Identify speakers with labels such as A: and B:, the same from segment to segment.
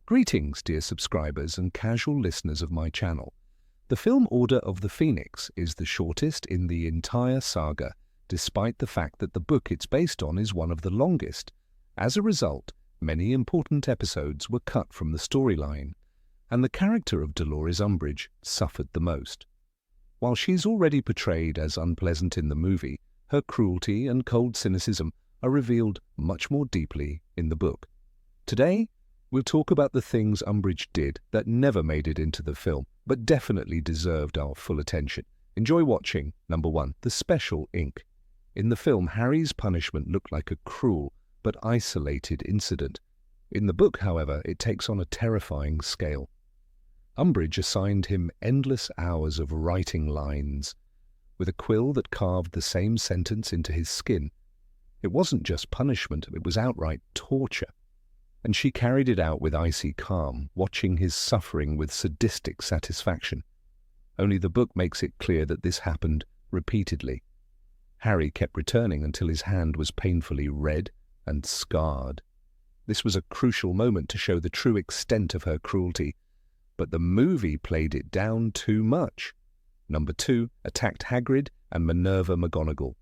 A: Greetings, dear subscribers and casual listeners of my channel. The film Order of the Phoenix is the shortest in the entire saga, despite the fact that the book it's based on is one of the longest. As a result, many important episodes were cut from the storyline, and the character of Dolores Umbridge suffered the most. While she's already portrayed as unpleasant in the movie, her cruelty and cold cynicism are revealed much more deeply in the book. Today, we'll talk about the things Umbridge did that never made it into the film, but definitely deserved our full attention. Enjoy watching. Number 1. The Special Ink. In the film, Harry's punishment looked like a cruel but isolated incident. In the book, however, it takes on a terrifying scale. Umbridge assigned him endless hours of writing lines, with a quill that carved the same sentence into his skin. It wasn't just punishment, it was outright torture. And she carried it out with icy calm, watching his suffering with sadistic satisfaction. Only the book makes it clear that this happened repeatedly. Harry kept returning until his hand was painfully red and scarred. This was a crucial moment to show the true extent of her cruelty, but the movie played it down too much. Number 2 attacked Hagrid and Minerva McGonagall.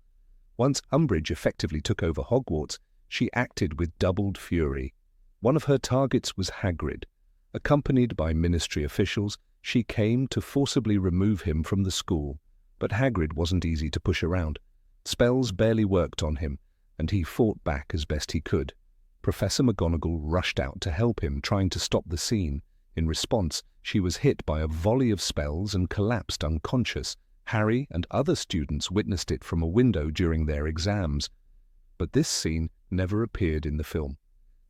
A: Once Umbridge effectively took over Hogwarts, she acted with doubled fury. One of her targets was Hagrid. Accompanied by ministry officials, she came to forcibly remove him from the school. But Hagrid wasn't easy to push around. Spells barely worked on him, and he fought back as best he could. Professor McGonagall rushed out to help him, trying to stop the scene. In response, she was hit by a volley of spells and collapsed unconscious. Harry and other students witnessed it from a window during their exams. But this scene never appeared in the film.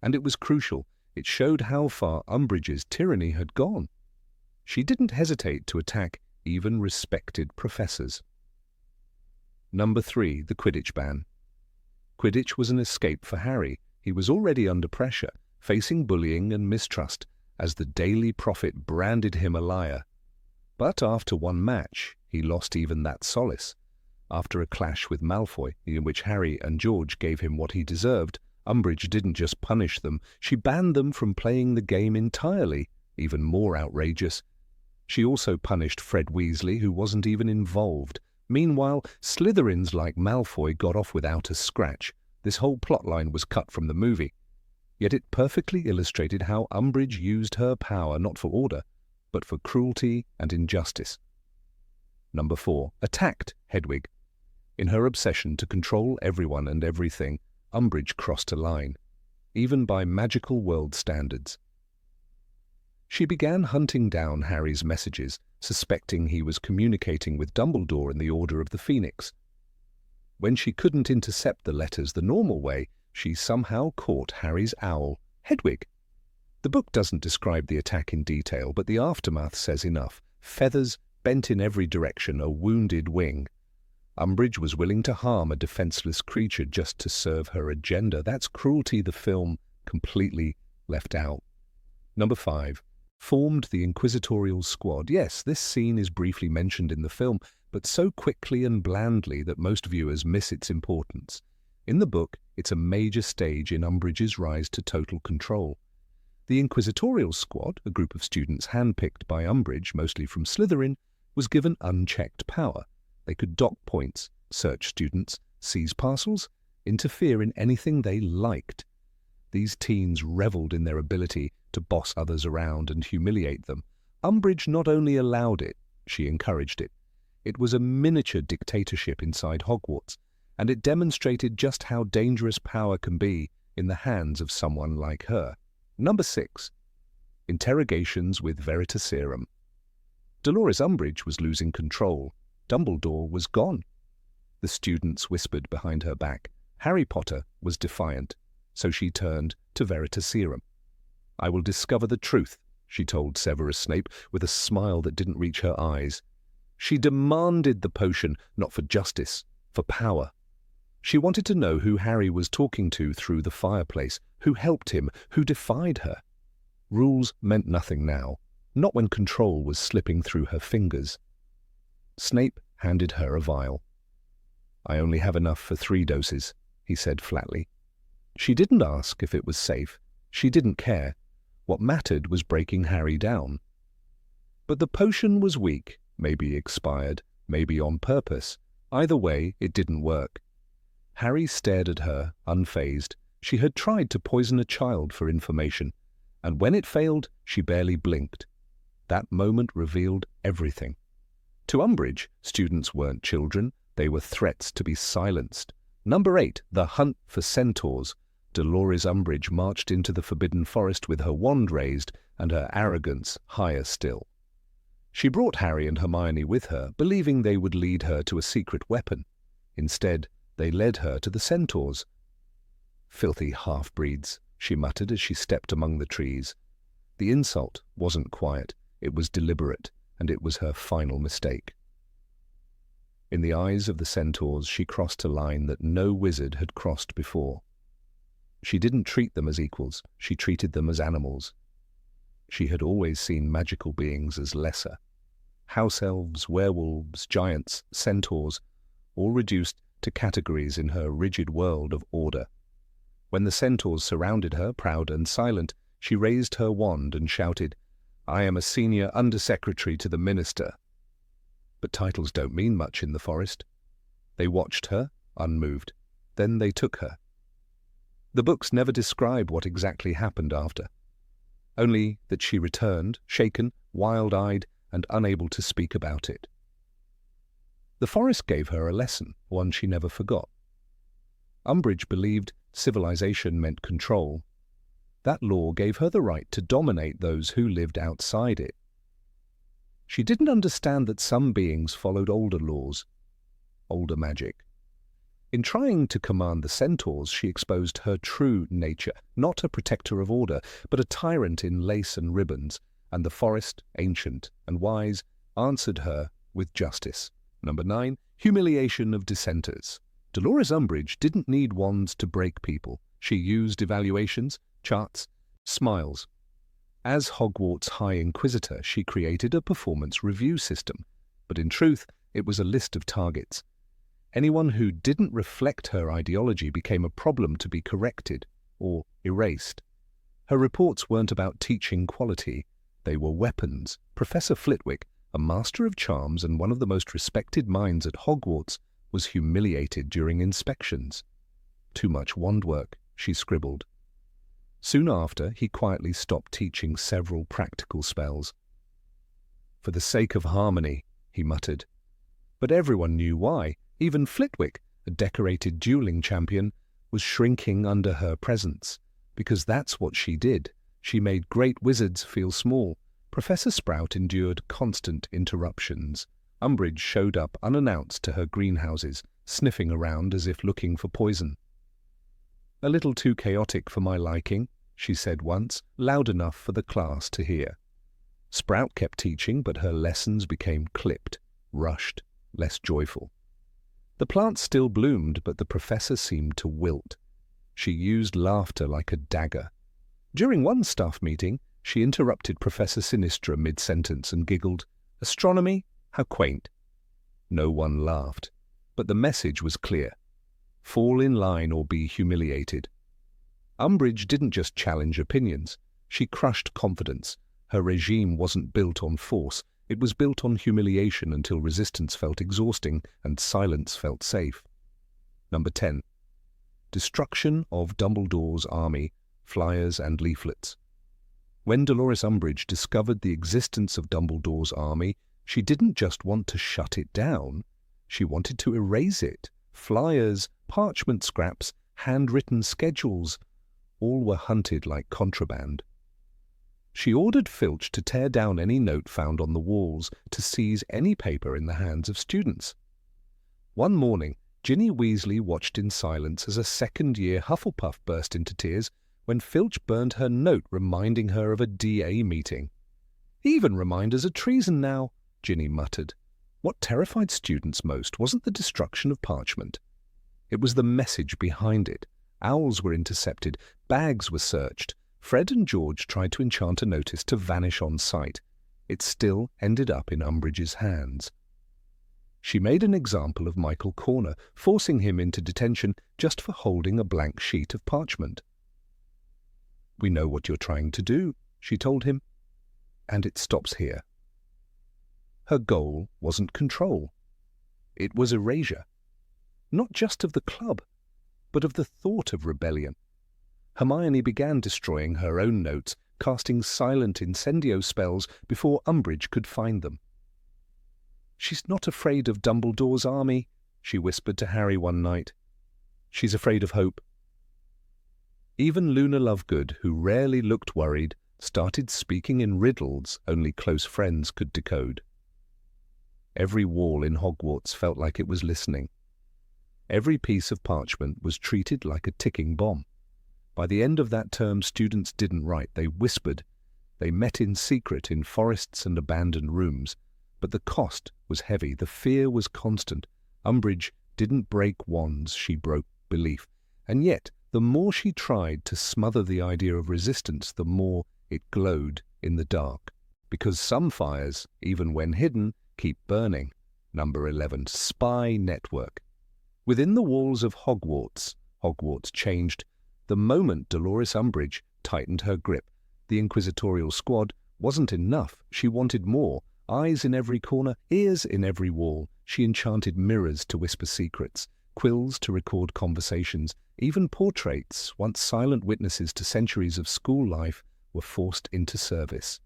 A: And it was crucial. It showed how far Umbridge's tyranny had gone. She didn't hesitate to attack even respected professors. Number 3. The Quidditch ban. Quidditch was an escape for Harry. He was already under pressure, facing bullying and mistrust, as the Daily Prophet branded him a liar. But after one match, he lost even that solace. After a clash with Malfoy, in which Harry and George gave him what he deserved, Umbridge didn't just punish them, she banned them from playing the game entirely. Even more outrageous, she also punished Fred Weasley, who wasn't even involved. Meanwhile, Slytherins like Malfoy got off without a scratch. This whole plotline was cut from the movie. Yet it perfectly illustrated how Umbridge used her power not for order, but for cruelty and injustice. Number 4. Attacked Hedwig. In her obsession to control everyone and everything, Umbridge crossed a line, even by magical world standards. She began hunting down Harry's messages, suspecting he was communicating with Dumbledore in the Order of the Phoenix. When she couldn't intercept the letters the normal way, she somehow caught Harry's owl, Hedwig. The book doesn't describe the attack in detail, but the aftermath says enough. Feathers bent in every direction, a wounded wing. Umbridge was willing to harm a defenseless creature just to serve her agenda. That's cruelty the film completely left out. Number 5. Formed the Inquisitorial Squad. Yes, this scene is briefly mentioned in the film, but so quickly and blandly that most viewers miss its importance. In the book, it's a major stage in Umbridge's rise to total control. The Inquisitorial Squad, a group of students handpicked by Umbridge, mostly from Slytherin, was given unchecked power. They could dock points, search students, seize parcels, interfere in anything they liked. These teens reveled in their ability to boss others around and humiliate them. Umbridge not only allowed it, she encouraged it. It was a miniature dictatorship inside Hogwarts, and it demonstrated just how dangerous power can be in the hands of someone like her. Number 6. Interrogations with Veritaserum. Dolores Umbridge was losing control. Dumbledore was gone. The students whispered behind her back. Harry Potter was defiant, so she turned to Veritaserum. "I will discover the truth," she told Severus Snape with a smile that didn't reach her eyes. She demanded the potion, not for justice, for power. She wanted to know who Harry was talking to through the fireplace, who helped him, who defied her. Rules meant nothing now, not when control was slipping through her fingers. Snape handed her a vial. "I only have enough for 3 doses, he said flatly. She didn't ask if it was safe. She didn't care. What mattered was breaking Harry down. But the potion was weak, maybe expired, maybe on purpose. Either way, it didn't work. Harry stared at her, unfazed. She had tried to poison a child for information, and when it failed, she barely blinked. That moment revealed everything. To Umbridge, students weren't children, they were threats to be silenced. Number 8, the hunt for centaurs. Dolores Umbridge marched into the Forbidden Forest with her wand raised and her arrogance higher still. She brought Harry and Hermione with her, believing they would lead her to a secret weapon. Instead, they led her to the centaurs. "Filthy half-breeds," she muttered as she stepped among the trees. The insult wasn't quiet, it was deliberate, and it was her final mistake. In the eyes of the centaurs, she crossed a line that no wizard had crossed before. She didn't treat them as equals, she treated them as animals. She had always seen magical beings as lesser. House elves, werewolves, giants, centaurs, all reduced to categories in her rigid world of order. When the centaurs surrounded her, proud and silent, she raised her wand and shouted, "I am a senior undersecretary to the minister." But titles don't mean much in the forest. They watched her, unmoved. Then they took her. The books never describe what exactly happened after. Only that she returned, shaken, wild-eyed, and unable to speak about it. The forest gave her a lesson, one she never forgot. Umbridge believed civilization meant control. That law gave her the right to dominate those who lived outside it. She didn't understand that some beings followed older laws, older magic. In trying to command the centaurs, she exposed her true nature, not a protector of order, but a tyrant in lace and ribbons, and the forest, ancient and wise, answered her with justice. Number 9, humiliation of dissenters. Dolores Umbridge didn't need wands to break people. She used evaluations, charts, smiles. As Hogwarts High Inquisitor, she created a performance review system, but in truth, it was a list of targets. Anyone who didn't reflect her ideology became a problem to be corrected or erased. Her reports weren't about teaching quality, they were weapons. Professor Flitwick, a master of charms and one of the most respected minds at Hogwarts, was humiliated during inspections. "Too much wand work," she scribbled. Soon after, he quietly stopped teaching several practical spells. "For the sake of harmony," he muttered. But everyone knew why. Even Flitwick, a decorated dueling champion, was shrinking under her presence. Because that's what she did. She made great wizards feel small. Professor Sprout endured constant interruptions. Umbridge showed up unannounced to her greenhouses, sniffing around as if looking for poison. "A little too chaotic for my liking," she said once, loud enough for the class to hear. Sprout kept teaching, but her lessons became clipped, rushed, less joyful. The plants still bloomed, but the professor seemed to wilt. She used laughter like a dagger. During one staff meeting, she interrupted Professor Sinistra mid-sentence and giggled, "Astronomy? How quaint." No one laughed, but the message was clear. Fall in line or be humiliated. Umbridge didn't just challenge opinions, she crushed confidence. Her regime wasn't built on force, it was built on humiliation until resistance felt exhausting and silence felt safe. Number 10. Destruction of Dumbledore's army, flyers and leaflets. When Dolores Umbridge discovered the existence of Dumbledore's army, she didn't just want to shut it down, she wanted to erase it. Flyers, parchment scraps, handwritten schedules, all were hunted like contraband. She ordered Filch to tear down any note found on the walls, to seize any paper in the hands of students. One morning, Ginny Weasley watched in silence as a second-year Hufflepuff burst into tears when Filch burned her note reminding her of a DA meeting. "Even reminders are treason now," Ginny muttered. What terrified students most wasn't the destruction of parchment. It was the message behind it. Owls were intercepted, bags were searched. Fred and George tried to enchant a notice to vanish on sight. It still ended up in Umbridge's hands. She made an example of Michael Corner, forcing him into detention just for holding a blank sheet of parchment. "We know what you're trying to do," she told him, and it stops here. Her goal wasn't control. It was erasure. Not just of the club, but of the thought of rebellion. Hermione began destroying her own notes, casting silent incendio spells before Umbridge could find them. "She's not afraid of Dumbledore's army," she whispered to Harry one night. "She's afraid of hope." Even Luna Lovegood, who rarely looked worried, started speaking in riddles only close friends could decode. Every wall in Hogwarts felt like it was listening. Every piece of parchment was treated like a ticking bomb. By the end of that term, students didn't write, they whispered. They met in secret in forests and abandoned rooms. But the cost was heavy, the fear was constant. Umbridge didn't break wands, she broke belief. And yet, the more she tried to smother the idea of resistance, the more it glowed in the dark. Because some fires, even when hidden, keep burning. Number 11, Spy Network. Within the walls of Hogwarts changed. The moment Dolores Umbridge tightened her grip, the Inquisitorial Squad wasn't enough. She wanted more. Eyes in every corner, ears in every wall. She enchanted mirrors to whisper secrets, quills to record conversations. Even portraits, once silent witnesses to centuries of school life, were forced into service.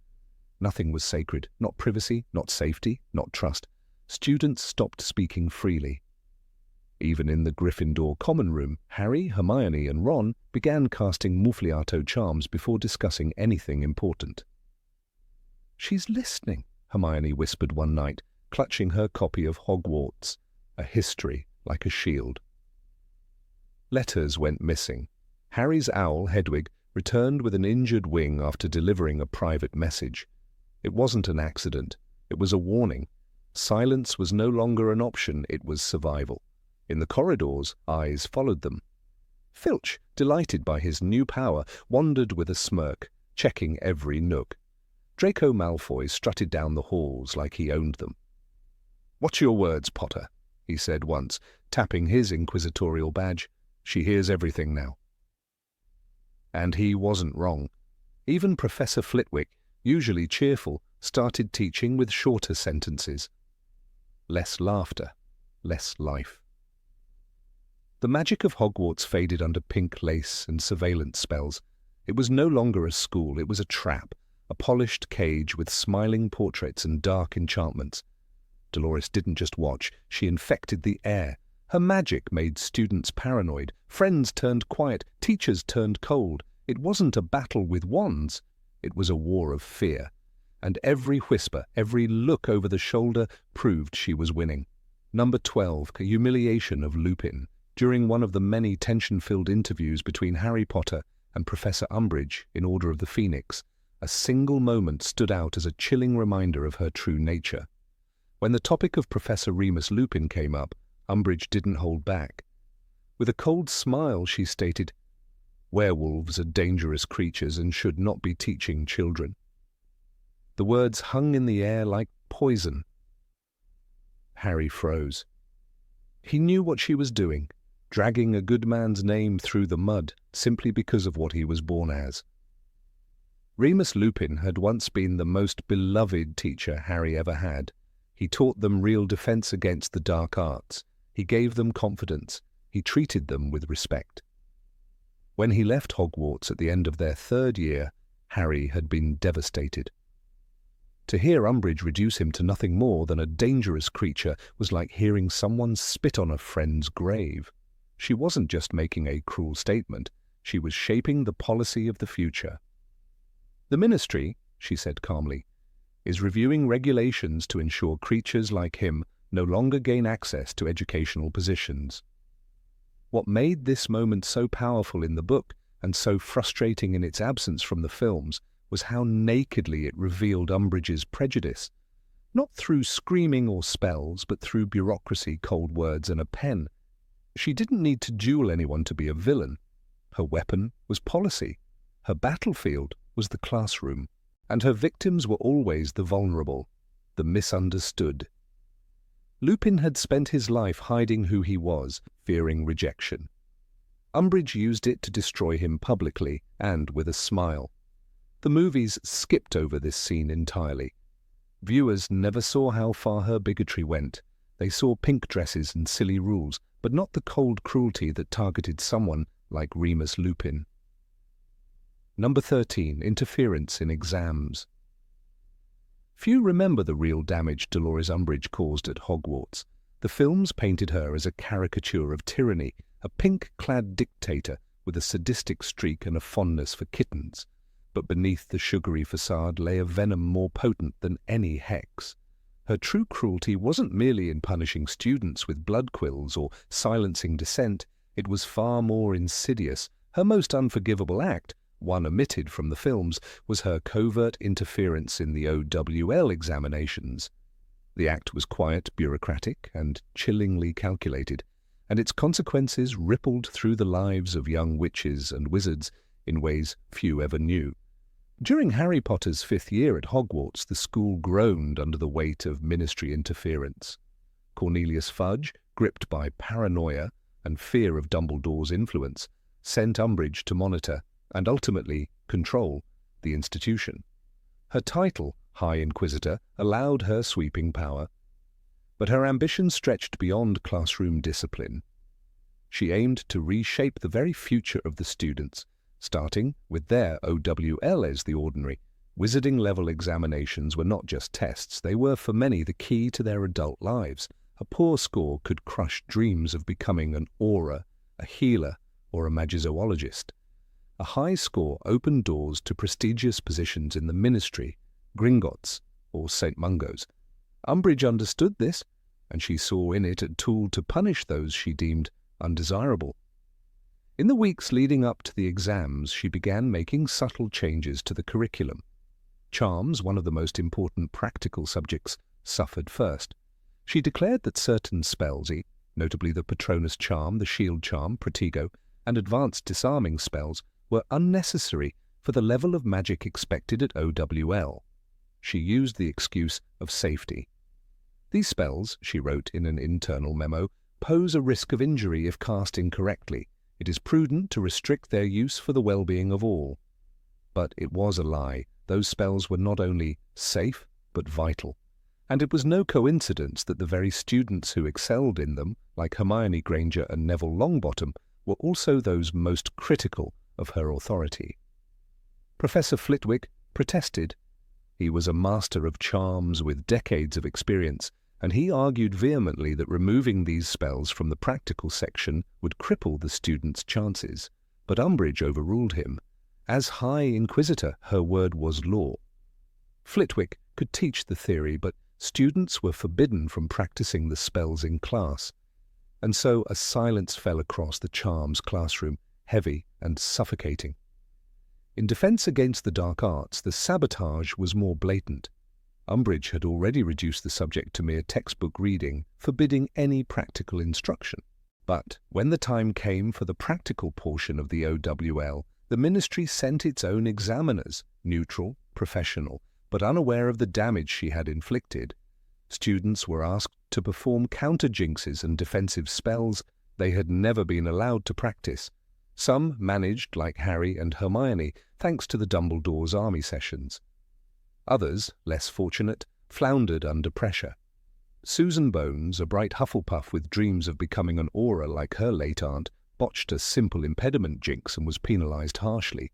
A: Nothing was sacred, not privacy, not safety, not trust. Students stopped speaking freely. Even in the Gryffindor common room, Harry, Hermione and Ron began casting Muffliato charms before discussing anything important. "She's listening," Hermione whispered one night, clutching her copy of Hogwarts, a history like a shield. Letters went missing. Harry's owl, Hedwig, returned with an injured wing after delivering a private message. It wasn't an accident. It was a warning. Silence was no longer an option, it was survival. In the corridors, eyes followed them. Filch, delighted by his new power, wandered with a smirk, checking every nook. Draco Malfoy strutted down the halls like he owned them. "Watch your words, Potter," he said once, tapping his inquisitorial badge. "She hears everything now." And he wasn't wrong. Even Professor Flitwick, usually cheerful, started teaching with shorter sentences. Less laughter, less life. The magic of Hogwarts faded under pink lace and surveillance spells. It was no longer a school, it was a trap, a polished cage with smiling portraits and dark enchantments. Dolores didn't just watch, she infected the air. Her magic made students paranoid, friends turned quiet, teachers turned cold. It wasn't a battle with wands, it was a war of fear. And every whisper, every look over the shoulder proved she was winning. Number 12, Humiliation of Lupin. During one of the many tension-filled interviews between Harry Potter and Professor Umbridge in Order of the Phoenix, a single moment stood out as a chilling reminder of her true nature. When the topic of Professor Remus Lupin came up, Umbridge didn't hold back. With a cold smile, she stated, "Werewolves are dangerous creatures and should not be teaching children." The words hung in the air like poison. Harry froze. He knew what she was doing, dragging a good man's name through the mud simply because of what he was born as. Remus Lupin had once been the most beloved teacher Harry ever had. He taught them real defense against the dark arts. He gave them confidence. He treated them with respect. When he left Hogwarts at the end of their third year, Harry had been devastated. To hear Umbridge reduce him to nothing more than a dangerous creature was like hearing someone spit on a friend's grave. She wasn't just making a cruel statement, she was shaping the policy of the future. "The Ministry," she said calmly, "is reviewing regulations to ensure creatures like him no longer gain access to educational positions." What made this moment so powerful in the book and so frustrating in its absence from the films was how nakedly it revealed Umbridge's prejudice, not through screaming or spells, but through bureaucracy, cold words, and a pen. She didn't need to duel anyone to be a villain. Her weapon was policy. Her battlefield was the classroom. And her victims were always the vulnerable, the misunderstood. Lupin had spent his life hiding who he was, fearing rejection. Umbridge used it to destroy him publicly and with a smile. The movies skipped over this scene entirely. Viewers never saw how far her bigotry went. They saw pink dresses and silly rules, but not the cold cruelty that targeted someone like Remus Lupin. Number 13. Interference in exams. Few remember the real damage Dolores Umbridge caused at Hogwarts. The films painted her as a caricature of tyranny, a pink-clad dictator with a sadistic streak and a fondness for kittens. But beneath the sugary facade lay a venom more potent than any hex. Her true cruelty wasn't merely in punishing students with blood quills or silencing dissent. It was far more insidious. Her most unforgivable act, one omitted from the films, was her covert interference in the OWL examinations. The act was quiet, bureaucratic, and chillingly calculated, and its consequences rippled through the lives of young witches and wizards in ways few ever knew. During Harry Potter's 5th year at Hogwarts, the school groaned under the weight of ministry interference. Cornelius Fudge, gripped by paranoia and fear of Dumbledore's influence, sent Umbridge to monitor and ultimately control the institution. Her title, High Inquisitor, allowed her sweeping power, but her ambition stretched beyond classroom discipline. She aimed to reshape the very future of the students, starting with their OWL as the ordinary. Wizarding-level examinations were not just tests, they were for many the key to their adult lives. A poor score could crush dreams of becoming an auror, a healer, or a magizoologist. A high score opened doors to prestigious positions in the ministry, Gringotts, or St. Mungo's. Umbridge understood this, and she saw in it a tool to punish those she deemed undesirable. In the weeks leading up to the exams, she began making subtle changes to the curriculum. Charms, one of the most important practical subjects, suffered first. She declared that certain spells, notably the Patronus charm, the shield charm, Protego, and advanced disarming spells, were unnecessary for the level of magic expected at OWL. She used the excuse of safety. These spells, she wrote in an internal memo, pose a risk of injury if cast incorrectly. It is prudent to restrict their use for the well-being of all. But it was a lie. Those spells were not only safe, but vital. And it was no coincidence that the very students who excelled in them, like Hermione Granger and Neville Longbottom, were also those most critical of her authority. Professor Flitwick protested. He was a master of charms with decades of experience, and he argued vehemently that removing these spells from the practical section would cripple the students' chances. But Umbridge overruled him. As High Inquisitor, her word was law. Flitwick could teach the theory, but students were forbidden from practicing the spells in class. And so a silence fell across the charms classroom, heavy and suffocating. In defense against the dark arts, the sabotage was more blatant. Umbridge had already reduced the subject to mere textbook reading, forbidding any practical instruction. But when the time came for the practical portion of the OWL, the ministry sent its own examiners, neutral, professional, but unaware of the damage she had inflicted. Students were asked to perform counter-jinxes and defensive spells they had never been allowed to practice. Some managed, like Harry and Hermione, thanks to the Dumbledore's army sessions. Others, less fortunate, floundered under pressure. Susan Bones, a bright Hufflepuff with dreams of becoming an auror like her late aunt, botched a simple impediment jinx and was penalized harshly.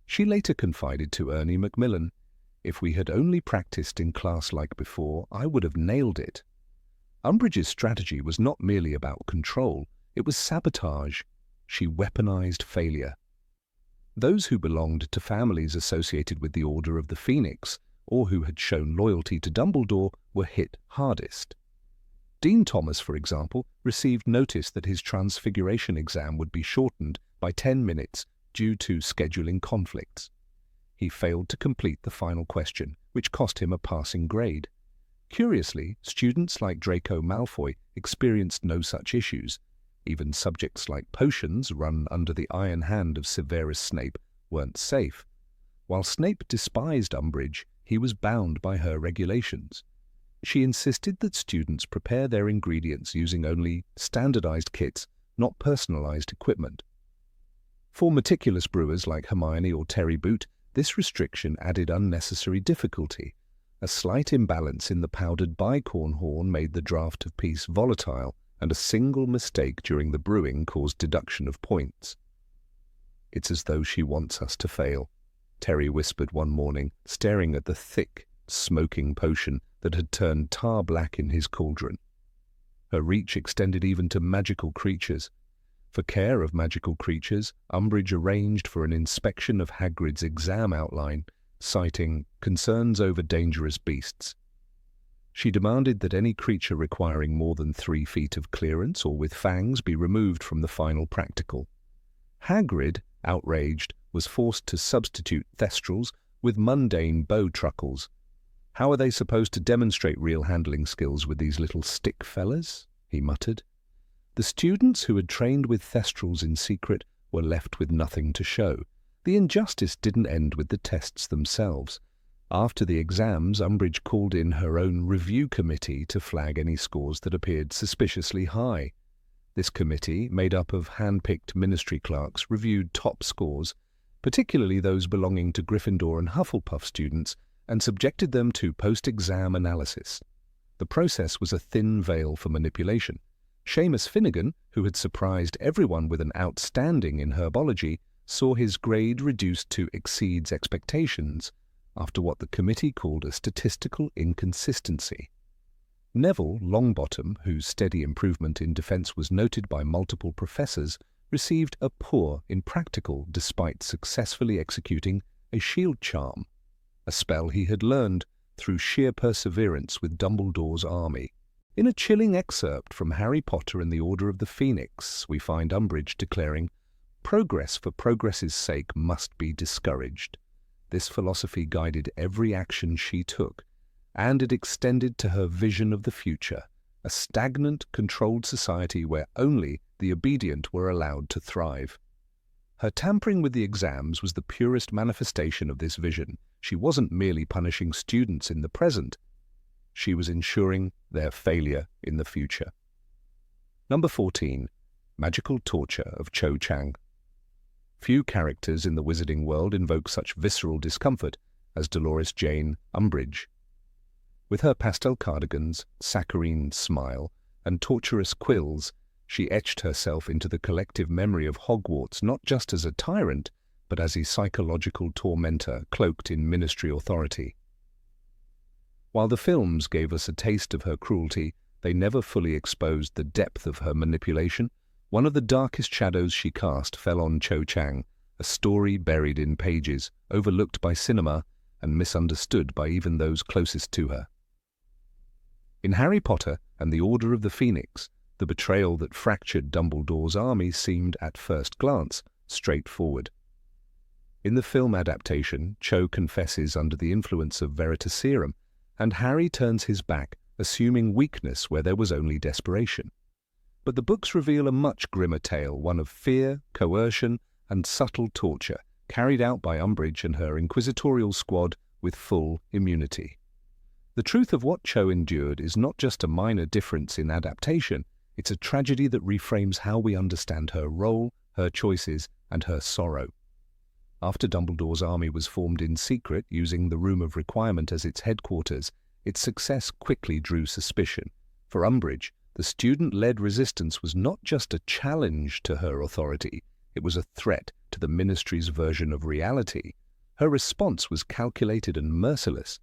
A: She later confided to Ernie Macmillan, "If we had only practiced in class like before, I would have nailed it." Umbridge's strategy was not merely about control, it was sabotage. She weaponized failure. Those who belonged to families associated with the Order of the Phoenix, or who had shown loyalty to Dumbledore, were hit hardest. Dean Thomas, for example, received notice that his Transfiguration exam would be shortened by 10 minutes due to scheduling conflicts. He failed to complete the final question, which cost him a passing grade. Curiously, students like Draco Malfoy experienced no such issues. Even subjects like potions, run under the iron hand of Severus Snape, weren't safe. While Snape despised Umbridge, he was bound by her regulations. She insisted that students prepare their ingredients using only standardized kits, not personalized equipment. For meticulous brewers like Hermione or Terry Boot, This restriction added unnecessary difficulty. A slight imbalance in the powdered bicorn horn made the draught of peace volatile, and a single mistake during the brewing caused deduction of points. "It's as though she wants us to fail," Terry whispered one morning, staring at the thick, smoking potion that had turned tar-black in his cauldron. Her reach extended even to magical creatures. For care of magical creatures, Umbridge arranged for an inspection of Hagrid's exam outline, citing concerns over dangerous beasts. She demanded that any creature requiring more than 3 feet of clearance or with fangs be removed from the final practical. Hagrid, outraged, was forced to substitute thestrals with mundane bow truckles. "How are they supposed to demonstrate real handling skills with these little stick fellas?" he muttered. The students who had trained with thestrals in secret were left with nothing to show. The injustice didn't end with the tests themselves. After the exams, Umbridge called in her own review committee to flag any scores that appeared suspiciously high. This committee, made up of hand-picked ministry clerks, reviewed top scores, particularly those belonging to Gryffindor and Hufflepuff students, and subjected them to post-exam analysis. The process was a thin veil for manipulation. Seamus Finnegan, who had surprised everyone with an outstanding in herbology, saw his grade reduced to exceeds expectations, after what the committee called a statistical inconsistency. Neville Longbottom, whose steady improvement in defense was noted by multiple professors, received a poor in practical despite successfully executing a shield charm, a spell he had learned through sheer perseverance with Dumbledore's army. In a chilling excerpt from Harry Potter and the Order of the Phoenix, we find Umbridge declaring, "Progress for progress's sake must be discouraged." This philosophy guided every action she took, and it extended to her vision of the future, a stagnant, controlled society where only the obedient were allowed to thrive. Her tampering with the exams was the purest manifestation of this vision. She wasn't merely punishing students in the present. She was ensuring their failure in the future. Number 14. Magical Torture of Cho Chang. Few characters in the wizarding world invoke such visceral discomfort as Dolores Jane Umbridge. With her pastel cardigans, saccharine smile, and torturous quills, she etched herself into the collective memory of Hogwarts not just as a tyrant, but as a psychological tormentor cloaked in ministry authority. While the films gave us a taste of her cruelty, they never fully exposed the depth of her manipulation. One of the darkest shadows she cast fell on Cho Chang, a story buried in pages, overlooked by cinema, and misunderstood by even those closest to her. In Harry Potter and the Order of the Phoenix, the betrayal that fractured Dumbledore's army seemed, at first glance, straightforward. In the film adaptation, Cho confesses under the influence of Veritaserum, and Harry turns his back, assuming weakness where there was only desperation. But the books reveal a much grimmer tale, one of fear, coercion, and subtle torture, carried out by Umbridge and her Inquisitorial Squad with full immunity. The truth of what Cho endured is not just a minor difference in adaptation, it's a tragedy that reframes how we understand her role, her choices, and her sorrow. After Dumbledore's army was formed in secret, using the Room of Requirement as its headquarters, its success quickly drew suspicion. For Umbridge, the student-led resistance was not just a challenge to her authority, it was a threat to the ministry's version of reality. Her response was calculated and merciless.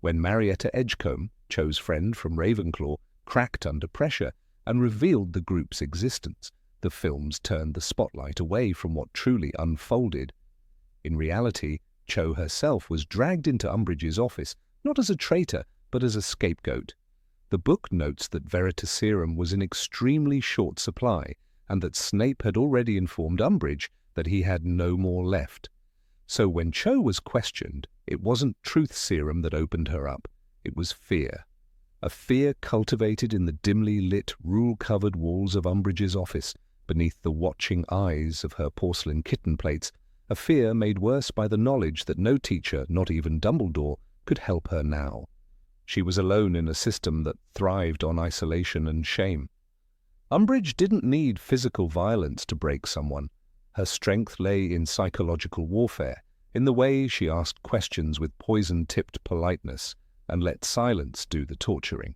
A: When Marietta Edgecombe, Cho's friend from Ravenclaw, cracked under pressure and revealed the group's existence, the films turned the spotlight away from what truly unfolded. In reality, Cho herself was dragged into Umbridge's office, not as a traitor, but as a scapegoat. The book notes that Veritaserum was in extremely short supply, and that Snape had already informed Umbridge that he had no more left. So when Cho was questioned, it wasn't truth serum that opened her up, it was fear. A fear cultivated in the dimly lit, rule-covered walls of Umbridge's office, beneath the watching eyes of her porcelain kitten plates, a fear made worse by the knowledge that no teacher, not even Dumbledore, could help her now. She was alone in a system that thrived on isolation and shame. Umbridge didn't need physical violence to break someone. Her strength lay in psychological warfare, in the way she asked questions with poison-tipped politeness and let silence do the torturing.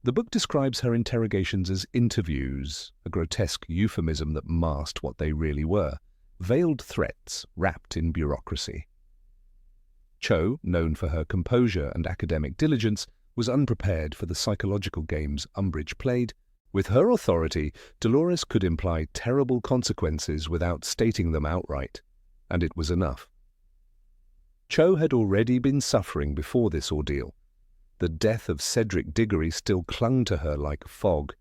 A: The book describes her interrogations as interviews, a grotesque euphemism that masked what they really were, veiled threats wrapped in bureaucracy. Cho, known for her composure and academic diligence, was unprepared for the psychological games Umbridge played. With her authority, Dolores could imply terrible consequences without stating them outright, and it was enough. Cho had already been suffering before this ordeal. The death of Cedric Diggory still clung to her like fog.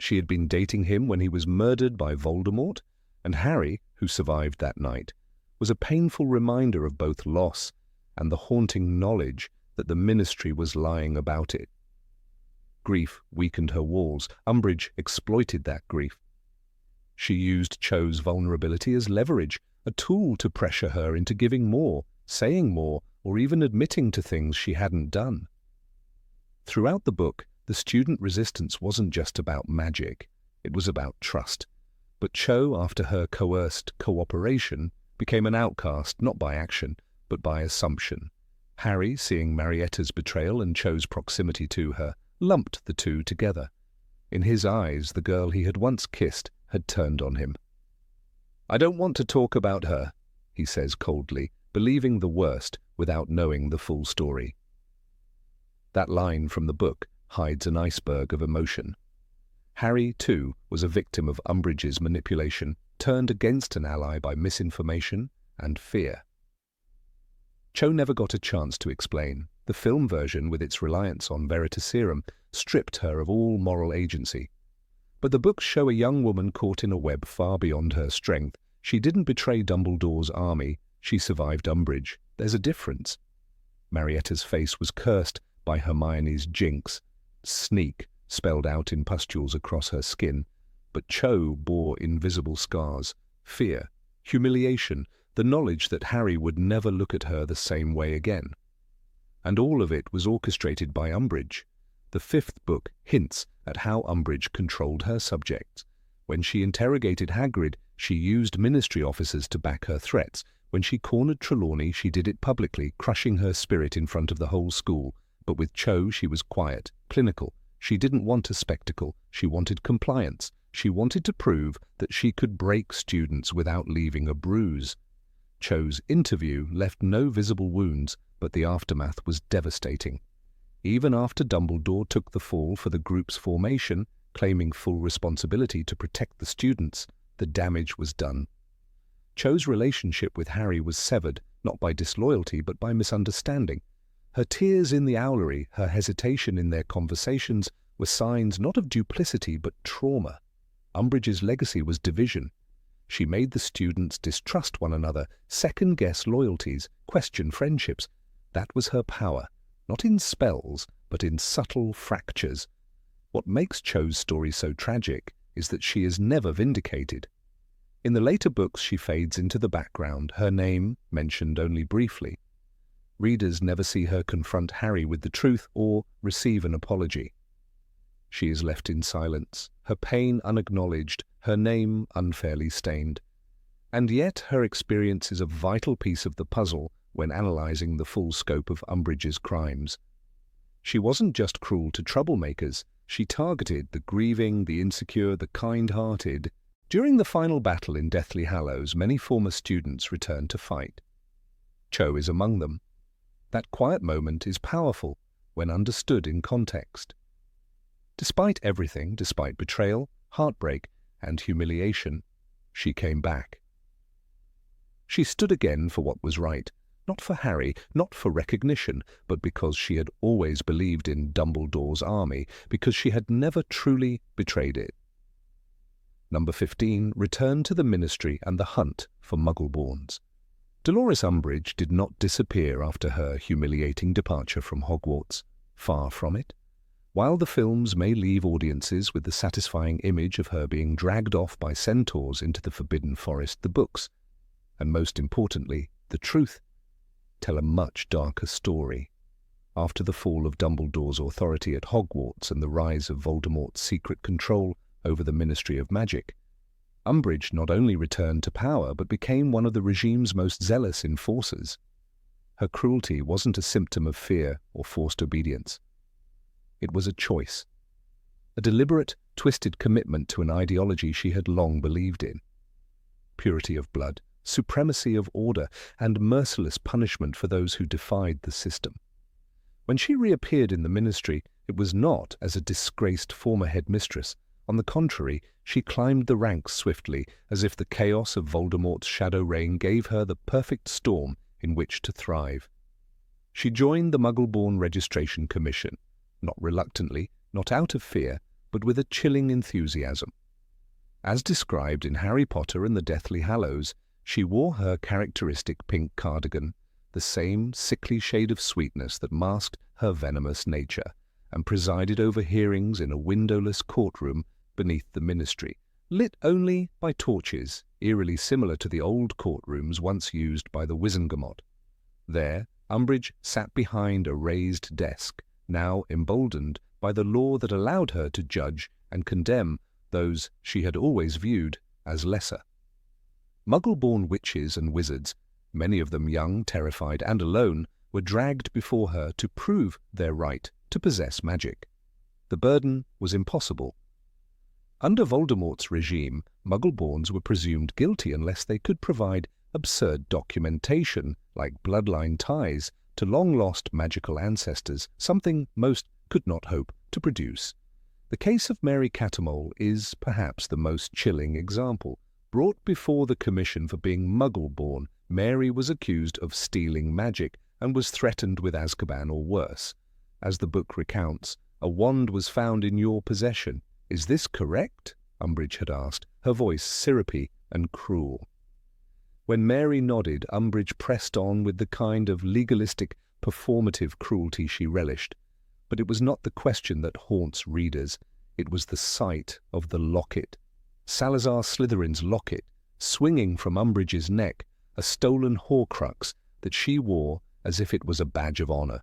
A: She had been dating him when he was murdered by Voldemort, and Harry, who survived that night, was a painful reminder of both loss and the haunting knowledge that the Ministry was lying about it. Grief weakened her walls. Umbridge exploited that grief. She used Cho's vulnerability as leverage, a tool to pressure her into giving more, saying more, or even admitting to things she hadn't done. Throughout the book, the student resistance wasn't just about magic, it was about trust. But Cho, after her coerced cooperation, became an outcast not by action, but by assumption. Harry, seeing Marietta's betrayal and Cho's proximity to her, lumped the two together. In his eyes, the girl he had once kissed had turned on him. "I don't want to talk about her," he says coldly, believing the worst without knowing the full story. That line from the book hides an iceberg of emotion. Harry, too, was a victim of Umbridge's manipulation, turned against an ally by misinformation and fear. Cho never got a chance to explain. The film version, with its reliance on Veritaserum, stripped her of all moral agency. But the books show a young woman caught in a web far beyond her strength. She didn't betray Dumbledore's army. She survived Umbridge. There's a difference. Marietta's face was cursed by Hermione's jinx. Sneak spelled out in pustules across her skin. But Cho bore invisible scars, fear, humiliation, the knowledge that Harry would never look at her the same way again. And all of it was orchestrated by Umbridge. The fifth book hints at how Umbridge controlled her subjects. When she interrogated Hagrid, she used Ministry officers to back her threats. When she cornered Trelawney, she did it publicly, crushing her spirit in front of the whole school. But with Cho, she was quiet, clinical. She didn't want a spectacle. She wanted compliance. She wanted to prove that she could break students without leaving a bruise. Cho's interview left no visible wounds, but the aftermath was devastating. Even after Dumbledore took the fall for the group's formation, claiming full responsibility to protect the students, the damage was done. Cho's relationship with Harry was severed, not by disloyalty, but by misunderstanding. Her tears in the owlery, her hesitation in their conversations, were signs not of duplicity, but trauma. Umbridge's legacy was division. She made the students distrust one another, second-guess loyalties, question friendships. That was her power, not in spells, but in subtle fractures. What makes Cho's story so tragic is that she is never vindicated. In the later books, she fades into the background, her name mentioned only briefly. Readers never see her confront Harry with the truth or receive an apology. She is left in silence, her pain unacknowledged, her name unfairly stained. And yet her experience is a vital piece of the puzzle when analysing the full scope of Umbridge's crimes. She wasn't just cruel to troublemakers, she targeted the grieving, the insecure, the kind-hearted. During the final battle in Deathly Hallows, many former students returned to fight. Cho is among them. That quiet moment is powerful when understood in context. Despite everything, despite betrayal, heartbreak, and humiliation, she came back. She stood again for what was right, not for Harry, not for recognition, but because she had always believed in Dumbledore's army, because she had never truly betrayed it. Number 15, Return to the Ministry and the Hunt for Muggleborns. Dolores Umbridge did not disappear after her humiliating departure from Hogwarts. Far from it. While the films may leave audiences with the satisfying image of her being dragged off by centaurs into the Forbidden Forest, the books, and most importantly, the truth, tell a much darker story. After the fall of Dumbledore's authority at Hogwarts and the rise of Voldemort's secret control over the Ministry of Magic, Umbridge not only returned to power, but became one of the regime's most zealous enforcers. Her cruelty wasn't a symptom of fear or forced obedience. It was a choice, a deliberate, twisted commitment to an ideology she had long believed in. Purity of blood, supremacy of order, and merciless punishment for those who defied the system. When she reappeared in the ministry, it was not as a disgraced former headmistress. On the contrary, she climbed the ranks swiftly, as if the chaos of Voldemort's shadow reign gave her the perfect storm in which to thrive. She joined the Muggleborn Registration Commission, not reluctantly, not out of fear, but with a chilling enthusiasm. As described in Harry Potter and the Deathly Hallows, she wore her characteristic pink cardigan, the same sickly shade of sweetness that masked her venomous nature, and presided over hearings in a windowless courtroom beneath the ministry, lit only by torches, eerily similar to the old courtrooms once used by the Wizengamot. There, Umbridge sat behind a raised desk, now emboldened by the law that allowed her to judge and condemn those she had always viewed as lesser. Muggle-born witches and wizards, many of them young, terrified, and alone, were dragged before her to prove their right to possess magic. The burden was impossible. Under Voldemort's regime, Muggleborns were presumed guilty unless they could provide absurd documentation, like bloodline ties to long-lost magical ancestors, something most could not hope to produce. The case of Mary Cattermole is perhaps the most chilling example. Brought before the commission for being Muggle-born, Mary was accused of stealing magic and was threatened with Azkaban or worse. As the book recounts, a wand was found in your possession. "Is this correct?" Umbridge had asked, her voice syrupy and cruel. When Mary nodded, Umbridge pressed on with the kind of legalistic, performative cruelty she relished. But it was not the question that haunts readers. It was the sight of the locket. Salazar Slytherin's locket, swinging from Umbridge's neck, a stolen Horcrux that she wore as if it was a badge of honor.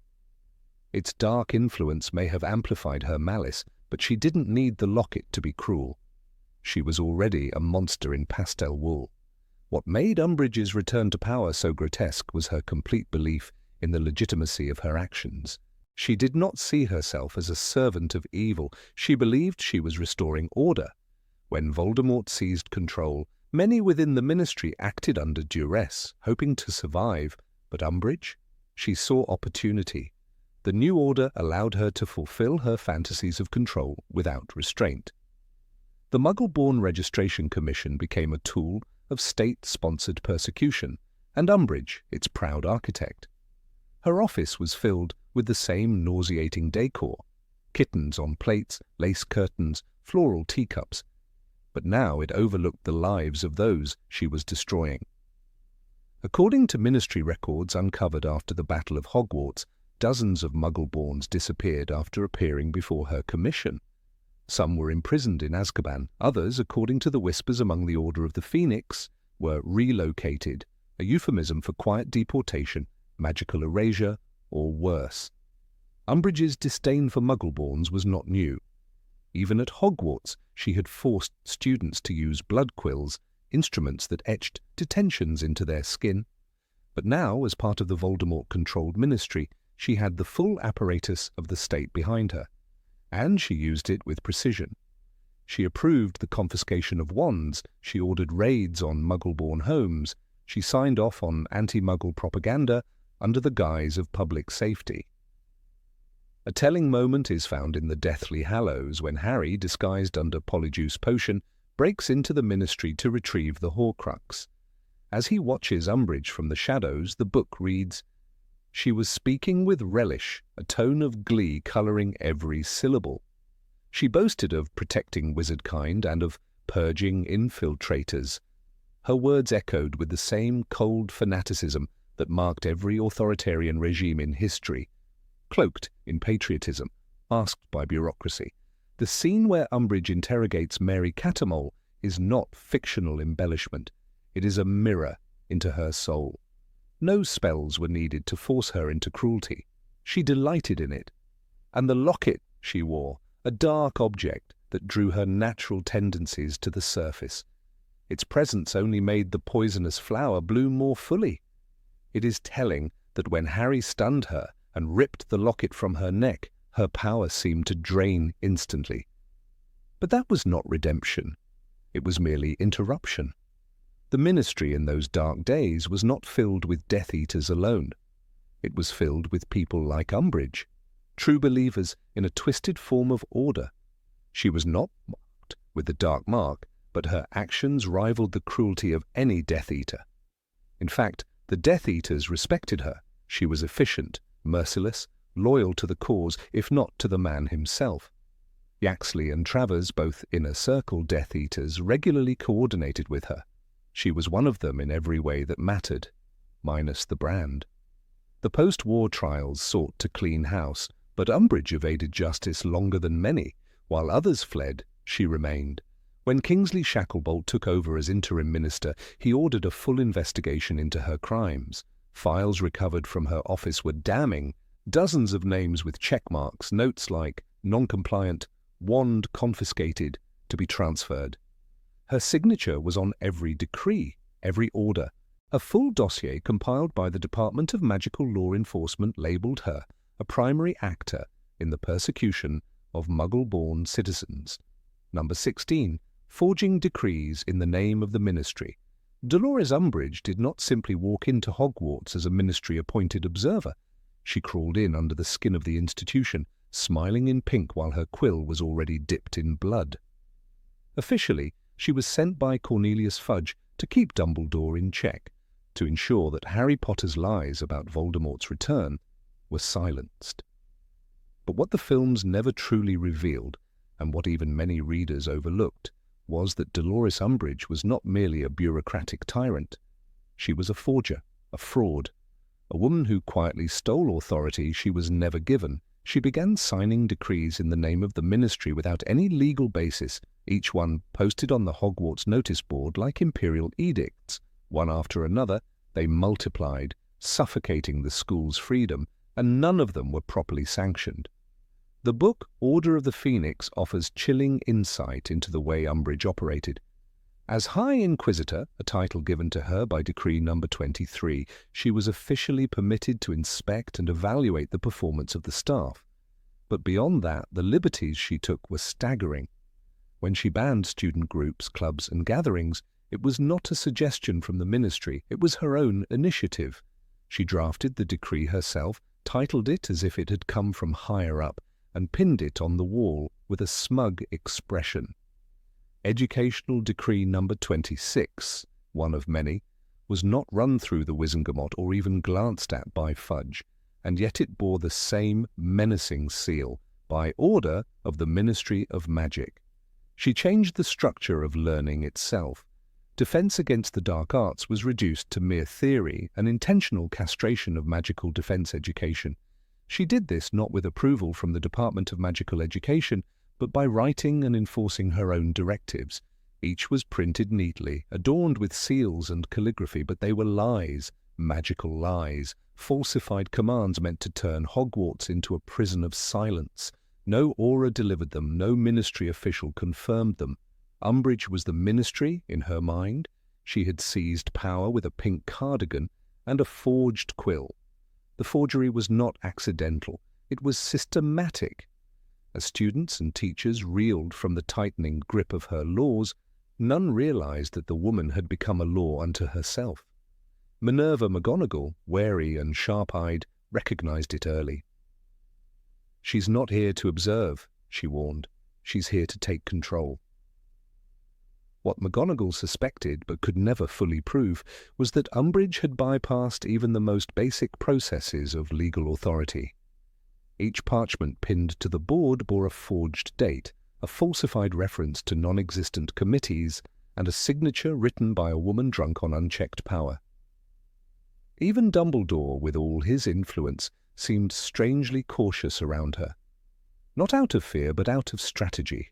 A: Its dark influence may have amplified her malice, but she didn't need the locket to be cruel. She was already a monster in pastel wool. What made Umbridge's return to power so grotesque was her complete belief in the legitimacy of her actions. She did not see herself as a servant of evil. She believed she was restoring order. When Voldemort seized control, many within the ministry acted under duress, hoping to survive. But Umbridge? She saw opportunity. The new order allowed her to fulfill her fantasies of control without restraint. The Muggleborn Registration Commission became a tool of state-sponsored persecution, and Umbridge its proud architect. Her office was filled with the same nauseating decor, kittens on plates, lace curtains, floral teacups, but now it overlooked the lives of those she was destroying. According to ministry records uncovered after the Battle of Hogwarts, dozens of Muggleborns disappeared after appearing before her commission. Some were imprisoned in Azkaban, others, according to the whispers among the Order of the Phoenix, were relocated, a euphemism for quiet deportation, magical erasure, or worse. Umbridge's disdain for Muggleborns was not new. Even at Hogwarts, she had forced students to use blood quills, instruments that etched detentions into their skin. But now, as part of the Voldemort-controlled ministry, she had the full apparatus of the state behind her, and she used it with precision. She approved the confiscation of wands, she ordered raids on Muggleborn homes, she signed off on anti-Muggle propaganda under the guise of public safety. A telling moment is found in the Deathly Hallows when Harry, disguised under Polyjuice Potion, breaks into the ministry to retrieve the Horcrux. As he watches Umbridge from the shadows, the book reads, "She was speaking with relish, a tone of glee colouring every syllable. She boasted of protecting wizardkind and of purging infiltrators. Her words echoed with the same cold fanaticism that marked every authoritarian regime in history, cloaked in patriotism, masked by bureaucracy. The scene where Umbridge interrogates Mary Cattermole is not fictional embellishment. It is a mirror into her soul. No spells were needed to force her into cruelty. She delighted in it. And the locket she wore, a dark object that drew her natural tendencies to the surface. Its presence only made the poisonous flower bloom more fully. It is telling that when Harry stunned her and ripped the locket from her neck, her power seemed to drain instantly. But that was not redemption. It was merely interruption. The Ministry in those dark days was not filled with Death Eaters alone. It was filled with people like Umbridge, true believers in a twisted form of order. She was not marked with the dark mark, but her actions rivaled the cruelty of any Death Eater. In fact, the Death Eaters respected her. She was efficient, merciless, loyal to the cause, if not to the man himself. Yaxley and Travers, both inner circle Death Eaters, regularly coordinated with her. She was one of them in every way that mattered, minus the brand. The post-war trials sought to clean house, but Umbridge evaded justice longer than many. While others fled, she remained. When Kingsley Shacklebolt took over as interim minister, he ordered a full investigation into her crimes. Files recovered from her office were damning. Dozens of names with check marks, notes like non-compliant, wand confiscated, to be transferred. Her signature was on every decree, every order. A full dossier compiled by the Department of Magical Law Enforcement labelled her a primary actor in the persecution of Muggleborn citizens. Number 16. Forging decrees in the name of the Ministry. Dolores Umbridge did not simply walk into Hogwarts as a Ministry-appointed observer. She crawled in under the skin of the institution, smiling in pink while her quill was already dipped in blood. Officially, she was sent by Cornelius Fudge to keep Dumbledore in check, to ensure that Harry Potter's lies about Voldemort's return were silenced. But what the films never truly revealed, and what even many readers overlooked, was that Dolores Umbridge was not merely a bureaucratic tyrant. She was a forger, a fraud, a woman who quietly stole authority she was never given. She began signing decrees in the name of the Ministry without any legal basis, each one posted on the Hogwarts notice board like imperial edicts. One after another, they multiplied, suffocating the school's freedom, and none of them were properly sanctioned. The book Order of the Phoenix offers chilling insight into the way Umbridge operated. As High Inquisitor, a title given to her by Decree number 23, she was officially permitted to inspect and evaluate the performance of the staff. But beyond that, the liberties she took were staggering. When she banned student groups, clubs, and gatherings, it was not a suggestion from the Ministry, it was her own initiative. She drafted the decree herself, titled it as if it had come from higher up, and pinned it on the wall with a smug expression. Educational Decree number 26, one of many, was not run through the Wizengamot or even glanced at by Fudge, and yet it bore the same menacing seal, by order of the Ministry of Magic. She changed the structure of learning itself. Defense against the dark arts was reduced to mere theory, an intentional castration of magical defense education. She did this not with approval from the Department of Magical Education, but by writing and enforcing her own directives. Each was printed neatly, adorned with seals and calligraphy, but they were lies, magical lies, falsified commands meant to turn Hogwarts into a prison of silence. No aura delivered them, no Ministry official confirmed them. Umbridge was the Ministry in her mind. She had seized power with a pink cardigan and a forged quill. The forgery was not accidental, it was systematic. As students and teachers reeled from the tightening grip of her laws, none realized that the woman had become a law unto herself. Minerva McGonagall, wary and sharp-eyed, recognized it early. "She's not here to observe," she warned. "She's here to take control." What McGonagall suspected, but could never fully prove, was that Umbridge had bypassed even the most basic processes of legal authority. Each parchment pinned to the board bore a forged date, a falsified reference to non-existent committees, and a signature written by a woman drunk on unchecked power. Even Dumbledore, with all his influence, seemed strangely cautious around her. Not out of fear, but out of strategy.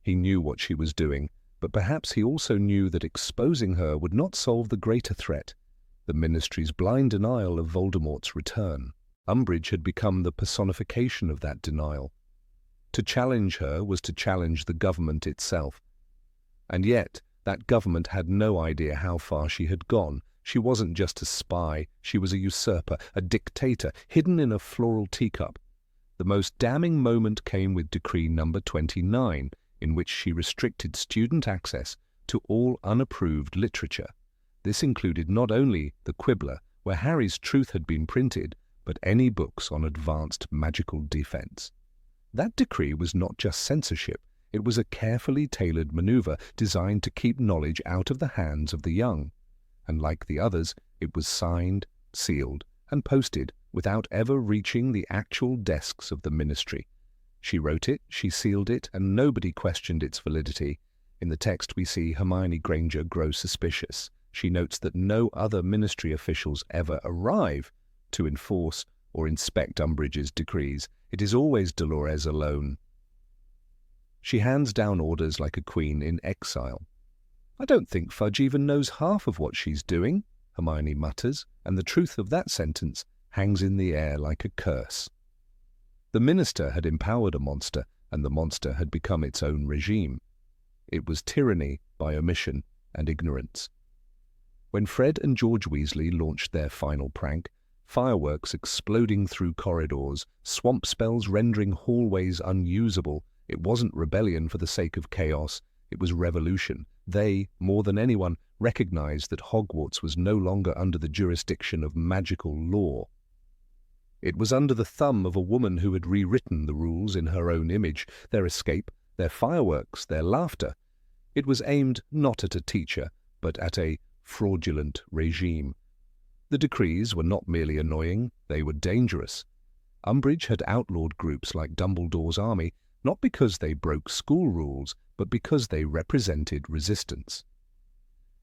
A: He knew what she was doing, but perhaps he also knew that exposing her would not solve the greater threat, the Ministry's blind denial of Voldemort's return. Umbridge had become the personification of that denial. To challenge her was to challenge the government itself. And yet, That government had no idea how far she had gone. She wasn't just a spy, she was a usurper, a dictator, hidden in a floral teacup. The most damning moment came with Decree number 29, in which she restricted student access to all unapproved literature. This included not only the Quibbler, where Harry's Truth had been printed, but any books on advanced magical defense. That decree was not just censorship, it was a carefully tailored maneuver designed to keep knowledge out of the hands of the young. And like the others, it was signed, sealed, and posted without ever reaching the actual desks of the ministry. She wrote it, she sealed it, and nobody questioned its validity. In the text we see Hermione Granger grow suspicious. She notes that no other ministry officials ever arrive to enforce or inspect Umbridge's decrees. It is always Dolores alone. She hands down orders like a queen in exile. "I don't think Fudge even knows half of what she's doing," Hermione mutters, and the truth of that sentence hangs in the air like a curse. The minister had empowered a monster, and the monster had become its own regime. It was tyranny by omission and ignorance. When Fred and George Weasley launched their final prank, fireworks exploding through corridors, swamp spells rendering hallways unusable, it wasn't rebellion for the sake of chaos, it was revolution. They, more than anyone, recognized that Hogwarts was no longer under the jurisdiction of magical law. It was under the thumb of a woman who had rewritten the rules in her own image, their escape, their fireworks, their laughter. It was aimed not at a teacher, but at a fraudulent regime. The decrees were not merely annoying, they were dangerous. Umbridge had outlawed groups like Dumbledore's army, not because they broke school rules, but because they represented resistance.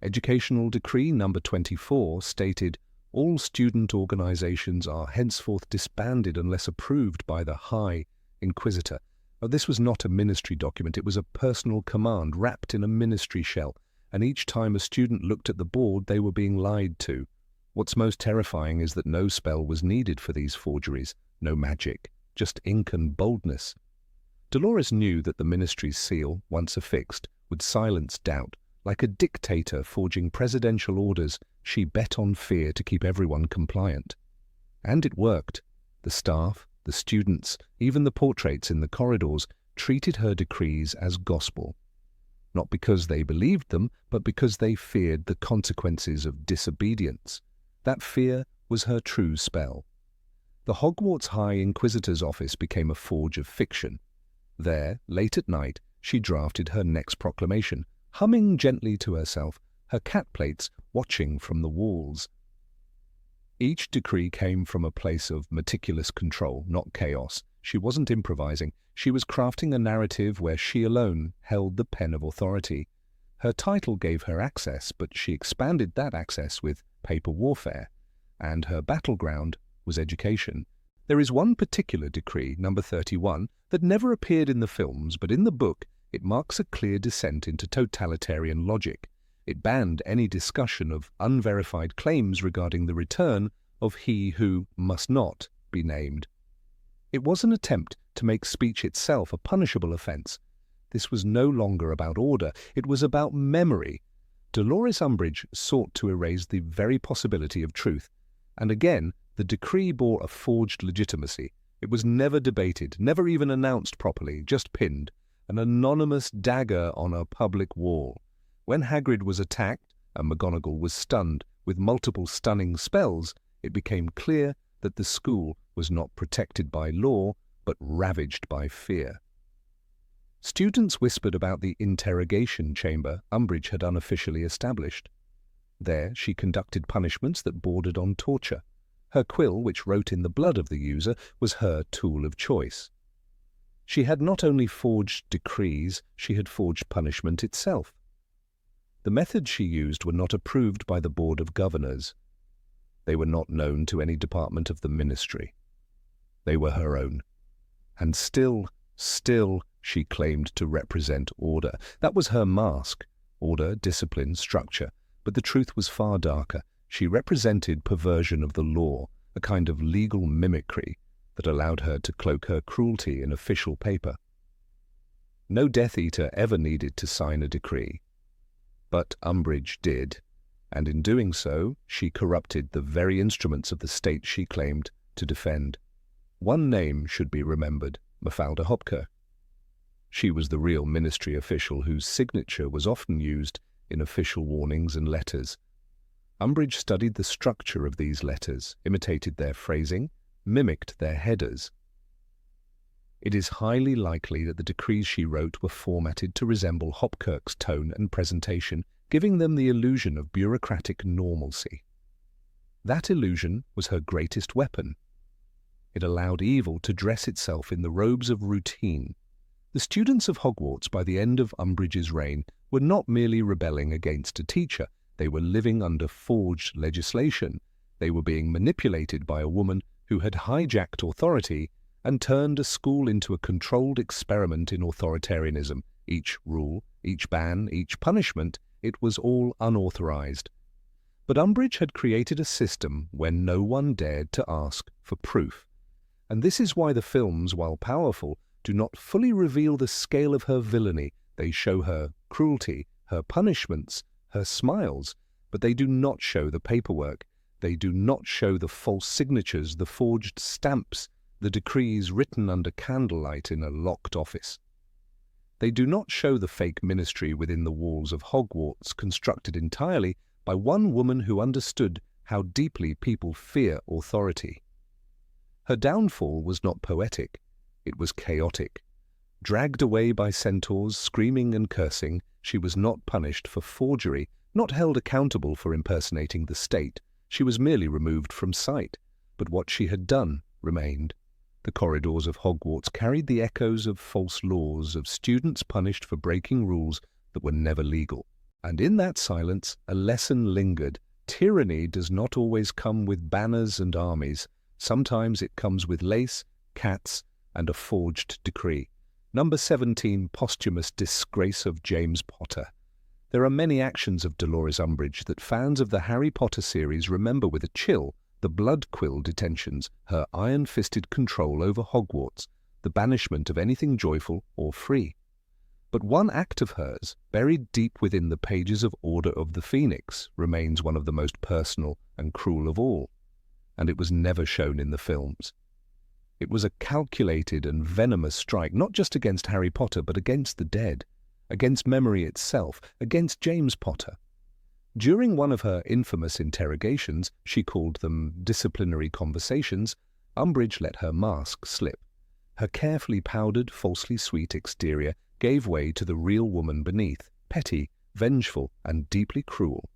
A: Educational Decree number 24 stated, "All student organizations are henceforth disbanded unless approved by the High Inquisitor." Now, this was not a ministry document, it was a personal command wrapped in a ministry shell, and each time a student looked at the board they were being lied to. What's most terrifying is that no spell was needed for these forgeries, no magic, just ink and boldness. Dolores knew that the ministry's seal, once affixed, would silence doubt. Like a dictator forging presidential orders, she bet on fear to keep everyone compliant. And it worked. The staff, the students, even the portraits in the corridors treated her decrees as gospel. Not because they believed them, but because they feared the consequences of disobedience. That fear was her true spell. The Hogwarts High Inquisitor's office became a forge of fiction. There, late at night, she drafted her next proclamation, humming gently to herself, her cat plates watching from the walls. Each decree came from a place of meticulous control, not chaos. She wasn't improvising. She was crafting a narrative where she alone held the pen of authority. Her title gave her access, but she expanded that access with paper warfare. And her battleground was education. There is one particular decree, number 31, that never appeared in the films, but in the book it marks a clear descent into totalitarian logic. It banned any discussion of unverified claims regarding the return of he who must not be named. It was an attempt to make speech itself a punishable offence. This was no longer about order, it was about memory. Dolores Umbridge sought to erase the very possibility of truth, and again the decree bore a forged legitimacy. It was never debated, never even announced properly, just pinned, an anonymous dagger on a public wall. When Hagrid was attacked and McGonagall was stunned with multiple stunning spells, it became clear that the school was not protected by law, but ravaged by fear. Students whispered about the interrogation chamber Umbridge had unofficially established. There she conducted punishments that bordered on torture. Her quill, which wrote in the blood of the user, was her tool of choice. She had not only forged decrees, she had forged punishment itself. The methods she used were not approved by the Board of Governors. They were not known to any department of the ministry. They were her own. And still, she claimed to represent order. That was her mask. Order, discipline, structure. But the truth was far darker. She represented perversion of the law, a kind of legal mimicry that allowed her to cloak her cruelty in official paper. No Death Eater ever needed to sign a decree. But Umbridge did, and in doing so, she corrupted the very instruments of the state she claimed to defend. One name should be remembered: Mafalda Hopker. She was the real ministry official whose signature was often used in official warnings and letters. Umbridge studied the structure of these letters, imitated their phrasing, mimicked their headers. It is highly likely that the decrees she wrote were formatted to resemble Hopkirk's tone and presentation, giving them the illusion of bureaucratic normalcy. That illusion was her greatest weapon. It allowed evil to dress itself in the robes of routine. The students of Hogwarts by the end of Umbridge's reign were not merely rebelling against a teacher. They were living under forged legislation. They were being manipulated by a woman who had hijacked authority and turned a school into a controlled experiment in authoritarianism. Each rule, each ban, each punishment, it was all unauthorized. But Umbridge had created a system where no one dared to ask for proof. And this is why the films, while powerful, do not fully reveal the scale of her villainy. They show her cruelty, her punishments, her smiles, but they do not show the paperwork. They do not show the false signatures, the forged stamps, the decrees written under candlelight in a locked office. They do not show the fake ministry within the walls of Hogwarts, constructed entirely by one woman who understood how deeply people fear authority. Her downfall was not poetic, it was chaotic. Dragged away by centaurs, screaming and cursing, she was not punished for forgery, not held accountable for impersonating the state. She was merely removed from sight, but what she had done remained. The corridors of Hogwarts carried the echoes of false laws, of students punished for breaking rules that were never legal. And in that silence, a lesson lingered. Tyranny does not always come with banners and armies. Sometimes it comes with lace, cats, and a forged decree. Number 17, Posthumous Disgrace of James Potter. There are many actions of Dolores Umbridge that fans of the Harry Potter series remember with a chill: the blood quill detentions, her iron-fisted control over Hogwarts, the banishment of anything joyful or free. But one act of hers, buried deep within the pages of Order of the Phoenix, remains one of the most personal and cruel of all, and it was never shown in the films. It was a calculated and venomous strike, not just against Harry Potter, but against the dead, against memory itself, against James Potter. During one of her infamous interrogations, she called them disciplinary conversations, Umbridge let her mask slip. Her carefully powdered, falsely sweet exterior gave way to the real woman beneath, petty, vengeful, and deeply cruel.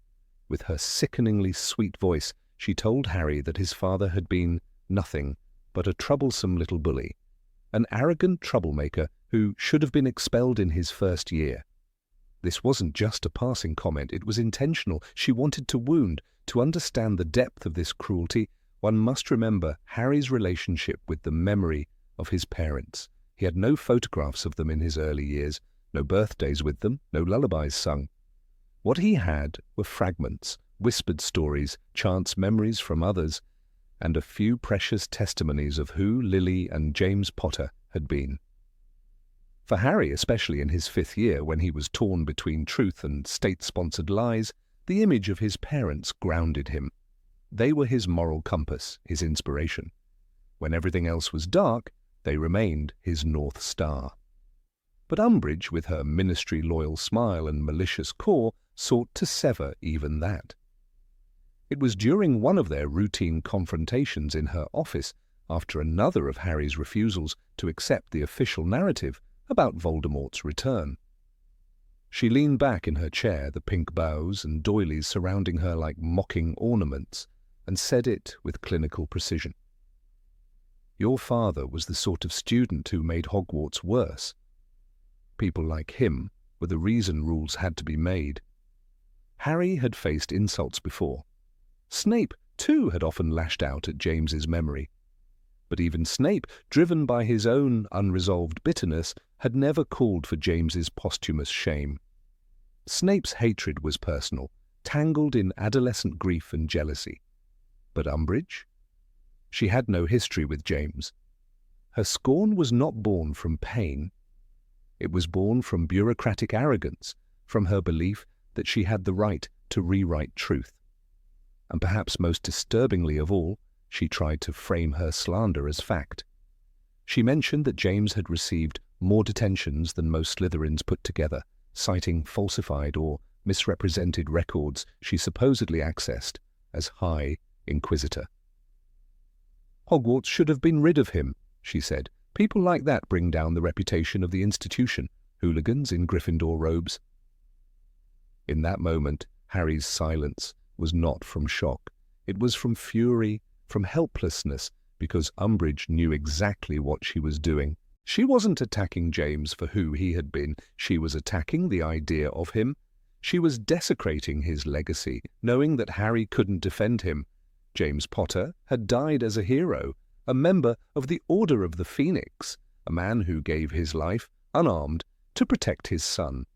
A: With her sickeningly sweet voice, she told Harry that his father had been nothing but a troublesome little bully, an arrogant troublemaker who should have been expelled in his first year. This wasn't just a passing comment, it was intentional. She wanted to wound. To understand the depth of this cruelty, one must remember Harry's relationship with the memory of his parents. He had no photographs of them in his early years, no birthdays with them, no lullabies sung. What he had were fragments, whispered stories, chance memories from others, and a few precious testimonies of who Lily and James Potter had been. For Harry, especially in his 5th year, when he was torn between truth and state-sponsored lies, the image of his parents grounded him. They were his moral compass, his inspiration. When everything else was dark, they remained his North Star. But Umbridge, with her ministry-loyal smile and malicious core, sought to sever even that. It was during one of their routine confrontations in her office, after another of Harry's refusals to accept the official narrative about Voldemort's return. She leaned back in her chair, the pink bows and doilies surrounding her like mocking ornaments, and said it with clinical precision. "Your father was the sort of student who made Hogwarts worse. People like him were the reason rules had to be made. Harry had faced insults before. Snape, too, had often lashed out at James's memory. But even Snape, driven by his own unresolved bitterness, had never called for James's posthumous shame. Snape's hatred was personal, tangled in adolescent grief and jealousy. But Umbridge? She had no history with James. Her scorn was not born from pain. It was born from bureaucratic arrogance, from her belief that she had the right to rewrite truth. And perhaps most disturbingly of all, she tried to frame her slander as fact. She mentioned that James had received more detentions than most Slytherins put together, citing falsified or misrepresented records she supposedly accessed as High Inquisitor. "Hogwarts should have been rid of him," she said. "People like that bring down the reputation of the institution, hooligans in Gryffindor robes." In that moment, Harry's silence was not from shock. It was from fury, from helplessness, because Umbridge knew exactly what she was doing. She wasn't attacking James for who he had been. She was attacking the idea of him. She was desecrating his legacy, knowing that Harry couldn't defend him. James Potter had died as a hero, a member of the Order of the Phoenix, a man who gave his life, unarmed, to protect his son.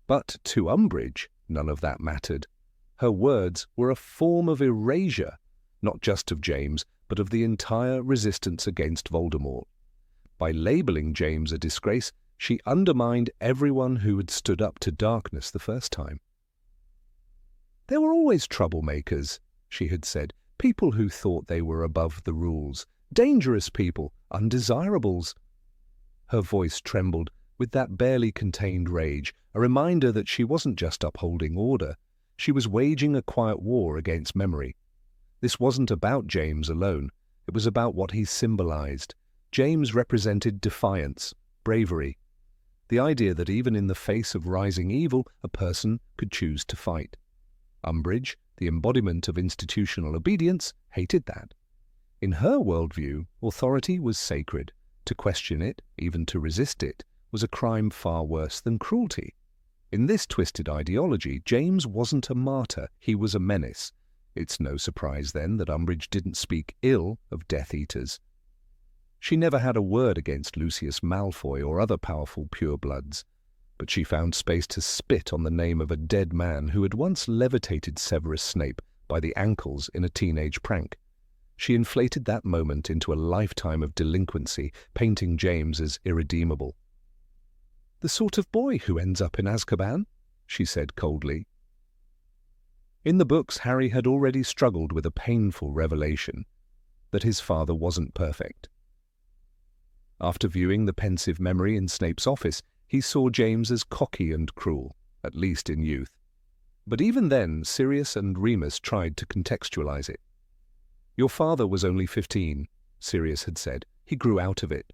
A: But to Umbridge, none of that mattered. Her words were a form of erasure, not just of James, but of the entire resistance against Voldemort. By labeling James a disgrace, she undermined everyone who had stood up to darkness the first time. "There were always troublemakers," she had said, "people who thought they were above the rules, dangerous people, undesirables." Her voice trembled with that barely contained rage, a reminder that she wasn't just upholding order. She was waging a quiet war against memory. This wasn't about James alone. It was about what he symbolized. James represented defiance, bravery, the idea that even in the face of rising evil, a person could choose to fight. Umbridge, the embodiment of institutional obedience, hated that. In her worldview, authority was sacred. To question it, even to resist it, was a crime far worse than cruelty. In this twisted ideology, James wasn't a martyr, he was a menace. It's no surprise, then, that Umbridge didn't speak ill of Death Eaters. She never had a word against Lucius Malfoy or other powerful purebloods, but she found space to spit on the name of a dead man who had once levitated Severus Snape by the ankles in a teenage prank. She inflated that moment into a lifetime of delinquency, painting James as irredeemable. "The sort of boy who ends up in Azkaban," she said coldly. In the books, Harry had already struggled with a painful revelation, that his father wasn't perfect. After viewing the pensive memory in Snape's office, he saw James as cocky and cruel, at least in youth. But even then, Sirius and Remus tried to contextualize it. "Your father was only 15, Sirius had said. "He grew out of it."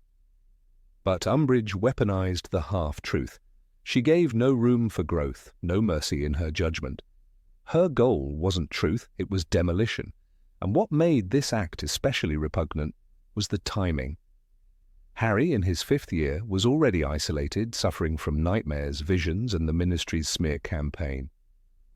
A: But Umbridge weaponized the half-truth. She gave no room for growth, no mercy in her judgment. Her goal wasn't truth, it was demolition. And what made this act especially repugnant was the timing. Harry, in his 5th year, was already isolated, suffering from nightmares, visions, and the Ministry's smear campaign.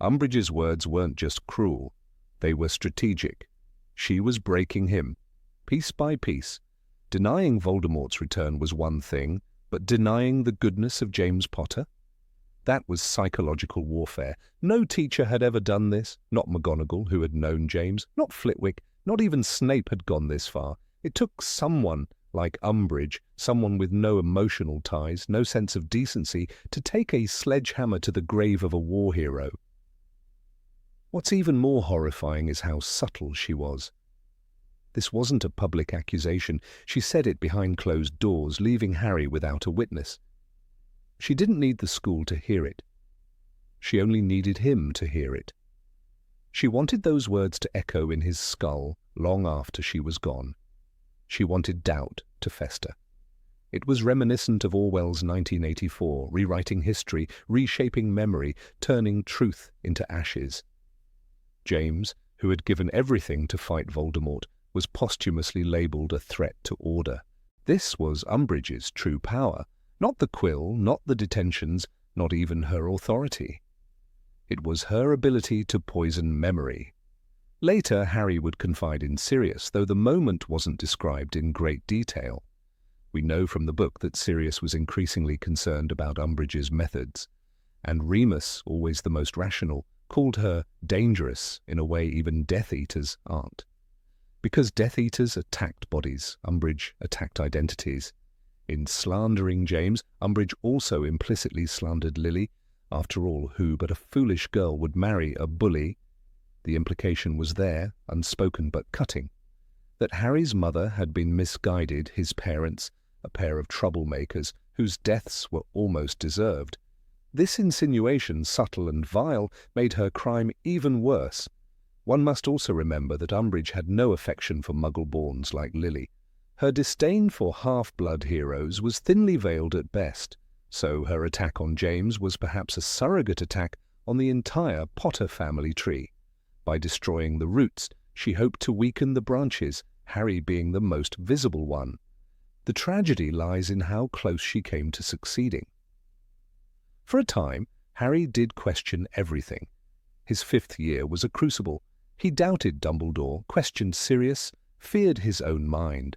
A: Umbridge's words weren't just cruel, they were strategic. She was breaking him, piece by piece. Denying Voldemort's return was one thing, but denying the goodness of James Potter? That was psychological warfare. No teacher had ever done this, not McGonagall, who had known James, not Flitwick, not even Snape had gone this far. It took someone like Umbridge, someone with no emotional ties, no sense of decency, to take a sledgehammer to the grave of a war hero. What's even more horrifying is how subtle she was. This wasn't a public accusation. She said it behind closed doors, leaving Harry without a witness. She didn't need the school to hear it. She only needed him to hear it. She wanted those words to echo in his skull long after she was gone. She wanted doubt to fester. It was reminiscent of Orwell's 1984, rewriting history, reshaping memory, turning truth into ashes. James, who had given everything to fight Voldemort, was posthumously labelled a threat to order. This was Umbridge's true power, not the quill, not the detentions, not even her authority. It was her ability to poison memory. Later, Harry would confide in Sirius, though the moment wasn't described in great detail. We know from the book that Sirius was increasingly concerned about Umbridge's methods, and Remus, always the most rational, called her dangerous in a way even Death Eaters aren't. Because Death Eaters attacked bodies, Umbridge attacked identities. In slandering James, Umbridge also implicitly slandered Lily, After all, who but a foolish girl would marry a bully? The implication was there, unspoken but cutting, that Harry's mother had been misguided, his parents, a pair of troublemakers whose deaths were almost deserved. This insinuation, subtle and vile, made her crime even worse. One must also remember that Umbridge had no affection for Muggleborns like Lily. Her disdain for half-blood heroes was thinly veiled at best, so her attack on James was perhaps a surrogate attack on the entire Potter family tree. By destroying the roots, she hoped to weaken the branches, Harry being the most visible one. The tragedy lies in how close she came to succeeding. For a time, Harry did question everything. His 5th year was a crucible. He doubted Dumbledore, questioned Sirius, feared his own mind.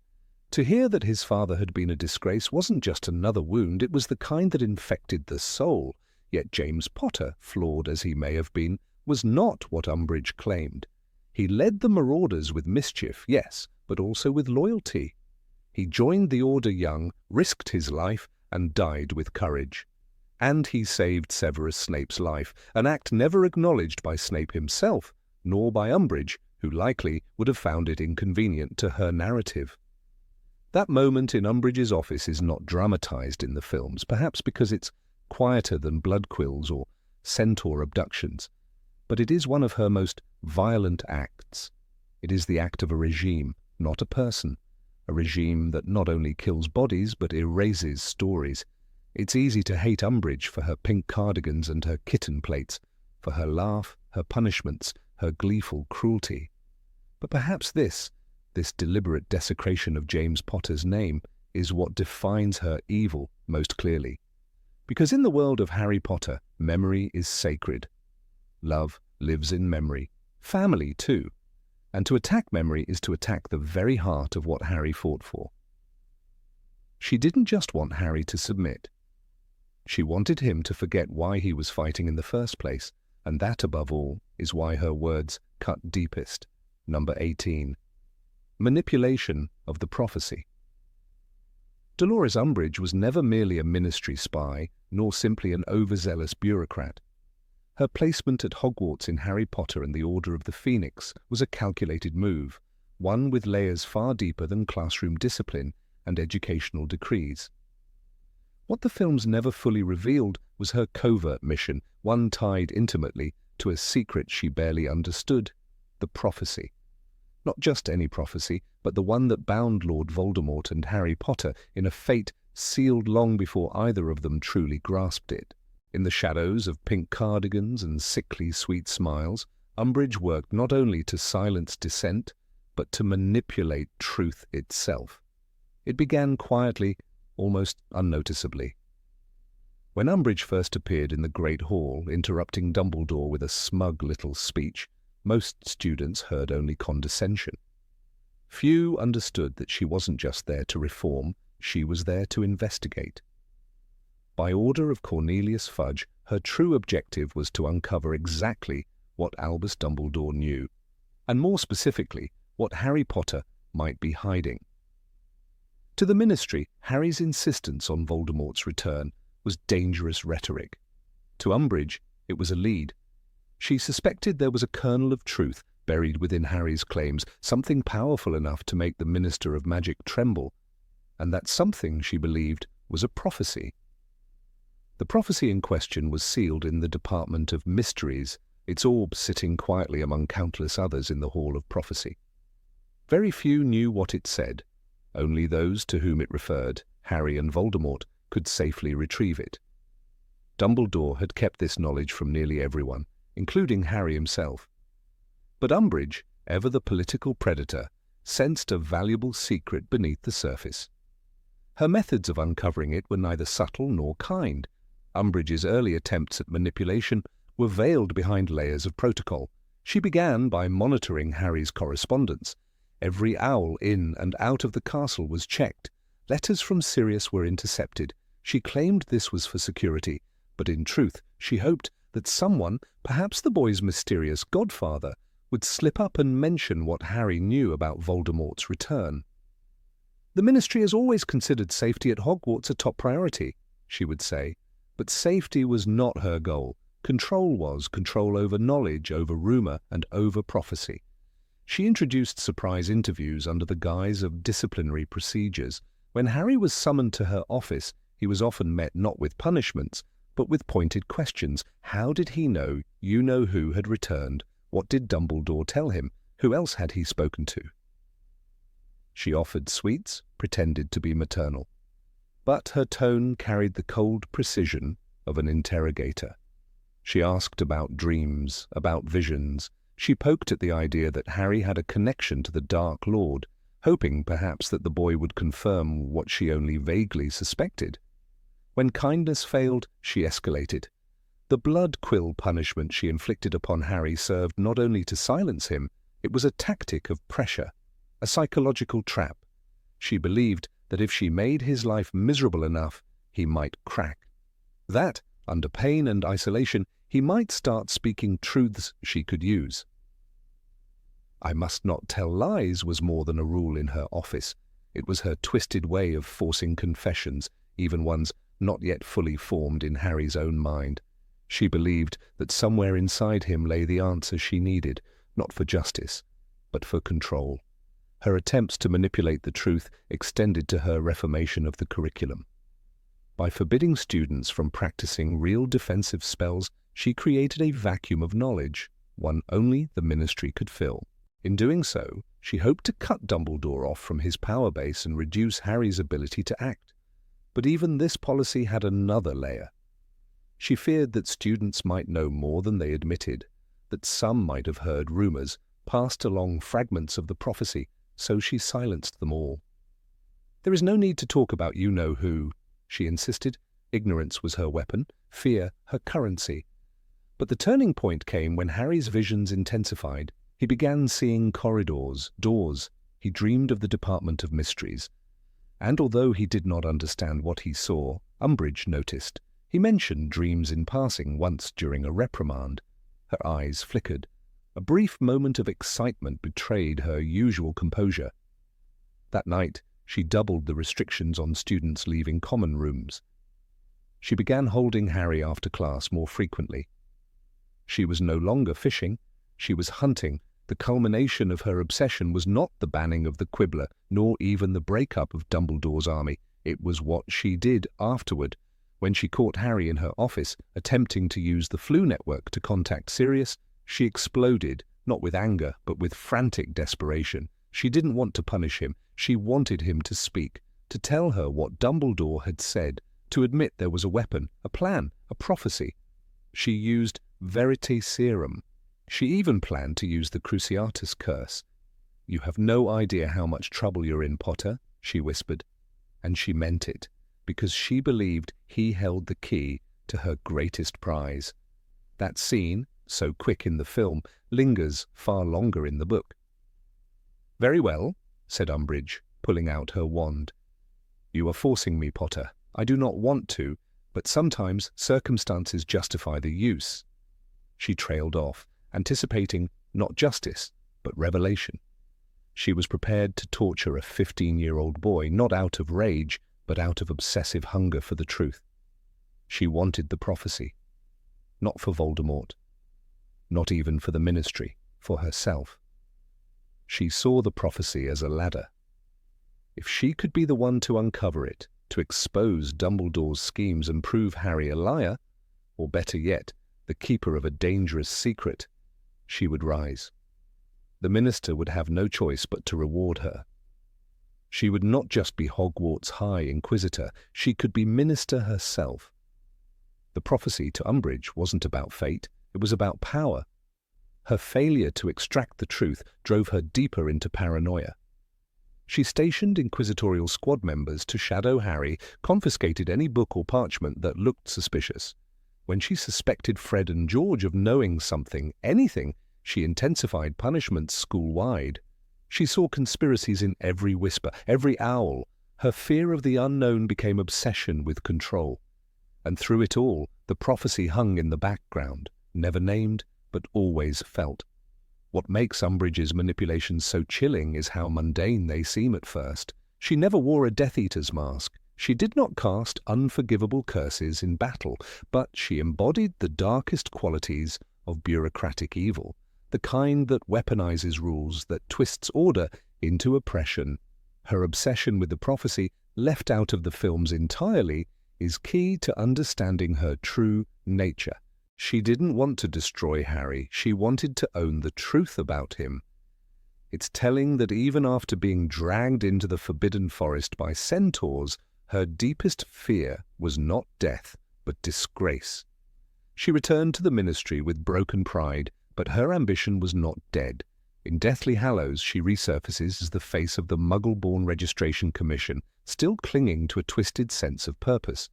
A: To hear that his father had been a disgrace wasn't just another wound, it was the kind that infected the soul. Yet James Potter, flawed as he may have been, was not what Umbridge claimed. He led the Marauders with mischief, yes, but also with loyalty. He joined the Order young, risked his life, and died with courage. And he saved Severus Snape's life, an act never acknowledged by Snape himself, nor by Umbridge, who likely would have found it inconvenient to her narrative. That moment in Umbridge's office is not dramatized in the films, perhaps because it's quieter than blood quills or centaur abductions, but it is one of her most violent acts. It is the act of a regime, not a person, a regime that not only kills bodies but erases stories. It's easy to hate Umbridge for her pink cardigans and her kitten plates, for her laugh, her punishments, her gleeful cruelty. But perhaps this deliberate desecration of James Potter's name, is what defines her evil most clearly. Because in the world of Harry Potter, memory is sacred. Love lives in memory. Family, too. And to attack memory is to attack the very heart of what Harry fought for. She didn't just want Harry to submit. She wanted him to forget why he was fighting in the first place, and that, above all, is why her words cut deepest. Number 18. Manipulation of the prophecy. Dolores Umbridge was never merely a ministry spy, nor simply an overzealous bureaucrat. Her placement at Hogwarts in Harry Potter and the Order of the Phoenix was a calculated move, one with layers far deeper than classroom discipline and educational decrees. What the films never fully revealed was her covert mission, one tied intimately to a secret she barely understood, the prophecy. Not just any prophecy, but the one that bound Lord Voldemort and Harry Potter in a fate sealed long before either of them truly grasped it. In the shadows of pink cardigans and sickly sweet smiles, Umbridge worked not only to silence dissent, but to manipulate truth itself. It began quietly, almost unnoticeably. When Umbridge first appeared in the Great Hall, interrupting Dumbledore with a smug little speech, most students heard only condescension. Few understood that she wasn't just there to reform, she was there to investigate. By order of Cornelius Fudge, her true objective was to uncover exactly what Albus Dumbledore knew, and more specifically, what Harry Potter might be hiding. To the Ministry, Harry's insistence on Voldemort's return was dangerous rhetoric. To Umbridge, it was a lead. She suspected there was a kernel of truth buried within Harry's claims, something powerful enough to make the Minister of Magic tremble, and that something, she believed, was a prophecy. The prophecy in question was sealed in the Department of Mysteries, its orb sitting quietly among countless others in the Hall of Prophecy. Very few knew what it said. Only those to whom it referred, Harry and Voldemort, could safely retrieve it. Dumbledore had kept this knowledge from nearly everyone, including Harry himself. But Umbridge, ever the political predator, sensed a valuable secret beneath the surface. Her methods of uncovering it were neither subtle nor kind. Umbridge's early attempts at manipulation were veiled behind layers of protocol. She began by monitoring Harry's correspondence. Every owl in and out of the castle was checked. Letters from Sirius were intercepted. She claimed this was for security, but in truth she hoped that someone, perhaps the boy's mysterious godfather, would slip up and mention what Harry knew about Voldemort's return. "The Ministry has always considered safety at Hogwarts a top priority," she would say, But safety was not her goal. Control was control over knowledge, over rumor, and over prophecy. She introduced surprise interviews under the guise of disciplinary procedures. When Harry was summoned to her office, he was often met not with punishments, but with pointed questions. How did he know you-know-who had returned? What did Dumbledore tell him? Who else had he spoken to? She offered sweets, pretended to be maternal. But her tone carried the cold precision of an interrogator. She asked about dreams, about visions. She poked at the idea that Harry had a connection to the Dark Lord, hoping perhaps that the boy would confirm what she only vaguely suspected. When kindness failed, she escalated. The blood quill punishment she inflicted upon Harry served not only to silence him, it was a tactic of pressure, a psychological trap. She believed that if she made his life miserable enough, he might crack. That, under pain and isolation, he might start speaking truths she could use. I must not tell lies was more than a rule in her office. It was her twisted way of forcing confessions, even ones not yet fully formed in Harry's own mind. She believed that somewhere inside him lay the answer she needed, not for justice, but for control. Her attempts to manipulate the truth extended to her reformation of the curriculum. By forbidding students from practicing real defensive spells, she created a vacuum of knowledge, one only the Ministry could fill. In doing so, she hoped to cut Dumbledore off from his power base and reduce Harry's ability to act. But even this policy had another layer. She feared that students might know more than they admitted, that some might have heard rumors, passed along fragments of the prophecy, so she silenced them all. "There is no need to talk about you-know-who," she insisted. Ignorance was her weapon, fear her currency. But the turning point came when Harry's visions intensified. He began seeing corridors, doors. He dreamed of the Department of Mysteries. And although he did not understand what he saw, Umbridge noticed. He mentioned dreams in passing once during a reprimand. Her eyes flickered. A brief moment of excitement betrayed her usual composure. That night, she doubled the restrictions on students leaving common rooms. She began holding Harry after class more frequently. She was no longer fishing, she was hunting. The culmination of her obsession was not the banning of the Quibbler, nor even the breakup of Dumbledore's army. It was what she did afterward, when she caught Harry in her office, attempting to use the Flu Network to contact Sirius. She exploded, not with anger, but with frantic desperation. She didn't want to punish him. She wanted him to speak, to tell her what Dumbledore had said, to admit there was a weapon, a plan, a prophecy. She used Veritaserum. She even planned to use the Cruciatus curse. "You have no idea how much trouble you're in, Potter," she whispered. And she meant it, because she believed he held the key to her greatest prize. That scene, so quick in the film, lingers far longer in the book. "Very well," said Umbridge, pulling out her wand. "You are forcing me, Potter. I do not want to, but sometimes circumstances justify the use." She trailed off, anticipating not justice, but revelation. She was prepared to torture a 15-year-old boy, not out of rage, but out of obsessive hunger for the truth. She wanted the prophecy, not for Voldemort, not even for the Ministry, for herself. She saw the prophecy as a ladder. If she could be the one to uncover it, to expose Dumbledore's schemes and prove Harry a liar, or better yet, the keeper of a dangerous secret, she would rise. The minister would have no choice but to reward her. She would not just be Hogwarts High Inquisitor, she could be minister herself. The prophecy to Umbridge wasn't about fate, it was about power. Her failure to extract the truth drove her deeper into paranoia. She stationed Inquisitorial Squad members to shadow Harry, confiscated any book or parchment that looked suspicious. When she suspected Fred and George of knowing something, anything, she intensified punishments school-wide. She saw conspiracies in every whisper, every owl. Her fear of the unknown became obsession with control. And through it all, the prophecy hung in the background, never named, but always felt. What makes Umbridge's manipulations so chilling is how mundane they seem at first. She never wore a Death Eater's mask. She did not cast unforgivable curses in battle, but she embodied the darkest qualities of bureaucratic evil, the kind that weaponizes rules, that twists order into oppression. Her obsession with the prophecy, left out of the films entirely, is key to understanding her true nature. She didn't want to destroy Harry, she wanted to own the truth about him. It's telling that even after being dragged into the Forbidden Forest by centaurs, her deepest fear was not death, but disgrace. She returned to the ministry with broken pride, but her ambition was not dead. In Deathly Hallows, she resurfaces as the face of the Muggleborn Registration Commission, still clinging to a twisted sense of purpose.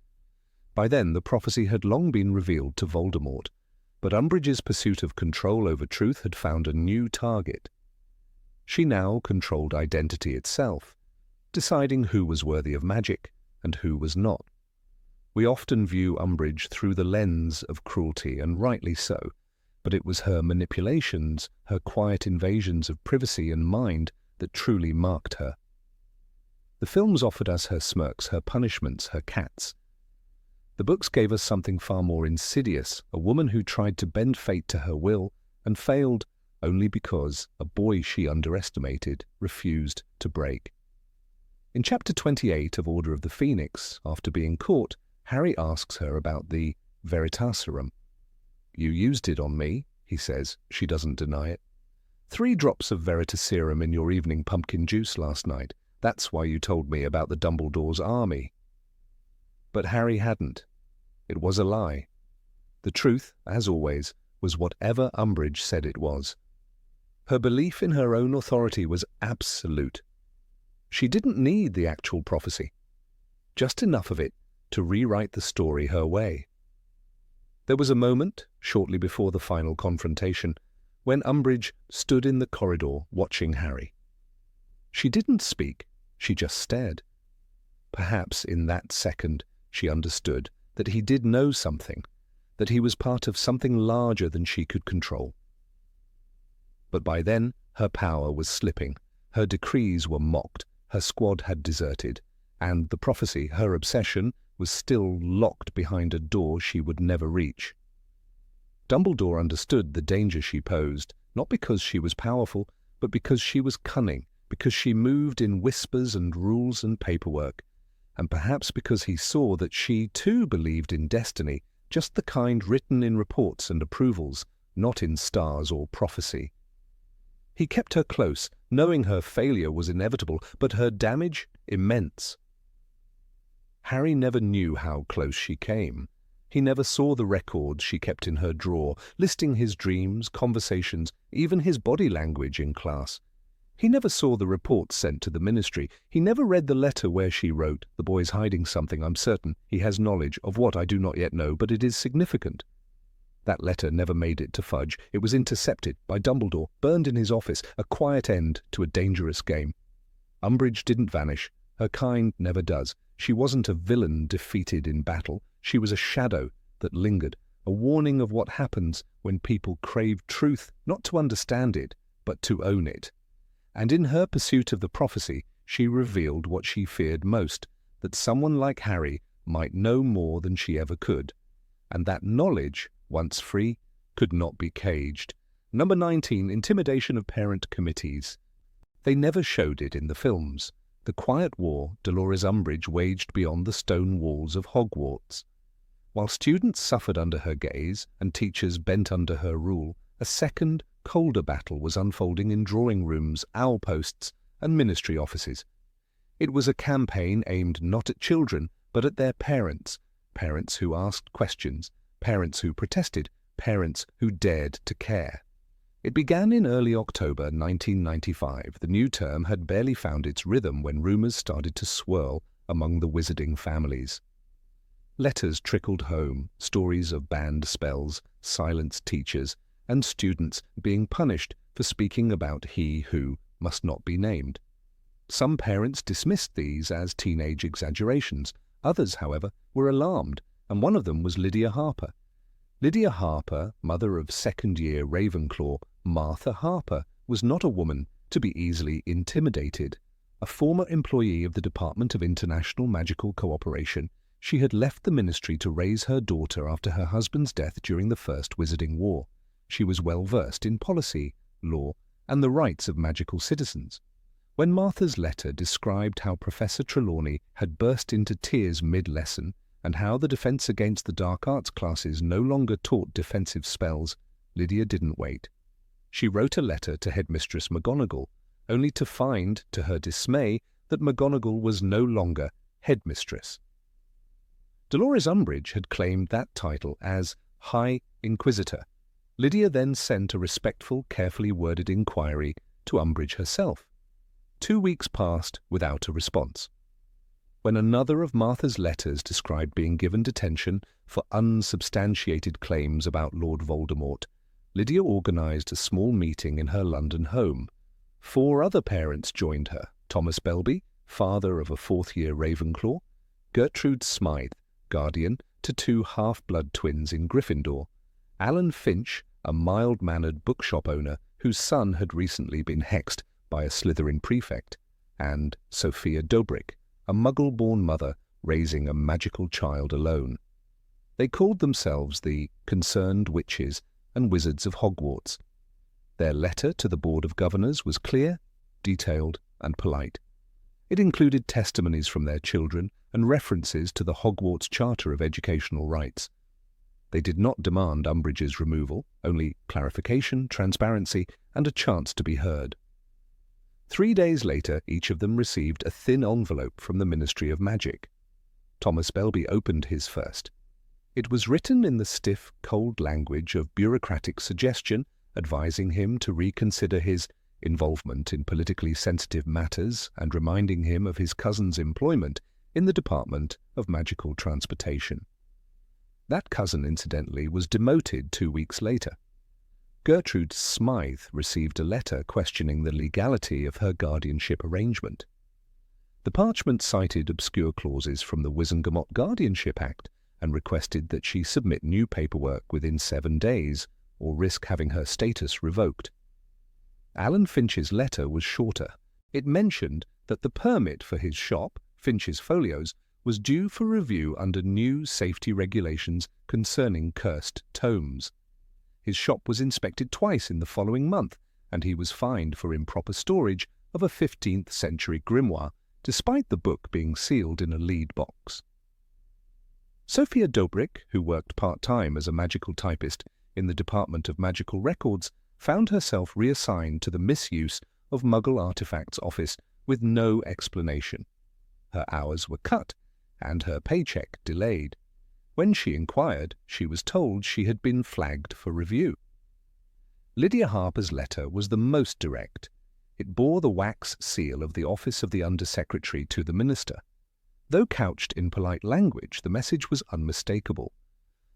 A: By then, the prophecy had long been revealed to Voldemort, but Umbridge's pursuit of control over truth had found a new target. She now controlled identity itself, deciding who was worthy of magic and who was not. We often view Umbridge through the lens of cruelty, and rightly so, but it was her manipulations, her quiet invasions of privacy and mind that truly marked her. The films offered us her smirks, her punishments, her cats. The books gave us something far more insidious, a woman who tried to bend fate to her will and failed only because a boy she underestimated refused to break. In Chapter 28 of Order of the Phoenix, after being caught, Harry asks her about the Veritaserum. "You used it on me," he says. She doesn't deny it. 3 drops of Veritaserum in your evening pumpkin juice last night. That's why you told me about the Dumbledore's army. But Harry hadn't. It was a lie. The truth, as always, was whatever Umbridge said it was. Her belief in her own authority was absolute. She didn't need the actual prophecy, just enough of it to rewrite the story her way. There was a moment, shortly before the final confrontation, when Umbridge stood in the corridor watching Harry. She didn't speak, she just stared. Perhaps in that second she understood that he did know something, that he was part of something larger than she could control. But by then her power was slipping, her decrees were mocked, her squad had deserted, and the prophecy, her obsession, was still locked behind a door she would never reach. Dumbledore understood the danger she posed, not because she was powerful, but because she was cunning, because she moved in whispers and rules and paperwork, and perhaps because he saw that she too believed in destiny, just the kind written in reports and approvals, not in stars or prophecy. He kept her close, knowing her failure was inevitable, but her damage immense. Harry never knew how close she came. He never saw the records she kept in her drawer, listing his dreams, conversations, even his body language in class. He never saw the reports sent to the ministry. He never read the letter where she wrote, "The boy's hiding something. I'm certain he has knowledge of what I do not yet know, but it is significant." That letter never made it to Fudge. It was intercepted by Dumbledore, burned in his office, a quiet end to a dangerous game. Umbridge didn't vanish. Her kind never does. She wasn't a villain defeated in battle. She was a shadow that lingered, a warning of what happens when people crave truth, not to understand it, but to own it. And in her pursuit of the prophecy, she revealed what she feared most, that someone like Harry might know more than she ever could, and that knowledge, once free, could not be caged. Number 19, Intimidation of Parent Committees. They never showed it in the films. The quiet war Dolores Umbridge waged beyond the stone walls of Hogwarts. While students suffered under her gaze and teachers bent under her rule, a second, colder battle was unfolding in drawing rooms, owl posts, and ministry offices. It was a campaign aimed not at children, but at their parents, parents who asked questions, parents who protested, parents who dared to care. It began in early October 1995. The new term had barely found its rhythm when rumors started to swirl among the wizarding families. Letters trickled home, stories of banned spells, silenced teachers, and students being punished for speaking about he who must not be named. Some parents dismissed these as teenage exaggerations. Others, however, were alarmed, and one of them was Lydia Harper. Lydia Harper, mother of second-year Ravenclaw Martha Harper, was not a woman to be easily intimidated. A former employee of the Department of International Magical Cooperation, she had left the ministry to raise her daughter after her husband's death during the First Wizarding War. She was well versed in policy, law, and the rights of magical citizens. When Martha's letter described how Professor Trelawney had burst into tears mid-lesson and how the Defense Against the Dark Arts classes no longer taught defensive spells, Lydia didn't wait. She wrote a letter to Headmistress McGonagall, only to find, to her dismay, that McGonagall was no longer headmistress. Dolores Umbridge had claimed that title as High Inquisitor. Lydia then sent a respectful, carefully worded inquiry to Umbridge herself. 2 weeks passed without a response. When another of Martha's letters described being given detention for unsubstantiated claims about Lord Voldemort, Lydia organised a small meeting in her London home. 4 other parents joined her: Thomas Belby, father of a 4th-year Ravenclaw; Gertrude Smythe, guardian to 2 half-blood twins in Gryffindor; Alan Finch, a mild-mannered bookshop owner whose son had recently been hexed by a Slytherin prefect; and Sophia Dobrick, a Muggleborn mother raising a magical child alone. They called themselves the Concerned Witches and Wizards of Hogwarts. Their letter to the Board of Governors was clear, detailed, and polite. It included testimonies from their children and references to the Hogwarts Charter of Educational Rights. They did not demand Umbridge's removal, only clarification, transparency, and a chance to be heard. 3 days later, each of them received a thin envelope from the Ministry of Magic. Thomas Belby opened his first. It was written in the stiff, cold language of bureaucratic suggestion, advising him to reconsider his involvement in politically sensitive matters and reminding him of his cousin's employment in the Department of Magical Transportation. That cousin, incidentally, was demoted 2 weeks later. Gertrude Smythe received a letter questioning the legality of her guardianship arrangement. The parchment cited obscure clauses from the Wizengamot Guardianship Act and requested that she submit new paperwork within 7 days or risk having her status revoked. Alan Finch's letter was shorter. It mentioned that the permit for his shop, Finch's Folios, was due for review under new safety regulations concerning cursed tomes. His shop was inspected twice in the following month, and he was fined for improper storage of a 15th-century grimoire, despite the book being sealed in a lead box. Sophia Dobrick, who worked part-time as a magical typist in the Department of Magical Records, found herself reassigned to the misuse of Muggle Artifacts office with no explanation. Her hours were cut, and her paycheck delayed. When she inquired, she was told she had been flagged for review. Lydia Harper's letter was the most direct. It bore the wax seal of the Office of the Undersecretary to the Minister. Though couched in polite language, the message was unmistakable.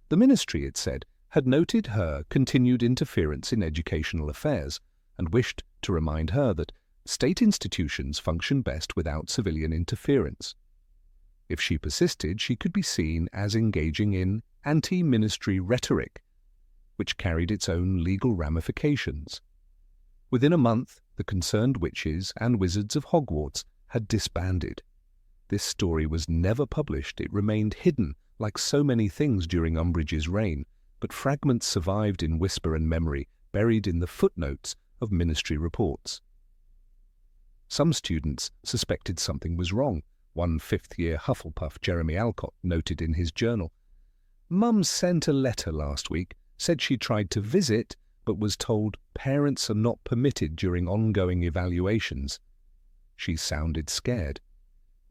A: The Ministry, it said, had noted her continued interference in educational affairs and wished to remind her that state institutions function best without civilian interference. If she persisted, she could be seen as engaging in anti-ministry rhetoric, which carried its own legal ramifications. Within a month, the Concerned Witches and Wizards of Hogwarts had disbanded. This story was never published. It remained hidden, like so many things during Umbridge's reign, but fragments survived in whisper and memory, buried in the footnotes of ministry reports. Some students suspected something was wrong. One 5th-year Hufflepuff, Jeremy Alcott, noted in his journal, "Mum sent a letter last week, said she tried to visit, but was told parents are not permitted during ongoing evaluations." She sounded scared.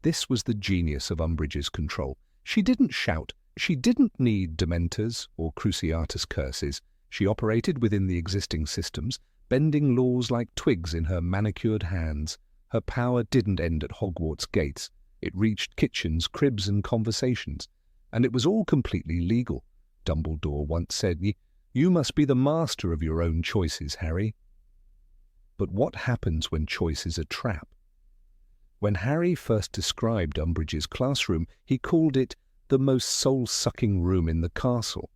A: This was the genius of Umbridge's control. She didn't shout. She didn't need Dementors or Cruciatus curses. She operated within the existing systems, bending laws like twigs in her manicured hands. Her power didn't end at Hogwarts gates. It reached kitchens, cribs, and conversations. And it was all completely legal. Dumbledore once said, "You must be the master of your own choices, Harry." But what happens when choice is a trap? When Harry first described Umbridge's classroom, he called it the most soul-sucking room in the castle.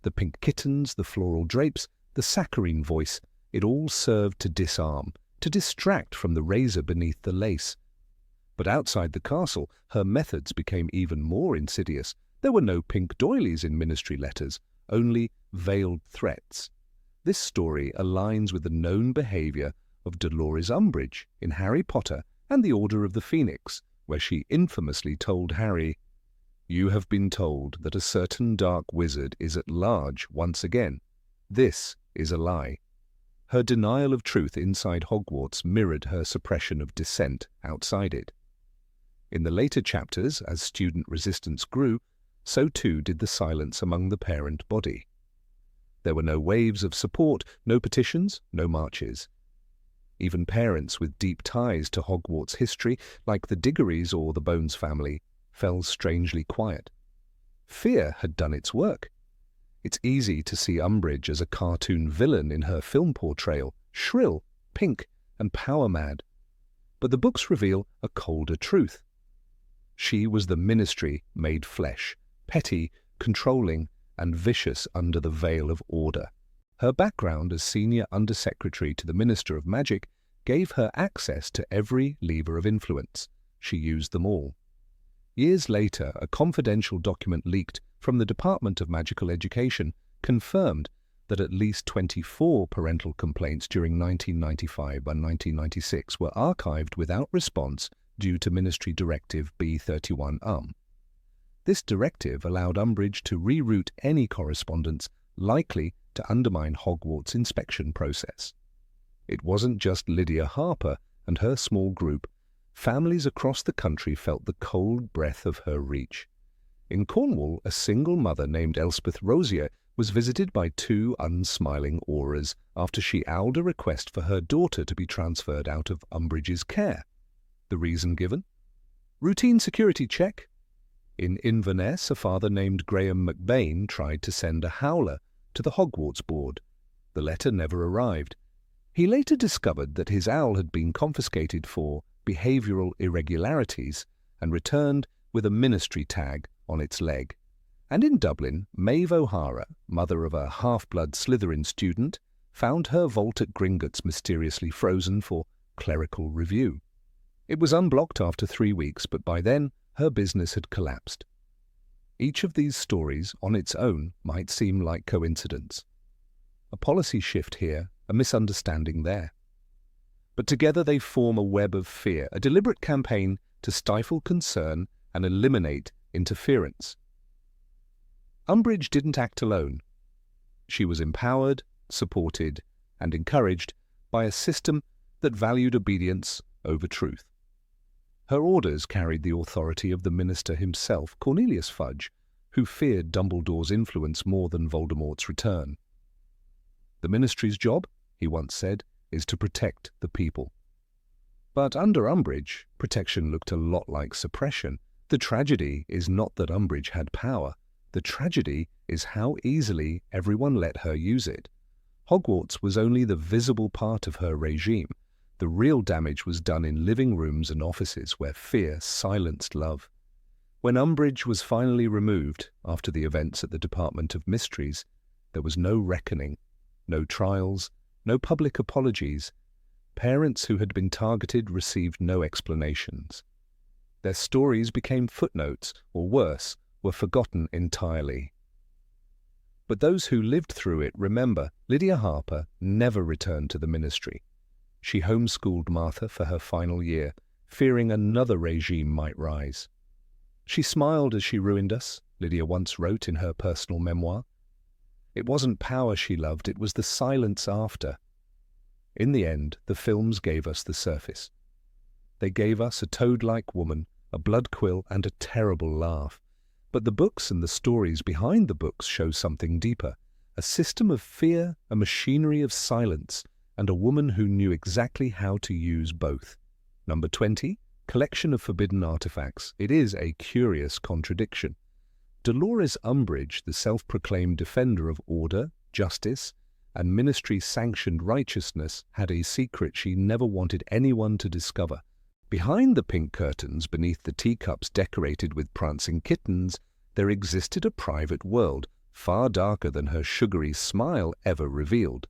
A: The pink kittens, the floral drapes, the saccharine voice, it all served to disarm, to distract from the razor beneath the lace, But outside the castle, her methods became even more insidious. There were no pink doilies in ministry letters, only veiled threats. This story aligns with the known behavior of Dolores Umbridge in Harry Potter and the Order of the Phoenix, where she infamously told Harry, "You have been told that a certain dark wizard is at large once again. This is a lie." Her denial of truth inside Hogwarts mirrored her suppression of dissent outside it. In the later chapters, as student resistance grew, so too did the silence among the parent body. There were no waves of support, no petitions, no marches. Even parents with deep ties to Hogwarts history, like the Diggories or the Bones family, fell strangely quiet. Fear had done its work. It's easy to see Umbridge as a cartoon villain in her film portrayal, shrill, pink, and power-mad. But the books reveal a colder truth. She was the ministry made flesh, petty, controlling, and vicious under the veil of order. Her background as senior undersecretary to the Minister of Magic gave her access to every lever of influence. She used them all. Years later, a confidential document leaked from the Department of Magical Education confirmed that at least 24 parental complaints during 1995 and 1996 were archived without response due to Ministry Directive B31 This directive allowed Umbridge to reroute any correspondence likely to undermine Hogwarts' inspection process. It wasn't just Lydia Harper and her small group. Families across the country felt the cold breath of her reach. In Cornwall, a single mother named Elspeth Rosier was visited by two unsmiling auras after she owled a request for her daughter to be transferred out of Umbridge's care. The reason given? Routine security check. In Inverness, a father named Graham McBain tried to send a howler to the Hogwarts board. The letter never arrived. He later discovered that his owl had been confiscated for behavioral irregularities and returned with a ministry tag on its leg. And in Dublin, Maeve O'Hara, mother of a half-blood Slytherin student, found her vault at Gringotts mysteriously frozen for clerical review. It was unblocked after 3 weeks, but by then her business had collapsed. Each of these stories on its own might seem like coincidence. A policy shift here, a misunderstanding there. But together they form a web of fear, a deliberate campaign to stifle concern and eliminate interference. Umbridge didn't act alone. She was empowered, supported, and encouraged by a system that valued obedience over truth. Her orders carried the authority of the minister himself, Cornelius Fudge, who feared Dumbledore's influence more than Voldemort's return. "The ministry's job," he once said, "is to protect the people." But under Umbridge, protection looked a lot like suppression. The tragedy is not that Umbridge had power. The tragedy is how easily everyone let her use it. Hogwarts was only the visible part of her regime. The real damage was done in living rooms and offices where fear silenced love. When Umbridge was finally removed after the events at the Department of Mysteries, there was no reckoning, no trials, no public apologies. Parents who had been targeted received no explanations. Their stories became footnotes, or worse, were forgotten entirely. But those who lived through it remember Lydia Harper never returned to the ministry. She homeschooled Martha for her final year, fearing another regime might rise. "She smiled as she ruined us," Lydia once wrote in her personal memoir. It wasn't power she loved, it was the silence after. In the end, the films gave us the surface. They gave us a toad-like woman, a blood quill, and a terrible laugh. But the books and the stories behind the books show something deeper. A system of fear, a machinery of silence, and a woman who knew exactly how to use both. Number 20, Collection of Forbidden Artifacts. It is a curious contradiction. Dolores Umbridge, the self-proclaimed defender of order, justice, and ministry-sanctioned righteousness, had a secret she never wanted anyone to discover. Behind the pink curtains, beneath the teacups decorated with prancing kittens, there existed a private world, far darker than her sugary smile ever revealed.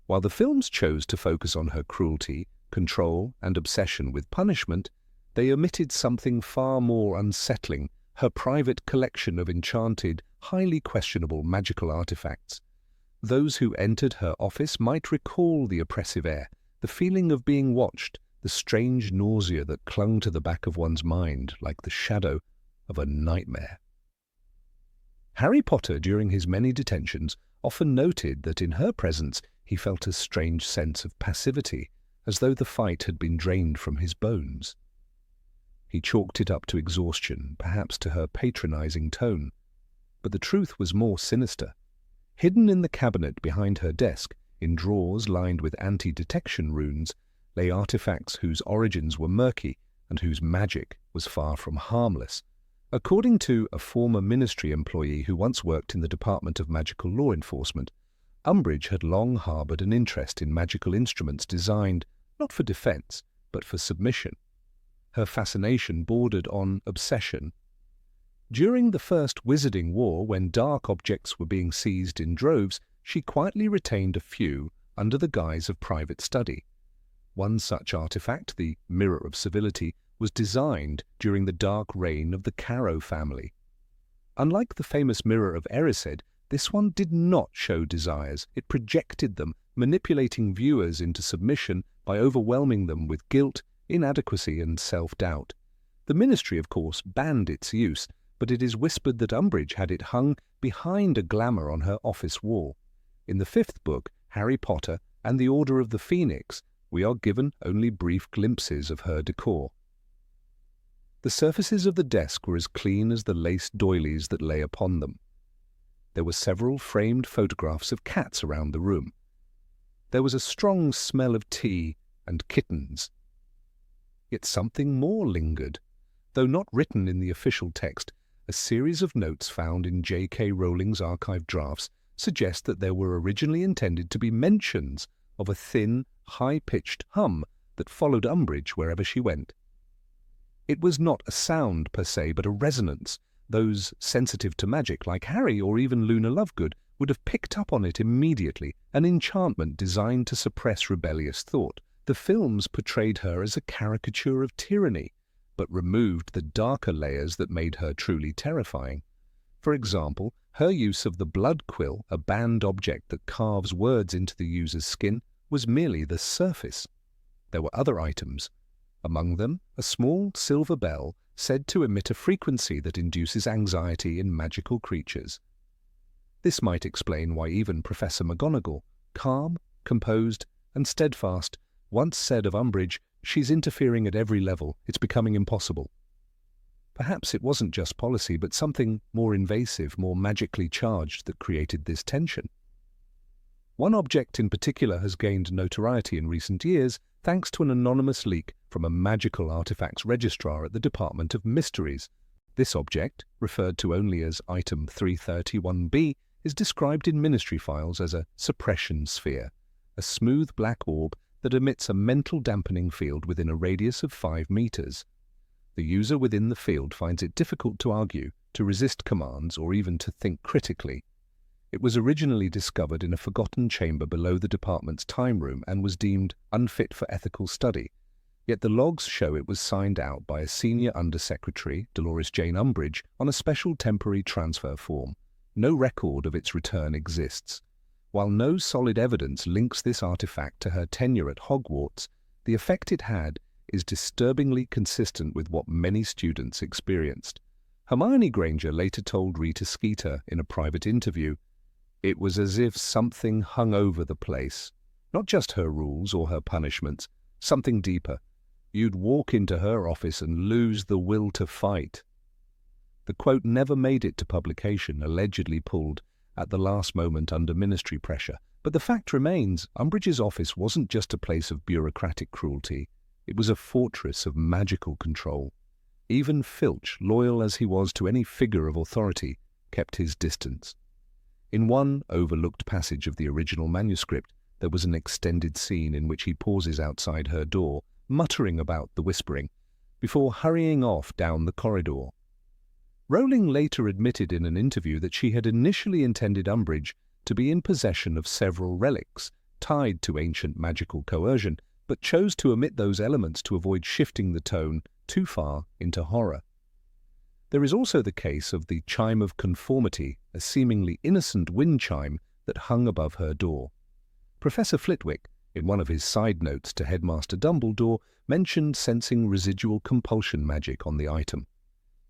A: While the films chose to focus on her cruelty, control, and obsession with punishment, They omitted something far more unsettling: her private collection of enchanted, highly questionable magical artifacts. Those who entered her office might recall the oppressive air, the feeling of being watched, the strange nausea that clung to the back of one's mind like the shadow of a nightmare. Harry Potter, during his many detentions, often noted that in her presence he felt a strange sense of passivity, as though the fight had been drained from his bones. He chalked it up to exhaustion, perhaps to her patronizing tone. But the truth was more sinister. Hidden in the cabinet behind her desk, in drawers lined with anti-detection runes, lay artifacts whose origins were murky and whose magic was far from harmless. According to a former ministry employee who once worked in the Department of Magical Law Enforcement, Umbridge had long harboured an interest in magical instruments designed not for defence, but for submission. Her fascination bordered on obsession. During the First Wizarding War, when dark objects were being seized in droves, she quietly retained a few under the guise of private study. One such artifact, the Mirror of Civility, was designed during the dark reign of the Caro family. Unlike the famous Mirror of Erised, this one did not show desires. It projected them, manipulating viewers into submission by overwhelming them with guilt, inadequacy, and self-doubt. The Ministry, of course, banned its use, but it is whispered that Umbridge had it hung behind a glamour on her office wall. In the fifth book, Harry Potter and the Order of the Phoenix, we are given only brief glimpses of her decor. The surfaces of the desk were as clean as the lace doilies that lay upon them. There were several framed photographs of cats around the room. There was a strong smell of tea and kittens. Yet something more lingered. Though not written in the official text, a series of notes found in J.K. Rowling's archived drafts suggest that there were originally intended to be mentions of a thin, high-pitched hum that followed Umbridge wherever she went. It was not a sound per se, but a resonance. Those sensitive to magic, like Harry or even Luna Lovegood, would have picked up on it immediately, an enchantment designed to suppress rebellious thought. The films portrayed her as a caricature of tyranny, but removed the darker layers that made her truly terrifying. For example, her use of the blood quill, a banned object that carves words into the user's skin, was merely the surface. There were other items. Among them, a small silver bell said to emit a frequency that induces anxiety in magical creatures. This might explain why even Professor McGonagall, calm, composed, and steadfast, once said of Umbridge, "She's interfering at every level, it's becoming impossible." Perhaps it wasn't just policy, but something more invasive, more magically charged that created this tension. One object in particular has gained notoriety in recent years thanks to an anonymous leak from a magical artifacts registrar at the Department of Mysteries. This object, referred to only as Item 331B, is described in ministry files as a suppression sphere, a smooth black orb that emits a mental dampening field within a radius of 5 meters. The user within the field finds it difficult to argue, to resist commands, or even to think critically. It was originally discovered in a forgotten chamber below the department's time room and was deemed unfit for ethical study. Yet the logs show it was signed out by a senior undersecretary, Dolores Jane Umbridge, on a special temporary transfer form. No record of its return exists. While no solid evidence links this artifact to her tenure at Hogwarts, the effect it had is disturbingly consistent with what many students experienced. Hermione Granger later told Rita Skeeter in a private interview, "It was as if something hung over the place. Not just her rules or her punishments, something deeper. You'd walk into her office and lose the will to fight." The quote never made it to publication, allegedly pulled at the last moment under ministry pressure. But the fact remains, Umbridge's office wasn't just a place of bureaucratic cruelty. It was a fortress of magical control. Even Filch, loyal as he was to any figure of authority, kept his distance. In one overlooked passage of the original manuscript, there was an extended scene in which he pauses outside her door, muttering about the whispering, before hurrying off down the corridor. Rowling later admitted in an interview that she had initially intended Umbridge to be in possession of several relics tied to ancient magical coercion, but chose to omit those elements to avoid shifting the tone too far into horror. There is also the case of the chime of conformity, a seemingly innocent wind chime that hung above her door. Professor Flitwick, in one of his side notes to Headmaster Dumbledore, mentioned sensing residual compulsion magic on the item.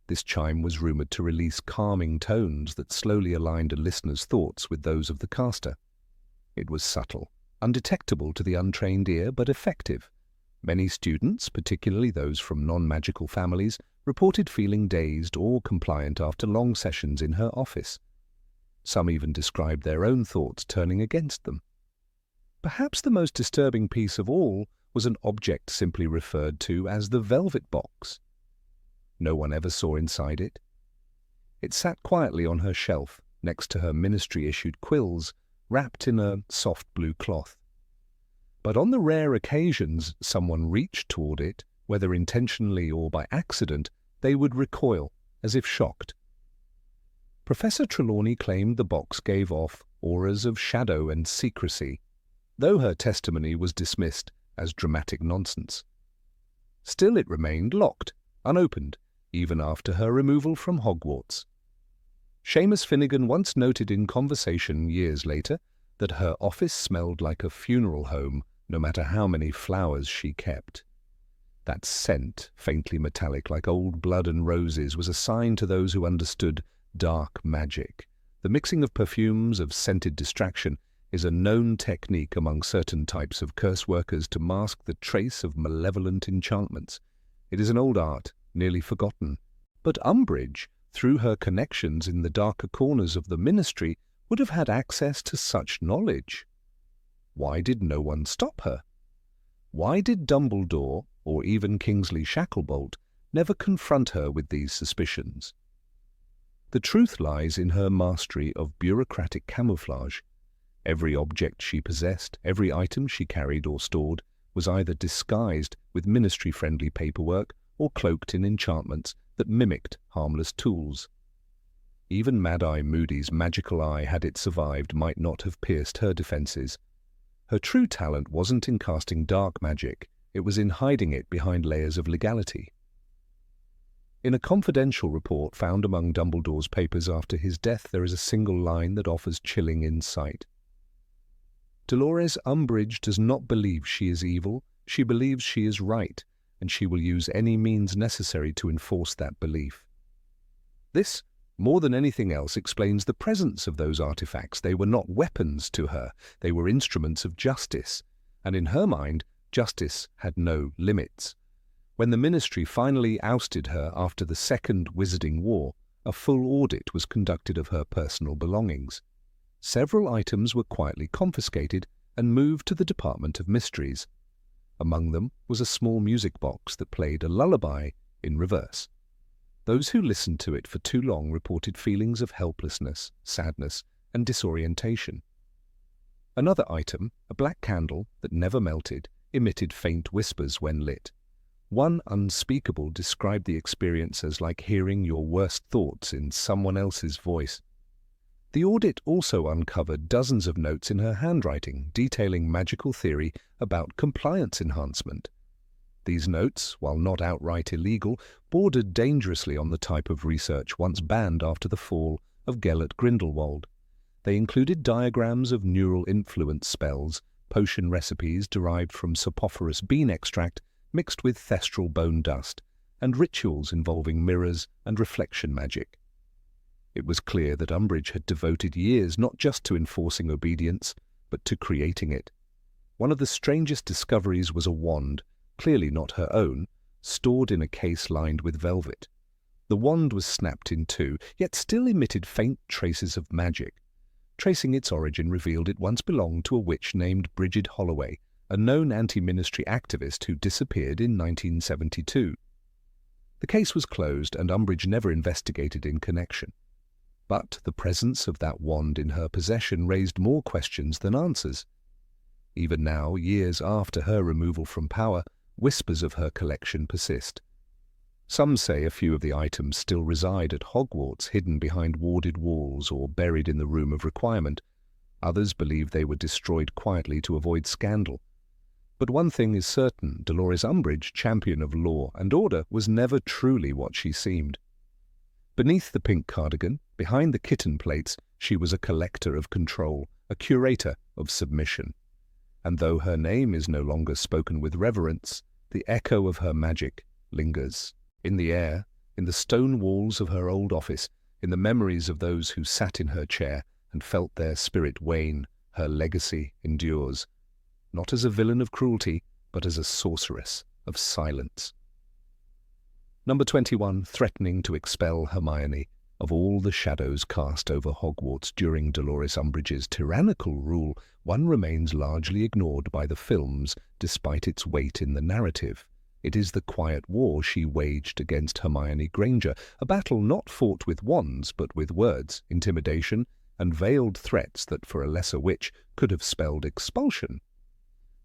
A: This chime was rumoured to release calming tones that slowly aligned a listener's thoughts with those of the caster. It was subtle, undetectable to the untrained ear, but effective. Many students, particularly those from non-magical families, reported feeling dazed or compliant after long sessions in her office. Some even described their own thoughts turning against them. Perhaps the most disturbing piece of all was an object simply referred to as the velvet box. No one ever saw inside it. It sat quietly on her shelf, next to her ministry-issued quills, wrapped in a soft blue cloth. But on the rare occasions someone reached toward it, whether intentionally or by accident, they would recoil, as if shocked. Professor Trelawney claimed the box gave off auras of shadow and secrecy, though her testimony was dismissed as dramatic nonsense. Still it remained locked, unopened, even after her removal from Hogwarts. Seamus Finnegan once noted in conversation years later that her office smelled like a funeral home, no matter how many flowers she kept. That scent, faintly metallic like old blood and roses, was a sign to those who understood dark magic. The mixing of perfumes of scented distraction is a known technique among certain types of curse workers to mask the trace of malevolent enchantments. It is an old art, nearly forgotten. But Umbridge, through her connections in the darker corners of the ministry, would have had access to such knowledge. Why did no one stop her? Why did Dumbledore, or even Kingsley Shacklebolt, never confront her with these suspicions? The truth lies in her mastery of bureaucratic camouflage. Every object she possessed, every item she carried or stored, was either disguised with ministry-friendly paperwork or cloaked in enchantments that mimicked harmless tools. Even Mad-Eye Moody's magical eye, had it survived, might not have pierced her defences. Her true talent wasn't in casting dark magic, it was in hiding it behind layers of legality. In a confidential report found among Dumbledore's papers after his death, there is a single line that offers chilling insight. Dolores Umbridge does not believe she is evil, she believes she is right, and she will use any means necessary to enforce that belief. This, more than anything else, explains the presence of those artifacts. They were not weapons to her, they were instruments of justice, and in her mind, justice had no limits. When the ministry finally ousted her after the Second Wizarding War, a full audit was conducted of her personal belongings. Several items were quietly confiscated and moved to the Department of Mysteries. Among them was a small music box that played a lullaby in reverse. Those who listened to it for too long reported feelings of helplessness, sadness, and disorientation. Another item, a black candle that never melted, emitted faint whispers when lit. One unspeakable described the experience as like hearing your worst thoughts in someone else's voice. The audit also uncovered dozens of notes in her handwriting detailing magical theory about compliance enhancement. These notes, while not outright illegal, bordered dangerously on the type of research once banned after the fall of Gellert Grindelwald. They included diagrams of neural influence spells, potion recipes derived from Sopophorus bean extract mixed with thestral bone dust, and rituals involving mirrors and reflection magic. It was clear that Umbridge had devoted years not just to enforcing obedience, but to creating it. One of the strangest discoveries was a wand, clearly not her own, stored in a case lined with velvet. The wand was snapped in two, yet still emitted faint traces of magic. Tracing its origin revealed it once belonged to a witch named Bridget Holloway, a known anti-ministry activist who disappeared in 1972. The case was closed and Umbridge never investigated in connection. But the presence of that wand in her possession raised more questions than answers. Even now, years after her removal from power, whispers of her collection persist. Some say a few of the items still reside at Hogwarts, hidden behind warded walls or buried in the Room of Requirement. Others believe they were destroyed quietly to avoid scandal. But one thing is certain, Dolores Umbridge, champion of law and order, was never truly what she seemed. Beneath the pink cardigan, behind the kitten plates, she was a collector of control, a curator of submission. And though her name is no longer spoken with reverence, the echo of her magic lingers. In the air, in the stone walls of her old office, in the memories of those who sat in her chair and felt their spirit wane, her legacy endures, not as a villain of cruelty, but as a sorceress of silence. Number 21, threatening to expel Hermione. Of all the shadows cast over Hogwarts during Dolores Umbridge's tyrannical rule, one remains largely ignored by the films despite its weight in the narrative. It is the quiet war she waged against Hermione Granger, a battle not fought with wands but with words, intimidation, and veiled threats that for a lesser witch could have spelled expulsion.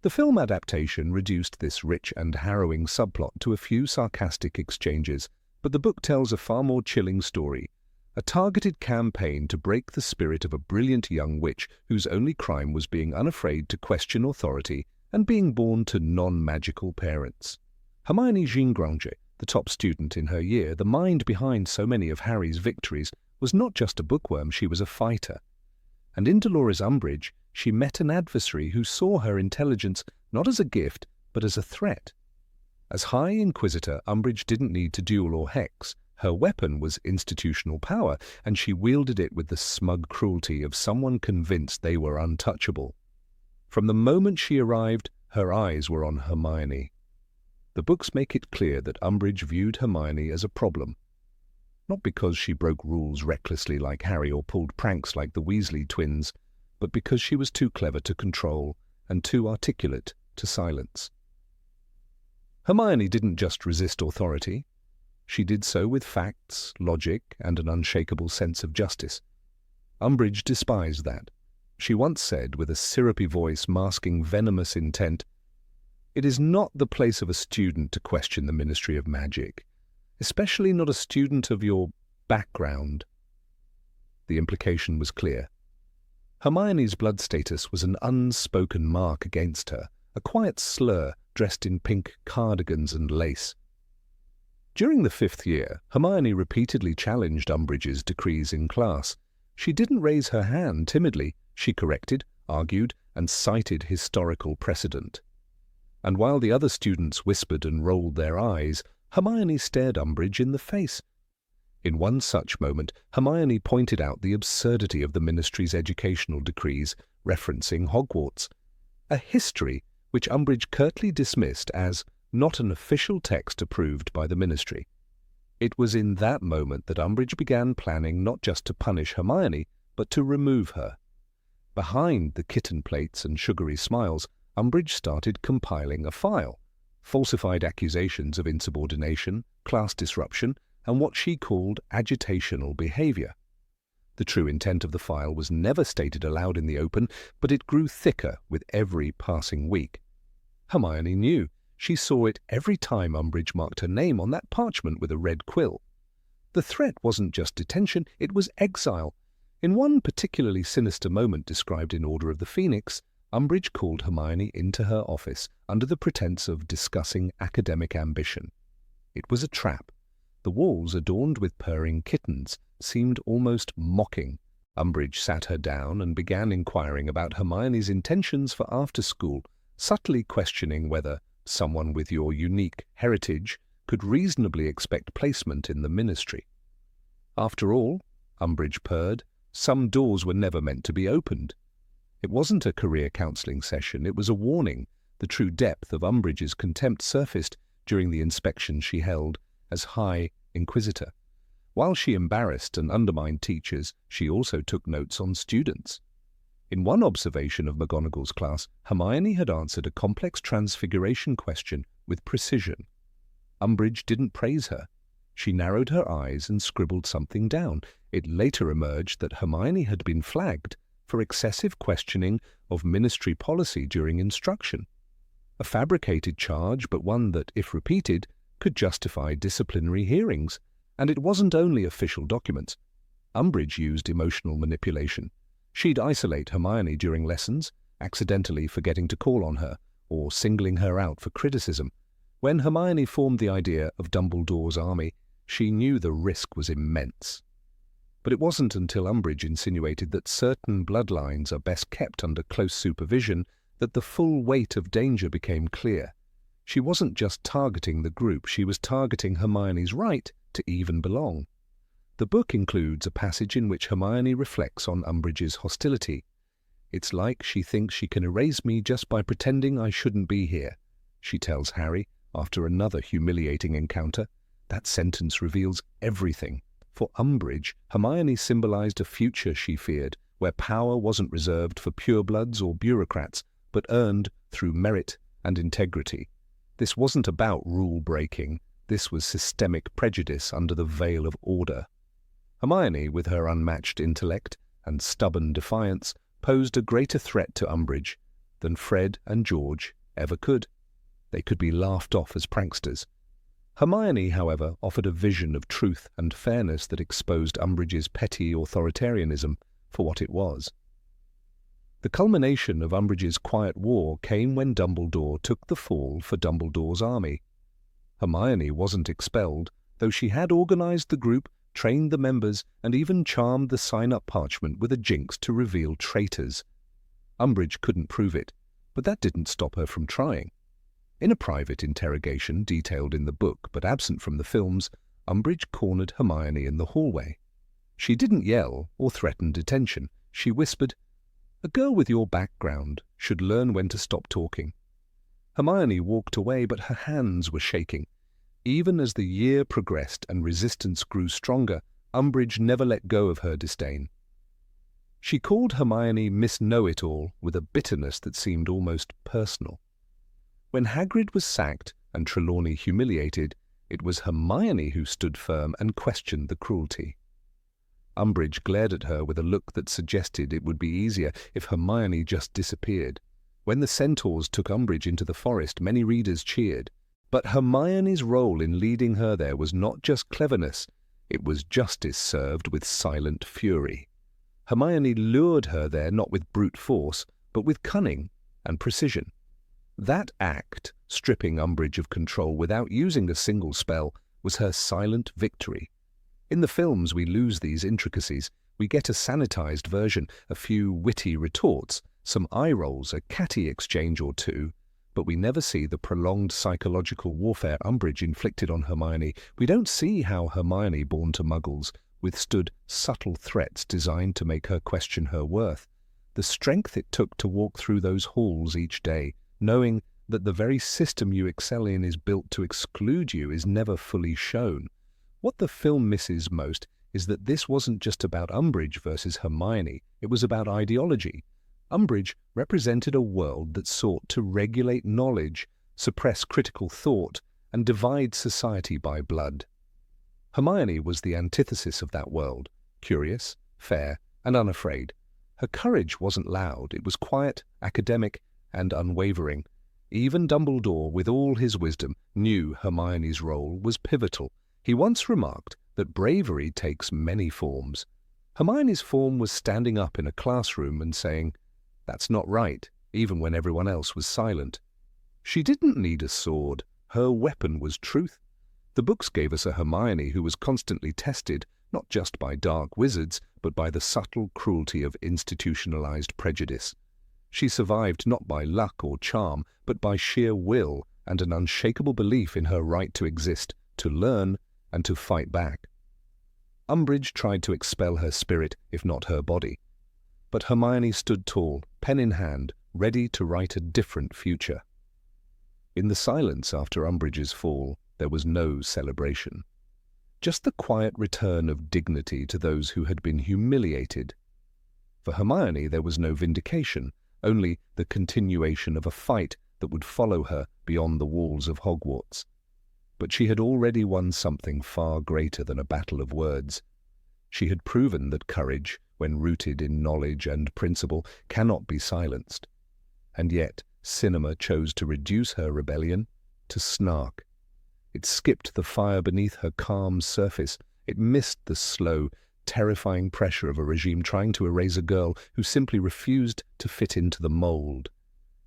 A: The film adaptation reduced this rich and harrowing subplot to a few sarcastic exchanges, but the book tells a far more chilling story, a targeted campaign to break the spirit of a brilliant young witch whose only crime was being unafraid to question authority and being born to non-magical parents. Hermione Jean Granger, the top student in her year, the mind behind so many of Harry's victories, was not just a bookworm, she was a fighter. And in Dolores Umbridge, she met an adversary who saw her intelligence not as a gift, but as a threat. As High Inquisitor, Umbridge didn't need to duel or hex. Her weapon was institutional power, and she wielded it with the smug cruelty of someone convinced they were untouchable. From the moment she arrived, her eyes were on Hermione. The books make it clear that Umbridge viewed Hermione as a problem. Not because she broke rules recklessly like Harry or pulled pranks like the Weasley twins, but because she was too clever to control and too articulate to silence. Hermione didn't just resist authority. She did so with facts, logic, and an unshakable sense of justice. Umbridge despised that. She once said, with a syrupy voice masking venomous intent, "It is not the place of a student to question the Ministry of Magic, especially not a student of your background." The implication was clear. Hermione's blood status was an unspoken mark against her, a quiet slur dressed in pink cardigans and lace. During the 5th year, Hermione repeatedly challenged Umbridge's decrees in class. She didn't raise her hand timidly. She corrected, argued, and cited historical precedent. And while the other students whispered and rolled their eyes, Hermione stared Umbridge in the face. In one such moment, Hermione pointed out the absurdity of the Ministry's educational decrees, referencing Hogwarts, a history which Umbridge curtly dismissed as not an official text approved by the Ministry. It was in that moment that Umbridge began planning not just to punish Hermione, but to remove her. Behind the kitten plates and sugary smiles, Umbridge started compiling a file, falsified accusations of insubordination, class disruption, and what she called agitational behavior. The true intent of the file was never stated aloud in the open, but it grew thicker with every passing week. Hermione knew. She saw it every time Umbridge marked her name on that parchment with a red quill. The threat wasn't just detention, it was exile. In one particularly sinister moment described in Order of the Phoenix, Umbridge called Hermione into her office under the pretense of discussing academic ambition. It was a trap. The walls, adorned with purring kittens, seemed almost mocking. Umbridge sat her down and began inquiring about Hermione's intentions for after school, subtly questioning whether someone with your unique heritage could reasonably expect placement in the Ministry. After all, Umbridge purred, some doors were never meant to be opened. It wasn't a career counselling session, it was a warning. The true depth of Umbridge's contempt surfaced during the inspection she held as High Inquisitor. While she embarrassed and undermined teachers, she also took notes on students. In one observation of McGonagall's class, Hermione had answered a complex transfiguration question with precision. Umbridge didn't praise her. She narrowed her eyes and scribbled something down. It later emerged that Hermione had been flagged for excessive questioning of ministry policy during instruction. A fabricated charge, but one that, if repeated, could justify disciplinary hearings. And it wasn't only official documents. Umbridge used emotional manipulation. She'd isolate Hermione during lessons, accidentally forgetting to call on her, or singling her out for criticism. When Hermione formed the idea of Dumbledore's army, she knew the risk was immense. But it wasn't until Umbridge insinuated that certain bloodlines are best kept under close supervision that the full weight of danger became clear. She wasn't just targeting the group, she was targeting Hermione's right to even belong. The book includes a passage in which Hermione reflects on Umbridge's hostility. "It's like she thinks she can erase me just by pretending I shouldn't be here," she tells Harry after another humiliating encounter. That sentence reveals everything. For Umbridge, Hermione symbolized a future she feared, where power wasn't reserved for purebloods or bureaucrats, but earned through merit and integrity. This wasn't about rule-breaking. This was systemic prejudice under the veil of order. Hermione, with her unmatched intellect and stubborn defiance, posed a greater threat to Umbridge than Fred and George ever could. They could be laughed off as pranksters. Hermione, however, offered a vision of truth and fairness that exposed Umbridge's petty authoritarianism for what it was. The culmination of Umbridge's quiet war came when Dumbledore took the fall for Dumbledore's army. Hermione wasn't expelled, though she had organized the group, trained the members, and even charmed the sign-up parchment with a jinx to reveal traitors. Umbridge couldn't prove it, but that didn't stop her from trying. In a private interrogation detailed in the book but absent from the films, Umbridge cornered Hermione in the hallway. She didn't yell or threaten detention. She whispered, "A girl with your background should learn when to stop talking." Hermione walked away, but her hands were shaking. Even as the year progressed and resistance grew stronger, Umbridge never let go of her disdain. She called Hermione Miss Know-It-All with a bitterness that seemed almost personal. When Hagrid was sacked and Trelawney humiliated, it was Hermione who stood firm and questioned the cruelty. Umbridge glared at her with a look that suggested it would be easier if Hermione just disappeared. When the centaurs took Umbridge into the forest, many readers cheered. But Hermione's role in leading her there was not just cleverness, it was justice served with silent fury. Hermione lured her there not with brute force, but with cunning and precision. That act, stripping Umbridge of control without using a single spell, was her silent victory. In the films we lose these intricacies. We get a sanitized version, a few witty retorts, some eye rolls, a catty exchange or two, but we never see the prolonged psychological warfare Umbridge inflicted on Hermione. We don't see how Hermione, born to Muggles, withstood subtle threats designed to make her question her worth. The strength it took to walk through those halls each day, knowing that the very system you excel in is built to exclude you, is never fully shown. What the film misses most is that this wasn't just about Umbridge versus Hermione, it was about ideology. Umbridge represented a world that sought to regulate knowledge, suppress critical thought, and divide society by blood. Hermione was the antithesis of that world, curious, fair, and unafraid. Her courage wasn't loud, it was quiet, academic, and unwavering. Even Dumbledore, with all his wisdom, knew Hermione's role was pivotal. He once remarked that bravery takes many forms. Hermione's form was standing up in a classroom and saying, "That's not right," even when everyone else was silent. She didn't need a sword. Her weapon was truth. The books gave us a Hermione who was constantly tested, not just by dark wizards, but by the subtle cruelty of institutionalized prejudice. She survived not by luck or charm, but by sheer will and an unshakable belief in her right to exist, to learn, and to fight back. Umbridge tried to expel her spirit, if not her body. But Hermione stood tall, pen in hand, ready to write a different future. In the silence after Umbridge's fall, there was no celebration. Just the quiet return of dignity to those who had been humiliated. For Hermione, there was no vindication, only the continuation of a fight that would follow her beyond the walls of Hogwarts. But she had already won something far greater than a battle of words. She had proven that courage, when rooted in knowledge and principle, cannot be silenced. And yet, cinema chose to reduce her rebellion to snark. It skipped the fire beneath her calm surface. It missed the slow, terrifying pressure of a regime trying to erase a girl who simply refused to fit into the mold.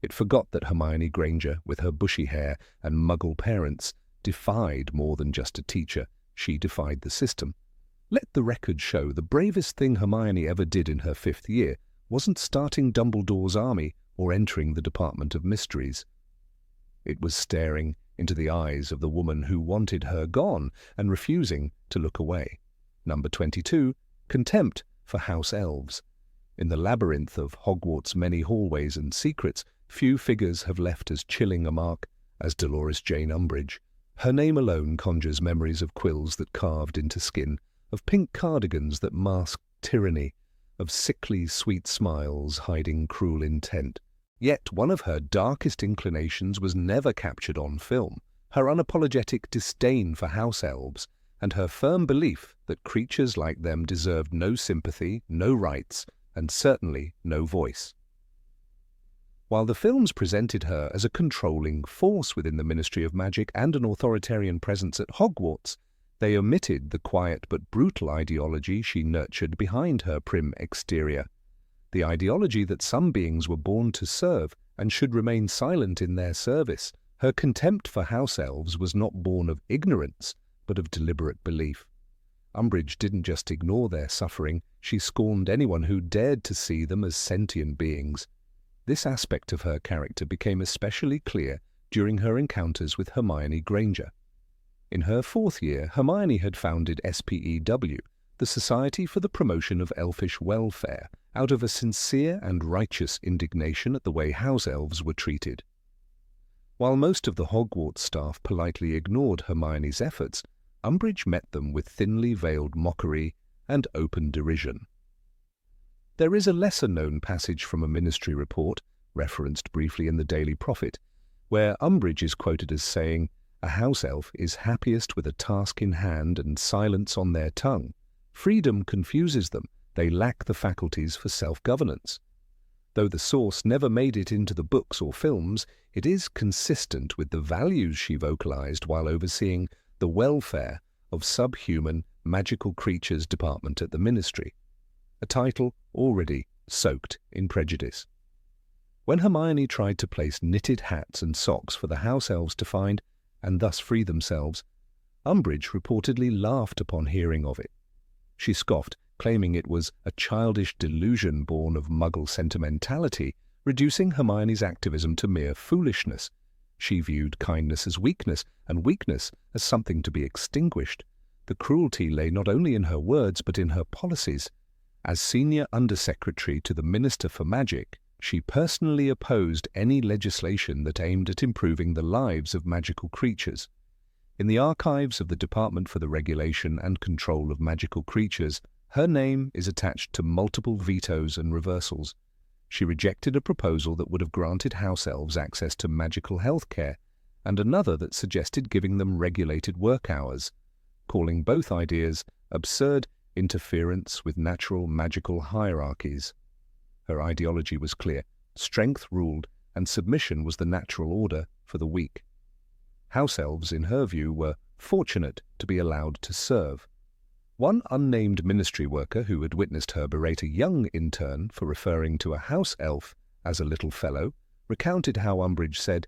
A: It forgot that Hermione Granger, with her bushy hair and Muggle parents, defied more than just a teacher. She defied the system. Let the record show the bravest thing Hermione ever did in her 5th year wasn't starting Dumbledore's army or entering the Department of Mysteries. It was staring into the eyes of the woman who wanted her gone and refusing to look away. Number 22, Contempt for House Elves. In the labyrinth of Hogwarts' many hallways and secrets, few figures have left as chilling a mark as Dolores Jane Umbridge. Her name alone conjures memories of quills that carved into skin, of pink cardigans that masked tyranny, of sickly sweet smiles hiding cruel intent. Yet one of her darkest inclinations was never captured on film, her unapologetic disdain for house elves, and her firm belief that creatures like them deserved no sympathy, no rights, and certainly no voice. While the films presented her as a controlling force within the Ministry of Magic and an authoritarian presence at Hogwarts, they omitted the quiet but brutal ideology she nurtured behind her prim exterior. The ideology that some beings were born to serve and should remain silent in their service. Her contempt for house elves was not born of ignorance, but of deliberate belief. Umbridge didn't just ignore their suffering, she scorned anyone who dared to see them as sentient beings. This aspect of her character became especially clear during her encounters with Hermione Granger. In her 4th year, Hermione had founded SPEW, the Society for the Promotion of Elfish Welfare, out of a sincere and righteous indignation at the way house elves were treated. While most of the Hogwarts staff politely ignored Hermione's efforts, Umbridge met them with thinly veiled mockery and open derision. There is a lesser-known passage from a ministry report, referenced briefly in the Daily Prophet, where Umbridge is quoted as saying, "A house elf is happiest with a task in hand and silence on their tongue. Freedom confuses them. They lack the faculties for self-governance." Though the source never made it into the books or films, it is consistent with the values she vocalized while overseeing the welfare of subhuman magical creatures department at the ministry, a title already soaked in prejudice. When Hermione tried to place knitted hats and socks for the house elves to find, and thus free themselves, Umbridge reportedly laughed upon hearing of it. She scoffed, claiming it was a childish delusion born of Muggle sentimentality, reducing Hermione's activism to mere foolishness. She viewed kindness as weakness, and weakness as something to be extinguished. The cruelty lay not only in her words, but in her policies. As senior undersecretary to the Minister for Magic, she personally opposed any legislation that aimed at improving the lives of magical creatures. In the archives of the Department for the Regulation and Control of Magical Creatures, her name is attached to multiple vetoes and reversals. She rejected a proposal that would have granted house elves access to magical health care, and another that suggested giving them regulated work hours, calling both ideas absurd interference with natural magical hierarchies. Her ideology was clear: strength ruled, and submission was the natural order for the weak. House elves, in her view, were fortunate to be allowed to serve. One unnamed ministry worker who had witnessed her berate a young intern for referring to a house elf as a little fellow recounted how Umbridge said,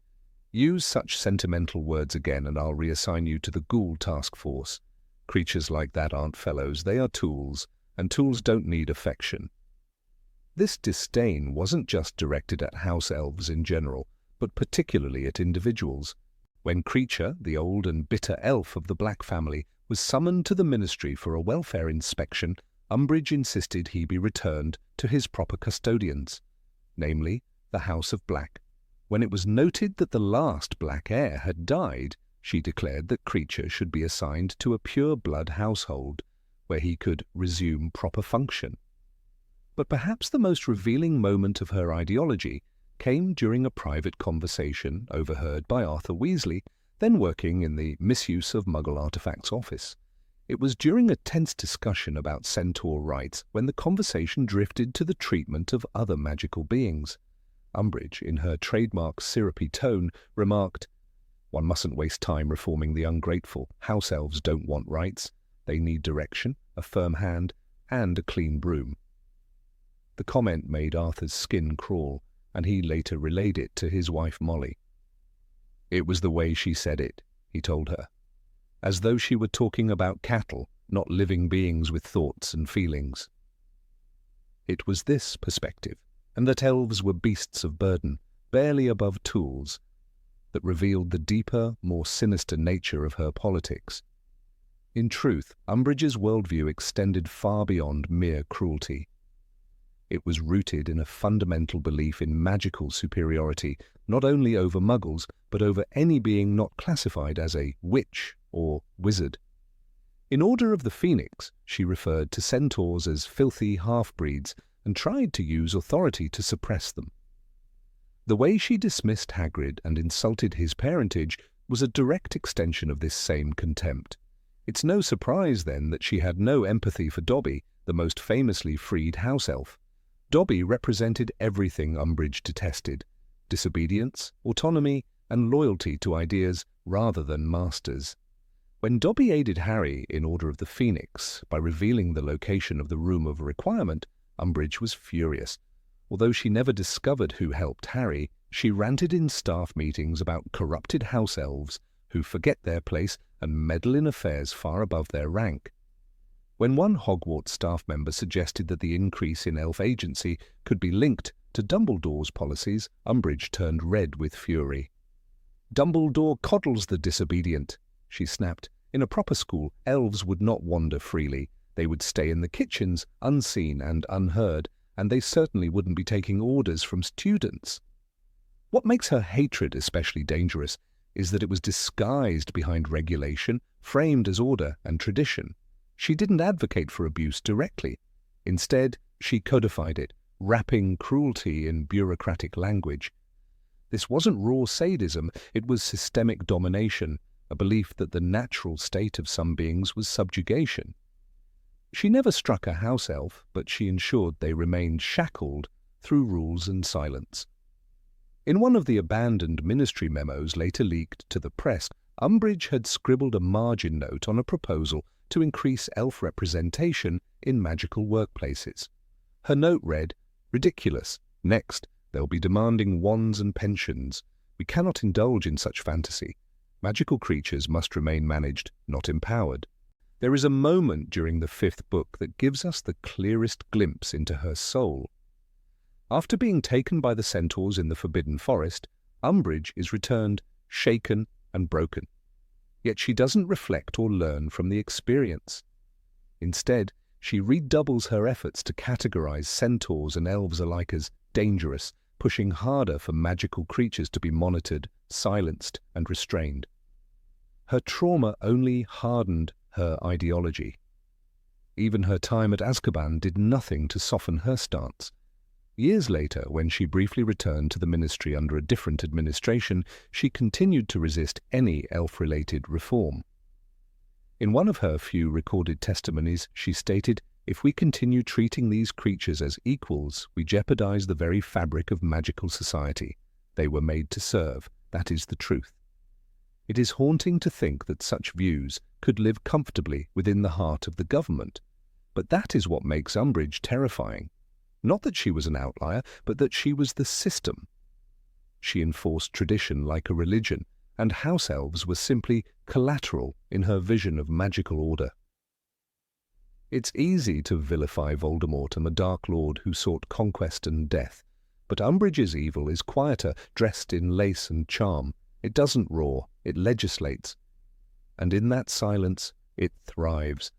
A: "Use such sentimental words again and I'll reassign you to the ghoul task force. Creatures like that aren't fellows, they are tools, and tools don't need affection." This disdain wasn't just directed at house elves in general, but particularly at individuals. When Creature, the old and bitter elf of the Black family, was summoned to the ministry for a welfare inspection, Umbridge insisted he be returned to his proper custodians, namely the House of Black. When it was noted that the last Black heir had died, she declared that Creature should be assigned to a pure-blood household, where he could resume proper function. But perhaps the most revealing moment of her ideology came during a private conversation overheard by Arthur Weasley, then working in the Misuse of Muggle Artifacts office. It was during a tense discussion about centaur rights when the conversation drifted to the treatment of other magical beings. Umbridge, in her trademark syrupy tone, remarked, "One mustn't waste time reforming the ungrateful. House elves don't want rights. They need direction, a firm hand, and a clean broom." The comment made Arthur's skin crawl. and he later relayed it to his wife Molly. "It was the way she said it," he told her, as though she were talking about cattle, not living beings with thoughts and feelings. It was this perspective, and that elves were beasts of burden, barely above tools, that revealed the deeper, more sinister nature of her politics. In truth, Umbridge's worldview extended far beyond mere cruelty. It was rooted in a fundamental belief in magical superiority, not only over Muggles, but over any being not classified as a witch or wizard. In Order of the Phoenix, she referred to centaurs as filthy half-breeds and tried to use authority to suppress them. The way she dismissed Hagrid and insulted his parentage was a direct extension of this same contempt. It's no surprise, then, that she had no empathy for Dobby, the most famously freed house elf. Dobby represented everything Umbridge detested: disobedience, autonomy, and loyalty to ideas rather than masters. When Dobby aided Harry in Order of the Phoenix by revealing the location of the Room of Requirement, Umbridge was furious. Although she never discovered who helped Harry, she ranted in staff meetings about corrupted house elves who forget their place and meddle in affairs far above their rank. When one Hogwarts staff member suggested that the increase in elf agency could be linked to Dumbledore's policies, Umbridge turned red with fury. "Dumbledore coddles the disobedient," she snapped. "In a proper school, elves would not wander freely. They would stay in the kitchens, unseen and unheard, and they certainly wouldn't be taking orders from students." What makes her hatred especially dangerous is that it was disguised behind regulation, framed as order and tradition. She didn't advocate for abuse directly. Instead, she codified it, wrapping cruelty in bureaucratic language. This wasn't raw sadism, it was systemic domination, a belief that the natural state of some beings was subjugation. She never struck a house elf, but she ensured they remained shackled through rules and silence. In one of the abandoned ministry memos later leaked to the press, Umbridge had scribbled a margin note on a proposal to increase elf representation in magical workplaces. Her note read, "Ridiculous. Next, they'll be demanding wands and pensions. We cannot indulge in such fantasy. Magical creatures must remain managed, not empowered." There is a moment during the 5th book that gives us the clearest glimpse into her soul. After being taken by the centaurs in the Forbidden Forest, Umbridge is returned shaken and broken. Yet she doesn't reflect or learn from the experience. Instead, she redoubles her efforts to categorize centaurs and elves alike as dangerous, pushing harder for magical creatures to be monitored, silenced, and restrained. Her trauma only hardened her ideology. Even her time at Azkaban did nothing to soften her stance. Years later, when she briefly returned to the ministry under a different administration, she continued to resist any elf-related reform. In one of her few recorded testimonies, she stated, "If we continue treating these creatures as equals, we jeopardize the very fabric of magical society. They were made to serve. That is the truth." It is haunting to think that such views could live comfortably within the heart of the government. But that is what makes Umbridge terrifying. Not that she was an outlier, but that she was the system. She enforced tradition like a religion, and house elves were simply collateral in her vision of magical order. It's easy to vilify Voldemort and the Dark Lord who sought conquest and death, but Umbridge's evil is quieter, dressed in lace and charm. It doesn't roar, it legislates. And in that silence, it thrives.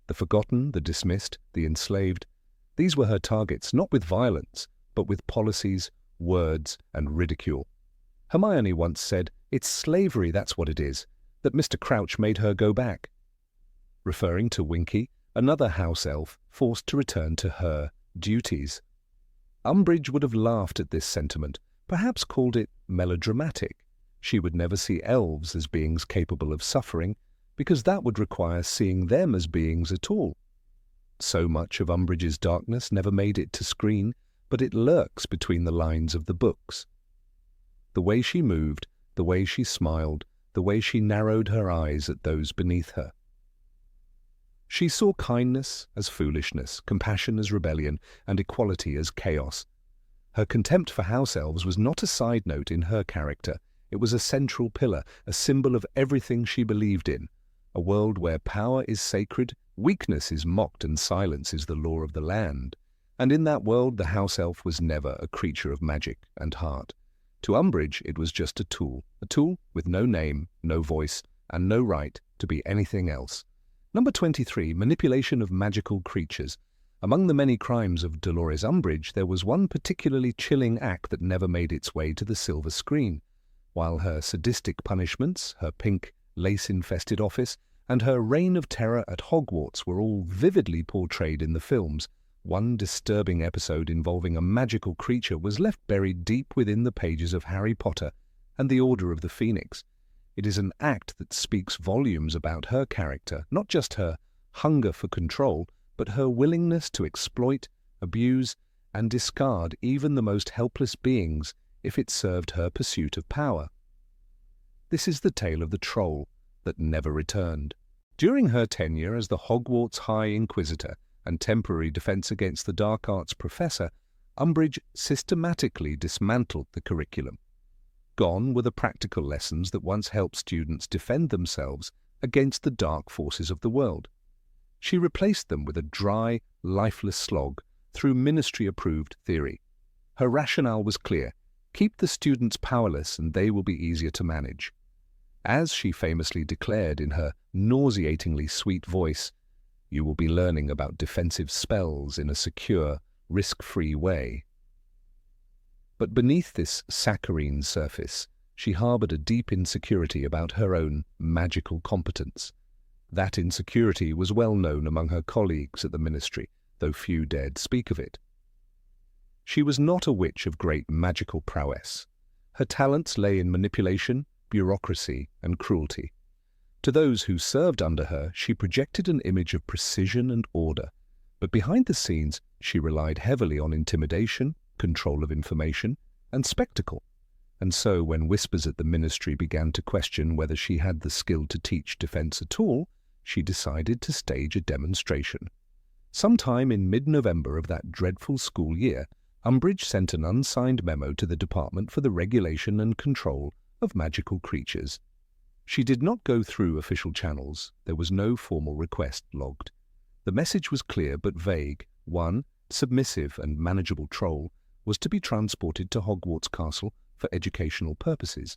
A: The forgotten, the dismissed, the enslaved, these were her targets, not with violence, but with policies, words, and ridicule. Hermione once said, "It's slavery, that's what it is, that Mr. Crouch made her go back," referring to Winky, another house elf forced to return to her duties. Umbridge would have laughed at this sentiment, perhaps called it melodramatic. She would never see elves as beings capable of suffering, because that would require seeing them as beings at all. So much of Umbridge's darkness never made it to screen, but it lurks between the lines of the books. The way she moved, the way she smiled, the way she narrowed her eyes at those beneath her. She saw kindness as foolishness, compassion as rebellion, and equality as chaos. Her contempt for house elves was not a side note in her character. It was a central pillar, a symbol of everything she believed in. A world where power is sacred, weakness is mocked, and silence is the law of the land. And in that world, the house elf was never a creature of magic and heart. To Umbridge, it was just a tool with no name, no voice, and no right to be anything else. Number 23, manipulation of magical creatures. Among the many crimes of Dolores Umbridge, there was one particularly chilling act that never made its way to the silver screen. While her sadistic punishments, her pink, lace-infested office, and her reign of terror at Hogwarts were all vividly portrayed in the films, one disturbing episode involving a magical creature was left buried deep within the pages of Harry Potter and the Order of the Phoenix. It is an act that speaks volumes about her character, not just her hunger for control, but her willingness to exploit, abuse, and discard even the most helpless beings if it served her pursuit of power. This is the tale of the troll that never returned. During her tenure as the Hogwarts High Inquisitor and temporary defense against the dark arts professor, Umbridge systematically dismantled the curriculum. Gone were the practical lessons that once helped students defend themselves against the dark forces of the world. She replaced them with a dry, lifeless slog through ministry-approved theory. Her rationale was clear: keep the students powerless and they will be easier to manage. As she famously declared in her nauseatingly sweet voice, "You will be learning about defensive spells in a secure, risk-free way." But beneath this saccharine surface, she harbored a deep insecurity about her own magical competence. That insecurity was well known among her colleagues at the ministry, though few dared speak of it. She was not a witch of great magical prowess. Her talents lay in manipulation, bureaucracy, and cruelty. To those who served under her, she projected an image of precision and order, but behind the scenes she relied heavily on intimidation, control of information, and spectacle. And so when whispers at the ministry began to question whether she had the skill to teach defense at all, she decided to stage a demonstration. Sometime in mid-November of that dreadful school year, Umbridge sent an unsigned memo to the Department for the Regulation and Control of Magical Creatures. She did not go through official channels. There was no formal request logged. The message was clear but vague. One submissive and manageable troll was to be transported to Hogwarts Castle for educational purposes.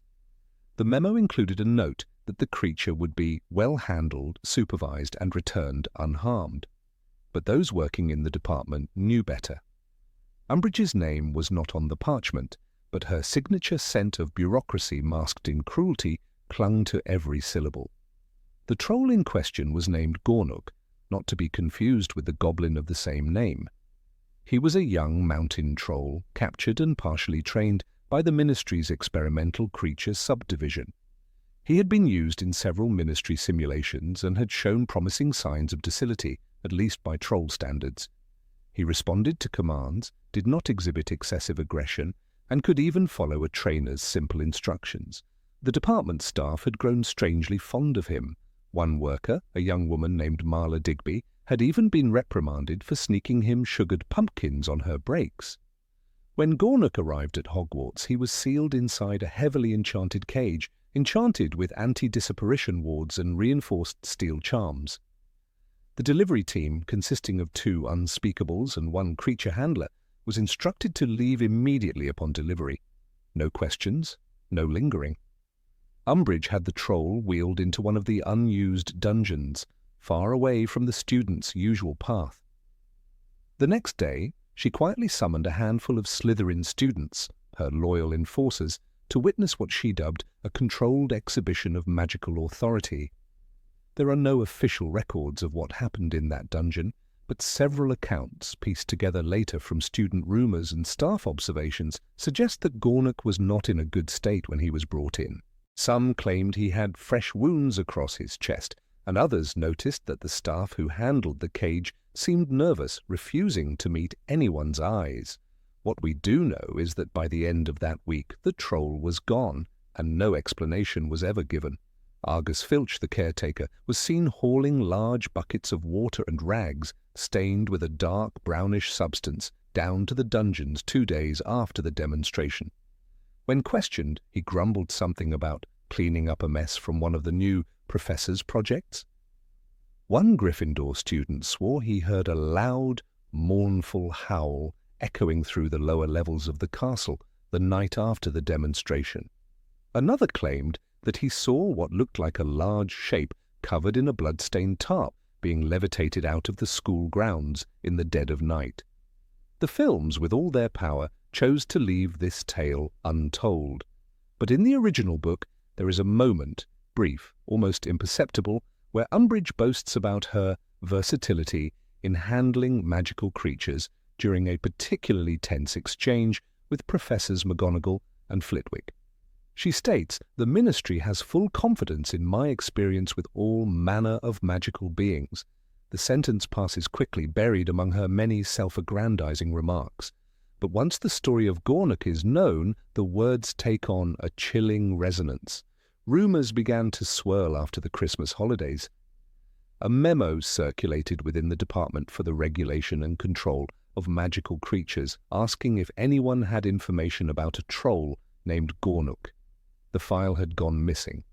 A: The memo included a note that the creature would be well handled, supervised, and returned unharmed. But those working in the department knew better. Umbridge's name was not on the parchment, but her signature scent of bureaucracy masked in cruelty clung to every syllable. The troll in question was named Gornuk, not to be confused with the goblin of the same name. He was a young mountain troll, captured and partially trained by the Ministry's experimental creature subdivision. He had been used in several Ministry simulations and had shown promising signs of docility, at least by troll standards. He responded to commands, did not exhibit excessive aggression, and could even follow a trainer's simple instructions. The department staff had grown strangely fond of him. One worker, a young woman named Marla Digby, had even been reprimanded for sneaking him sugared pumpkins on her breaks. When Gornuk arrived at Hogwarts, he was sealed inside a heavily enchanted cage, enchanted with anti-disapparition wards and reinforced steel charms. The delivery team, consisting of 2 unspeakables and 1 creature handler, was instructed to leave immediately upon delivery. No questions, no lingering. Umbridge had the troll wheeled into one of the unused dungeons, far away from the students' usual path. The next day, she quietly summoned a handful of Slytherin students, her loyal enforcers, to witness what she dubbed a controlled exhibition of magical authority. There are no official records of what happened in that dungeon, but several accounts, pieced together later from student rumors and staff observations, suggest that Gornuk was not in a good state when he was brought in. Some claimed he had fresh wounds across his chest, and others noticed that the staff who handled the cage seemed nervous, refusing to meet anyone's eyes. What we do know is that by the end of that week, the troll was gone, and no explanation was ever given. Argus Filch, the caretaker, was seen hauling large buckets of water and rags, stained with a dark brownish substance, down to the dungeons 2 days after the demonstration. When questioned, he grumbled something about cleaning up a mess from one of the new professor's projects. One Gryffindor student swore he heard a loud, mournful howl echoing through the lower levels of the castle the night after the demonstration. Another claimed that he saw what looked like a large shape covered in a blood-stained tarp being levitated out of the school grounds in the dead of night. The films, with all their power, chose to leave this tale untold. But in the original book, there is a moment, brief, almost imperceptible, where Umbridge boasts about her versatility in handling magical creatures during a particularly tense exchange with Professors McGonagall and Flitwick. She states, "The Ministry has full confidence in my experience with all manner of magical beings." The sentence passes quickly, buried among her many self-aggrandizing remarks. But once the story of Gornuk is known, the words take on a chilling resonance. Rumours began to swirl after the Christmas holidays. A memo circulated within the Department for the Regulation and Control of Magical Creatures, asking if anyone had information about a troll named Gornuk. The file had gone missing.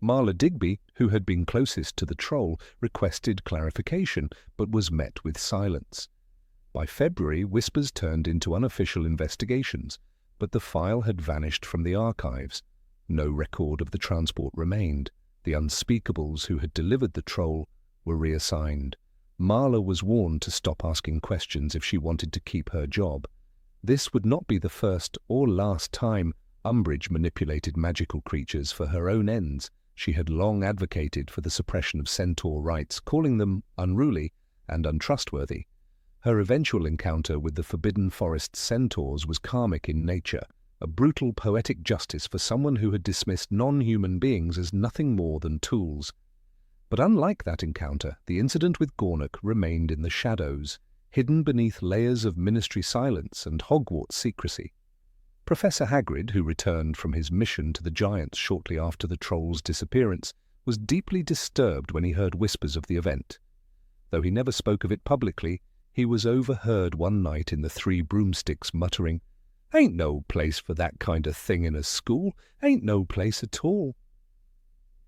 A: Marla Digby, who had been closest to the troll, requested clarification, but was met with silence. By February, whispers turned into unofficial investigations, but the file had vanished from the archives. No record of the transport remained. The unspeakables who had delivered the troll were reassigned. Marla was warned to stop asking questions if she wanted to keep her job. This would not be the first or last time Umbridge manipulated magical creatures for her own ends. She had long advocated for the suppression of centaur rites, calling them unruly and untrustworthy. Her eventual encounter with the Forbidden Forest centaurs was karmic in nature, a brutal poetic justice for someone who had dismissed non-human beings as nothing more than tools. But unlike that encounter, the incident with Gornuk remained in the shadows, hidden beneath layers of Ministry silence and Hogwarts secrecy. Professor Hagrid, who returned from his mission to the Giants shortly after the troll's disappearance, was deeply disturbed when he heard whispers of the event. Though he never spoke of it publicly, he was overheard one night in the Three Broomsticks muttering, "Ain't no place for that kind of thing in a school, ain't no place at all."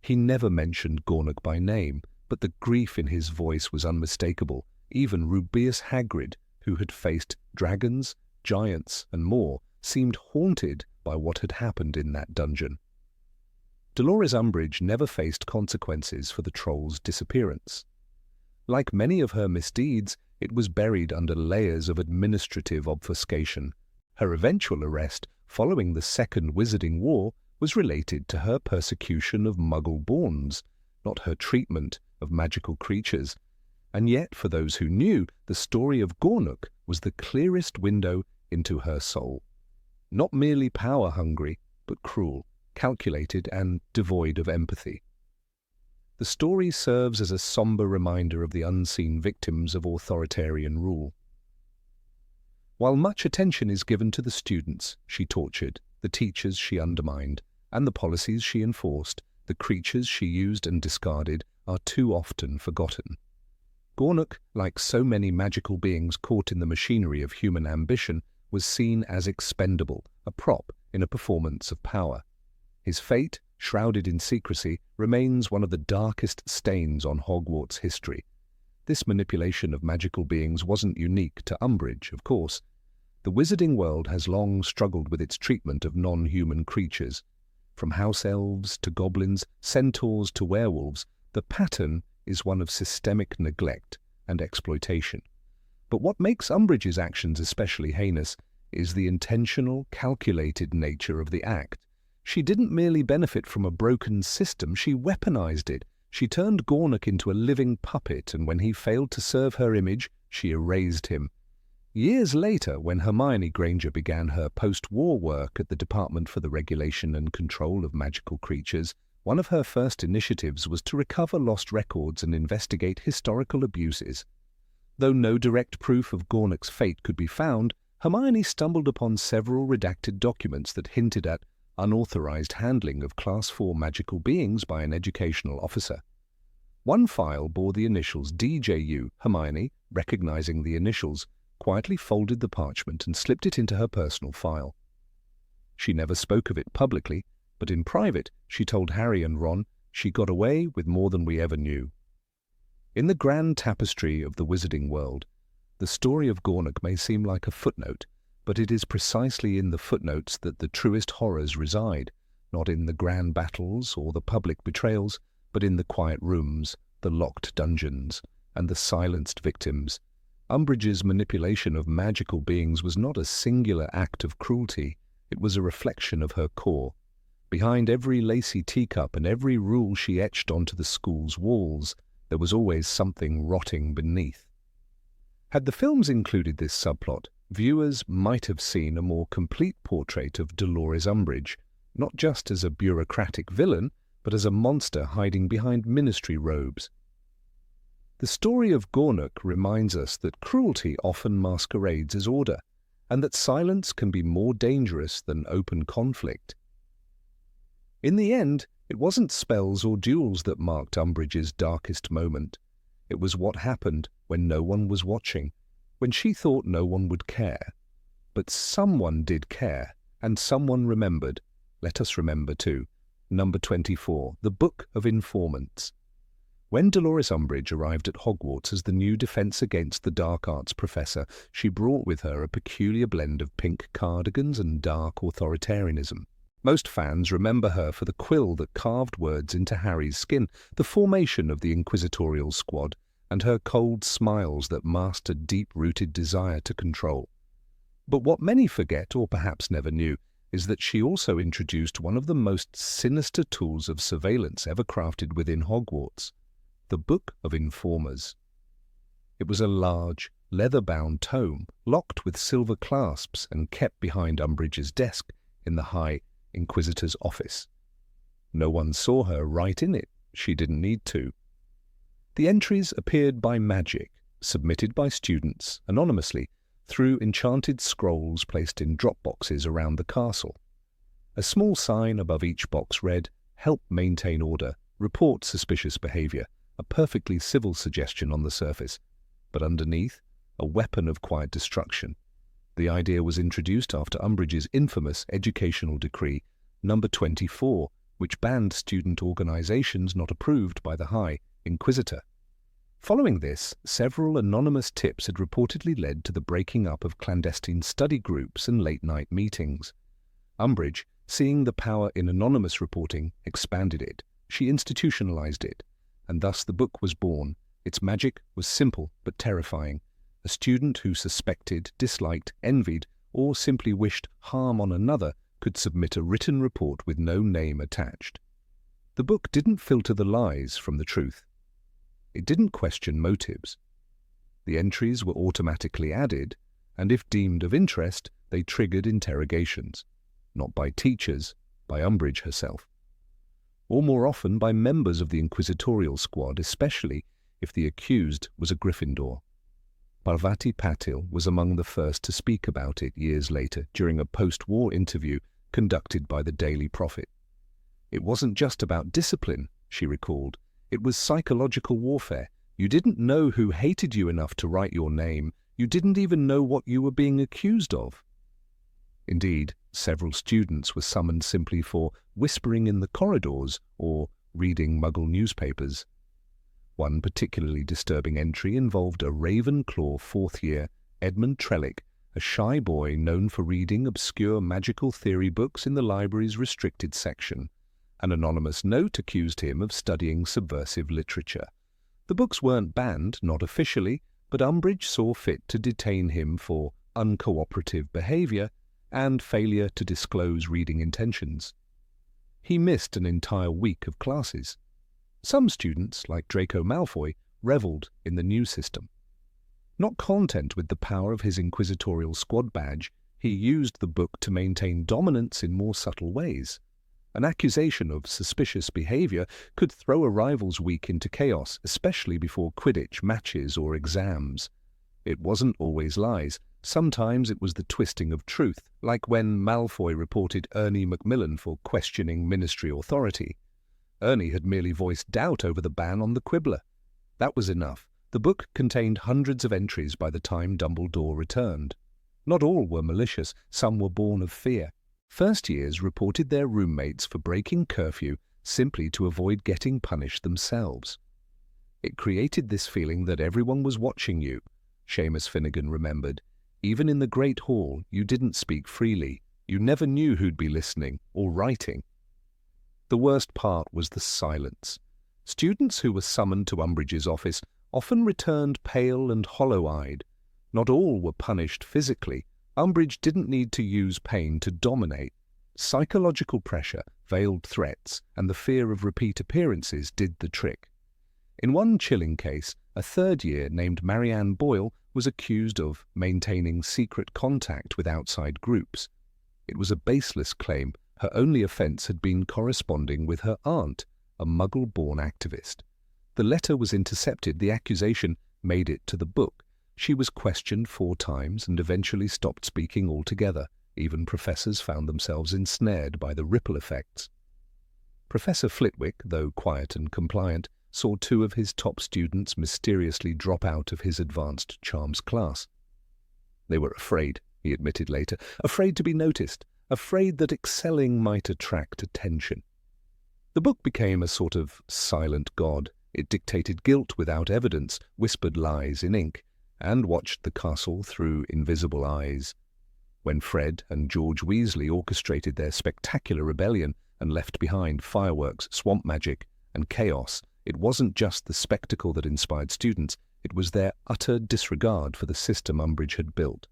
A: He never mentioned Gornuk by name, but the grief in his voice was unmistakable. Even Rubeus Hagrid, who had faced dragons, giants, and more, seemed haunted by what had happened in that dungeon. Dolores Umbridge never faced consequences for the troll's disappearance. Like many of her misdeeds, it was buried under layers of administrative obfuscation. Her eventual arrest, following the Second Wizarding War, was related to her persecution of Muggleborns, not her treatment of magical creatures. And yet, for those who knew, the story of Gornuk was the clearest window into her soul. Not merely power-hungry, but cruel, calculated, and devoid of empathy. The story serves as a somber reminder of the unseen victims of authoritarian rule. While much attention is given to the students she tortured, the teachers she undermined, and the policies she enforced, the creatures she used and discarded are too often forgotten. Gornuk, like so many magical beings caught in the machinery of human ambition, was seen as expendable, a prop in a performance of power. His fate, shrouded in secrecy, remains one of the darkest stains on Hogwarts history. This manipulation of magical beings wasn't unique to Umbridge, of course. The wizarding world has long struggled with its treatment of non-human creatures. From house elves to goblins, centaurs to werewolves, the pattern is one of systemic neglect and exploitation. But what makes Umbridge's actions especially heinous is the intentional, calculated nature of the act. She didn't merely benefit from a broken system, she weaponized it. She turned Gornuk into a living puppet, and when he failed to serve her image, she erased him. Years later, when Hermione Granger began her post-war work at the Department for the Regulation and Control of Magical Creatures, one of her first initiatives was to recover lost records and investigate historical abuses. Though no direct proof of Gornuk's fate could be found, Hermione stumbled upon several redacted documents that hinted at unauthorized handling of Class 4 magical beings by an educational officer. One file bore the initials DJU. Hermione, recognizing the initials, quietly folded the parchment and slipped it into her personal file. She never spoke of it publicly, but in private she told Harry and Ron she got away with more than we ever knew. In the grand tapestry of the wizarding world, the story of Gornuk may seem like a footnote, but it is precisely in the footnotes that the truest horrors reside, not in the grand battles or the public betrayals, but in the quiet rooms, the locked dungeons, and the silenced victims. Umbridge's manipulation of magical beings was not a singular act of cruelty, it was a reflection of her core. Behind every lacy teacup and every rule she etched onto the school's walls, there was always something rotting beneath. Had the films included this subplot, viewers might have seen a more complete portrait of Dolores Umbridge, not just as a bureaucratic villain, but as a monster hiding behind ministry robes. The story of Gornuk reminds us that cruelty often masquerades as order, and that silence can be more dangerous than open conflict. In the end, it wasn't spells or duels that marked Umbridge's darkest moment. It was what happened when no one was watching, when she thought no one would care. But someone did care, and someone remembered. Let us remember too. Number 24, the Book of Informants. When Dolores Umbridge arrived at Hogwarts as the new Defense Against the Dark Arts professor, she brought with her a peculiar blend of pink cardigans and dark authoritarianism. Most fans remember her for the quill that carved words into Harry's skin, the formation of the Inquisitorial Squad, and her cold smiles that masked a deep-rooted desire to control. But what many forget, or perhaps never knew, is that she also introduced one of the most sinister tools of surveillance ever crafted within Hogwarts, the Book of Informers. It was a large, leather-bound tome, locked with silver clasps and kept behind Umbridge's desk in the High Inquisitor's office. No one saw her write in it. She didn't need to. The entries appeared by magic, submitted by students, anonymously, through enchanted scrolls placed in drop boxes around the castle. A small sign above each box read, "Help maintain order, report suspicious behavior," a perfectly civil suggestion on the surface, but underneath, a weapon of quiet destruction. The idea was introduced after Umbridge's infamous educational decree, number 24, which banned student organizations not approved by the High Inquisitor. Following this, several anonymous tips had reportedly led to the breaking up of clandestine study groups and late-night meetings. Umbridge, seeing the power in anonymous reporting, expanded it. She institutionalized it, and thus the book was born. Its magic was simple but terrifying. A student who suspected, disliked, envied, or simply wished harm on another could submit a written report with no name attached. The book didn't filter the lies from the truth. It didn't question motives. The entries were automatically added, and if deemed of interest, they triggered interrogations, not by teachers, by Umbridge herself, or more often by members of the Inquisitorial Squad, especially if the accused was a Gryffindor. Parvati Patil was among the first to speak about it years later during a post-war interview conducted by the Daily Prophet. "It wasn't just about discipline," she recalled. "It was psychological warfare. You didn't know who hated you enough to write your name. You didn't even know what you were being accused of." Indeed, several students were summoned simply for whispering in the corridors or reading Muggle newspapers. One particularly disturbing entry involved a Ravenclaw fourth-year, Edmund Trellick, a shy boy known for reading obscure magical theory books in the library's restricted section. An anonymous note accused him of studying subversive literature. The books weren't banned, not officially, but Umbridge saw fit to detain him for uncooperative behavior and failure to disclose reading intentions. He missed an entire week of classes. Some students, like Draco Malfoy, reveled in the new system. Not content with the power of his Inquisitorial Squad badge, he used the book to maintain dominance in more subtle ways. An accusation of suspicious behavior could throw a rival's week into chaos, especially before Quidditch matches or exams. It wasn't always lies. Sometimes it was the twisting of truth, like when Malfoy reported Ernie Macmillan for questioning ministry authority. Ernie had merely voiced doubt over the ban on the Quibbler. That was enough. The book contained hundreds of entries by the time Dumbledore returned. Not all were malicious, some were born of fear. First years reported their roommates for breaking curfew simply to avoid getting punished themselves. It created this feeling that everyone was watching you, Seamus Finnegan remembered. Even in the Great Hall, you didn't speak freely. You never knew who'd be listening or writing. The worst part was the silence. Students who were summoned to Umbridge's office often returned pale and hollow-eyed. Not all were punished physically. Umbridge didn't need to use pain to dominate. Psychological pressure, veiled threats, and the fear of repeat appearances did the trick. In one chilling case, a third year named Marianne Boyle was accused of maintaining secret contact with outside groups. It was a baseless claim. Her only offence had been corresponding with her aunt, a Muggleborn activist. The letter was intercepted. The accusation made it to the book. She was questioned 4 times and eventually stopped speaking altogether. Even professors found themselves ensnared by the ripple effects. Professor Flitwick, though quiet and compliant, saw 2 of his top students mysteriously drop out of his advanced charms class. They were afraid, he admitted later, afraid to be noticed, afraid that excelling might attract attention. The book became a sort of silent god. It dictated guilt without evidence, whispered lies in ink, and watched the castle through invisible eyes. When Fred and George Weasley orchestrated their spectacular rebellion and left behind fireworks, swamp magic, and chaos, it wasn't just the spectacle that inspired students, it was their utter disregard for the system Umbridge had built.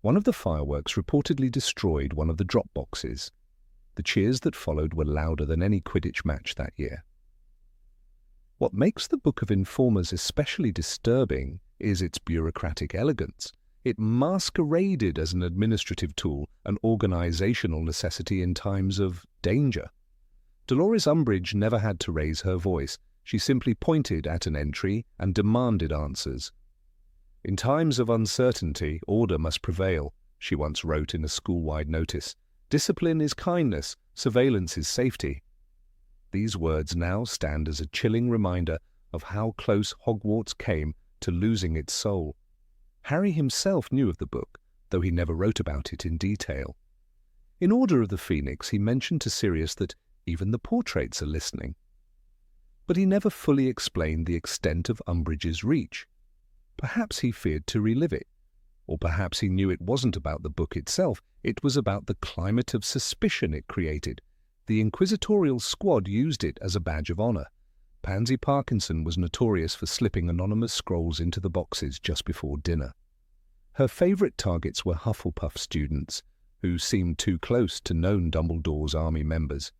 A: One of the fireworks reportedly destroyed one of the drop boxes. The cheers that followed were louder than any Quidditch match that year. What makes the Book of Informers especially disturbing is its bureaucratic elegance. It masqueraded as an administrative tool, an organizational necessity in times of danger. Dolores Umbridge never had to raise her voice. She simply pointed at an entry and demanded answers. "In times of uncertainty, order must prevail," she once wrote in a school-wide notice. "Discipline is kindness, surveillance is safety." These words now stand as a chilling reminder of how close Hogwarts came to losing its soul. Harry himself knew of the book, though he never wrote about it in detail. In Order of the Phoenix, he mentioned to Sirius that even the portraits are listening. But he never fully explained the extent of Umbridge's reach. Perhaps he feared to relive it, or perhaps he knew it wasn't about the book itself, it was about the climate of suspicion it created. The Inquisitorial Squad used it as a badge of honor. Pansy Parkinson was notorious for slipping anonymous scrolls into the boxes just before dinner. Her favorite targets were Hufflepuff students, who seemed too close to known Dumbledore's army members.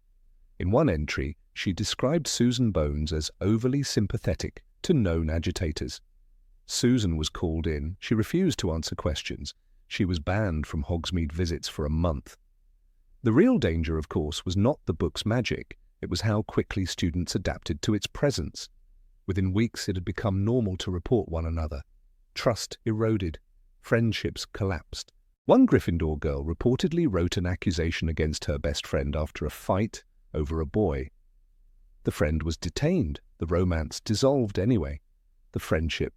A: In one entry, she described Susan Bones as overly sympathetic to known agitators. Susan was called in. She refused to answer questions. She was banned from Hogsmeade visits for a month. The real danger, of course, was not the book's magic. It was how quickly students adapted to its presence. Within weeks, it had become normal to report one another. Trust eroded. Friendships collapsed. One Gryffindor girl reportedly wrote an accusation against her best friend after a fight over a boy. The friend was detained. The romance dissolved anyway. The friendship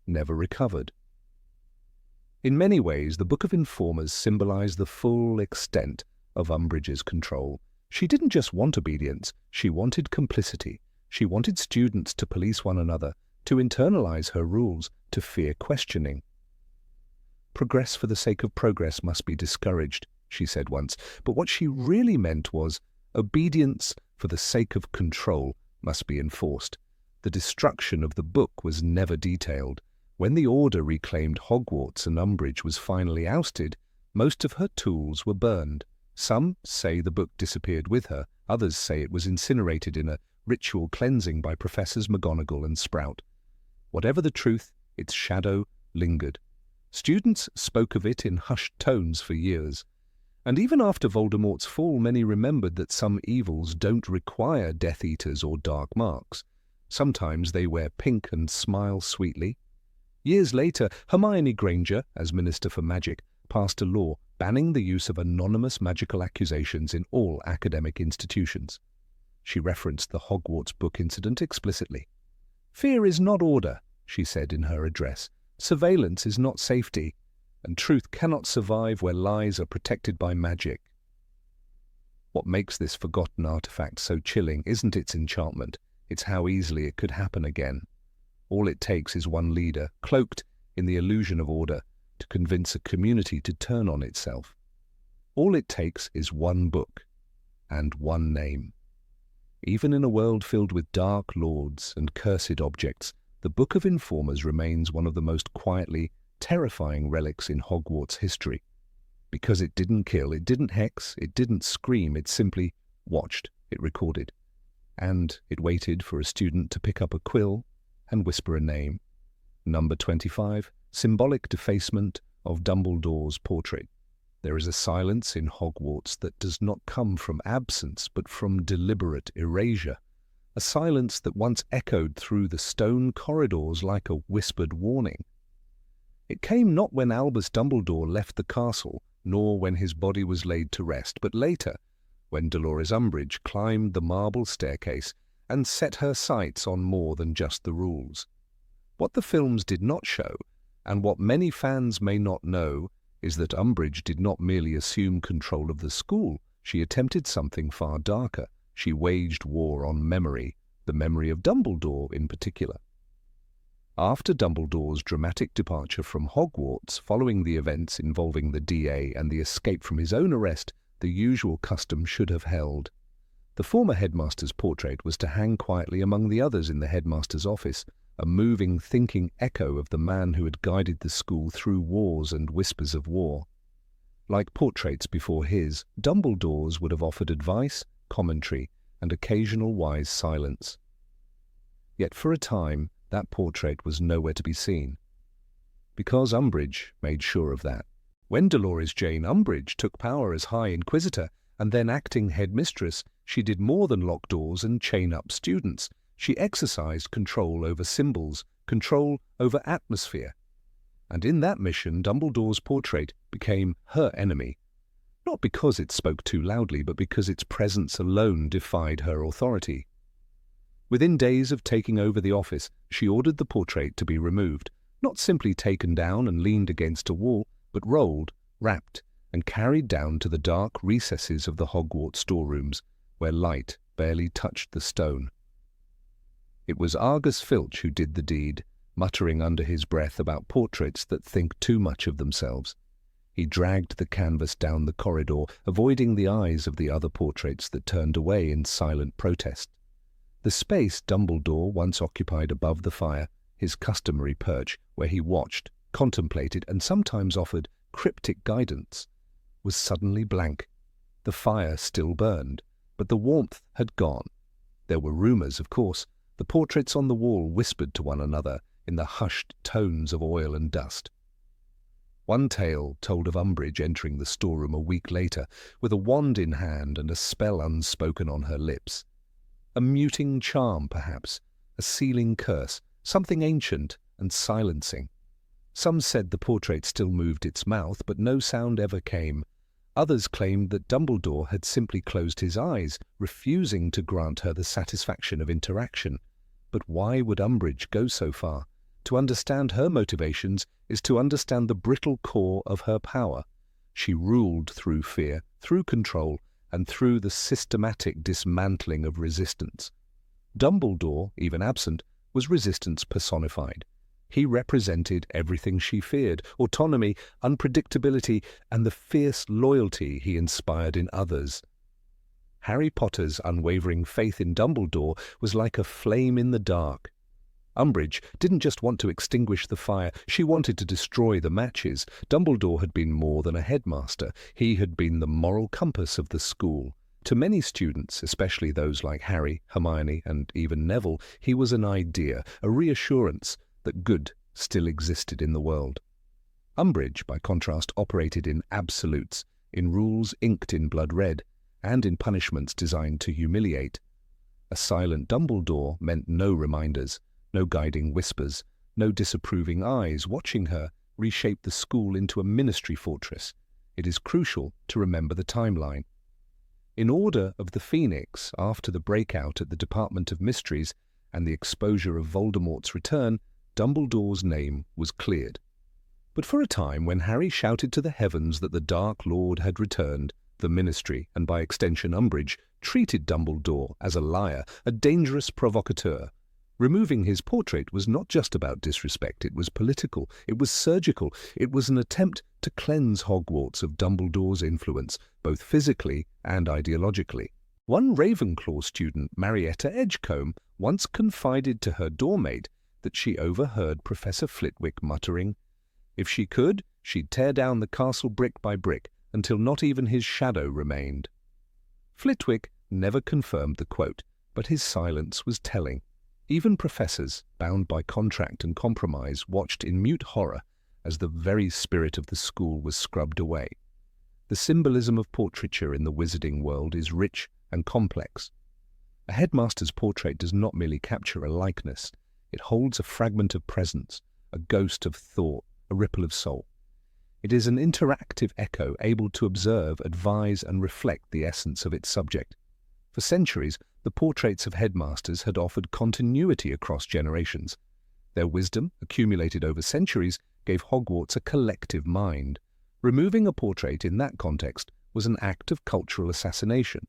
A: never recovered. In many ways, the Book of Informers symbolized the full extent of Umbridge's control. She didn't just want obedience, she wanted complicity. She wanted students to police one another, to internalize her rules, to fear questioning. "Progress for the sake of progress must be discouraged," she said once, but what she really meant was obedience for the sake of control must be enforced. The destruction of the book was never detailed. When the Order reclaimed Hogwarts and Umbridge was finally ousted, most of her tools were burned. Some say the book disappeared with her, others say it was incinerated in a ritual cleansing by Professors McGonagall and Sprout. Whatever the truth, its shadow lingered. Students spoke of it in hushed tones for years. And even after Voldemort's fall, many remembered that some evils don't require Death Eaters or dark marks. Sometimes they wear pink and smile sweetly. Years later, Hermione Granger, as Minister for Magic, passed a law banning the use of anonymous magical accusations in all academic institutions. She referenced the Hogwarts book incident explicitly. "Fear is not order," she said in her address. "Surveillance is not safety, and truth cannot survive where lies are protected by magic." What makes this forgotten artifact so chilling isn't its enchantment, it's how easily it could happen again. All it takes is one leader, cloaked in the illusion of order, to convince a community to turn on itself. All it takes is one book and one name. Even in a world filled with dark lords and cursed objects, the Book of Informers remains one of the most quietly terrifying relics in Hogwarts history. Because it didn't kill, it didn't hex, it didn't scream, it simply watched, it recorded. And it waited for a student to pick up a quill and whisper a name. Number 25, symbolic defacement of Dumbledore's portrait. There is a silence in Hogwarts that does not come from absence, but from deliberate erasure. A silence that once echoed through the stone corridors like a whispered warning. It came not when Albus Dumbledore left the castle, nor when his body was laid to rest, but later, when Dolores Umbridge climbed the marble staircase and set her sights on more than just the rules. What the films did not show, and what many fans may not know, is that Umbridge did not merely assume control of the school, she attempted something far darker. She waged war on memory, the memory of Dumbledore in particular. After Dumbledore's dramatic departure from Hogwarts, following the events involving the DA and the escape from his own arrest, the usual custom should have held. The former headmaster's portrait was to hang quietly among the others in the headmaster's office, a moving, thinking echo of the man who had guided the school through wars and whispers of war. Like portraits before his, Dumbledore's would have offered advice, commentary, and occasional wise silence. Yet for a time, that portrait was nowhere to be seen. Because Umbridge made sure of that. When Dolores Jane Umbridge took power as High Inquisitor and then acting headmistress, she did more than lock doors and chain up students. She exercised control over symbols, control over atmosphere. And in that mission, Dumbledore's portrait became her enemy. Not because it spoke too loudly, but because its presence alone defied her authority. Within days of taking over the office, she ordered the portrait to be removed, not simply taken down and leaned against a wall, but rolled, wrapped, and carried down to the dark recesses of the Hogwarts storerooms, where light barely touched the stone. It was Argus Filch who did the deed, muttering under his breath about portraits that think too much of themselves. He dragged the canvas down the corridor, avoiding the eyes of the other portraits that turned away in silent protest. The space Dumbledore once occupied above the fire, his customary perch, where he watched, contemplated, and sometimes offered cryptic guidance, was suddenly blank. The fire still burned, but the warmth had gone. There were rumors, of course. The portraits on the wall whispered to one another in the hushed tones of oil and dust. One tale told of Umbridge entering the storeroom a week later with a wand in hand and a spell unspoken on her lips. A muting charm, perhaps, a sealing curse, something ancient and silencing. Some said the portrait still moved its mouth, but no sound ever came. Others claimed that Dumbledore had simply closed his eyes, refusing to grant her the satisfaction of interaction. But why would Umbridge go so far? To understand her motivations is to understand the brittle core of her power. She ruled through fear, through control, and through the systematic dismantling of resistance. Dumbledore, even absent, was resistance personified. He represented everything she feared: autonomy, unpredictability, and the fierce loyalty he inspired in others. Harry Potter's unwavering faith in Dumbledore was like a flame in the dark. Umbridge didn't just want to extinguish the fire, she wanted to destroy the matches. Dumbledore had been more than a headmaster. He had been the moral compass of the school. To many students, especially those like Harry, Hermione, and even Neville, he was an idea, a reassurance that good still existed in the world. Umbridge, by contrast, operated in absolutes, in rules inked in blood red, and in punishments designed to humiliate. A silent Dumbledore meant no reminders, no guiding whispers, no disapproving eyes watching her reshape the school into a ministry fortress. It is crucial to remember the timeline. In Order of the Phoenix, after the breakout at the Department of Mysteries, and the exposure of Voldemort's return, Dumbledore's name was cleared. But for a time, when Harry shouted to the heavens that the Dark Lord had returned, the Ministry, and by extension Umbridge, treated Dumbledore as a liar, a dangerous provocateur. Removing his portrait was not just about disrespect, it was political, it was surgical, it was an attempt to cleanse Hogwarts of Dumbledore's influence, both physically and ideologically. One Ravenclaw student, Marietta Edgecombe, once confided to her doormate that she overheard Professor Flitwick muttering, "If she could, she'd tear down the castle brick by brick until not even his shadow remained." Flitwick never confirmed the quote, but his silence was telling. Even professors, bound by contract and compromise, watched in mute horror as the very spirit of the school was scrubbed away. The symbolism of portraiture in the wizarding world is rich and complex. A headmaster's portrait does not merely capture a likeness, it holds a fragment of presence, a ghost of thought, a ripple of soul. It is an interactive echo able to observe, advise, and reflect the essence of its subject. For centuries, the portraits of headmasters had offered continuity across generations. Their wisdom, accumulated over centuries, gave Hogwarts a collective mind. Removing a portrait in that context was an act of cultural assassination.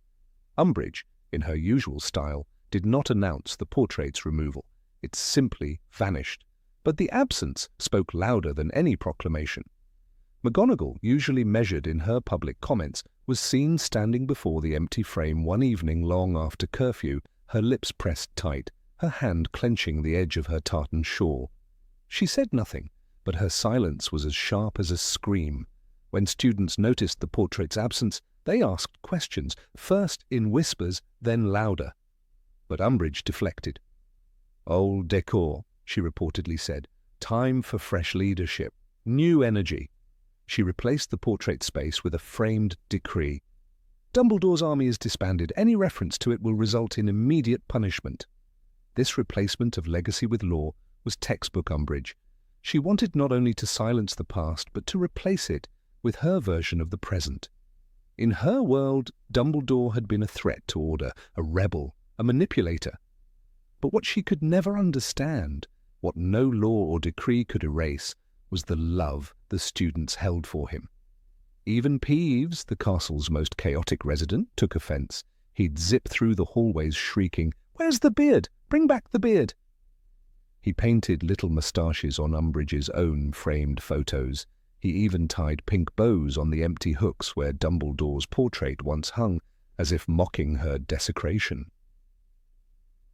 A: Umbridge, in her usual style, did not announce the portrait's removal. It simply vanished. But the absence spoke louder than any proclamation. McGonagall, usually measured in her public comments, was seen standing before the empty frame one evening long after curfew, her lips pressed tight, her hand clenching the edge of her tartan shawl. She said nothing, but her silence was as sharp as a scream. When students noticed the portrait's absence, they asked questions, first in whispers, then louder. But Umbridge deflected. "Old decor," she reportedly said. "Time for fresh leadership. New energy." She replaced the portrait space with a framed decree. "Dumbledore's army is disbanded. Any reference to it will result in immediate punishment." This replacement of legacy with law was textbook Umbridge. She wanted not only to silence the past, but to replace it with her version of the present. In her world, Dumbledore had been a threat to order, a rebel, a manipulator. But what she could never understand, what no law or decree could erase, was the love the students held for him. Even Peeves, the castle's most chaotic resident, took offense. He'd zip through the hallways shrieking, "Where's the beard? Bring back the beard!" He painted little moustaches on Umbridge's own framed photos. He even tied pink bows on the empty hooks where Dumbledore's portrait once hung, as if mocking her desecration.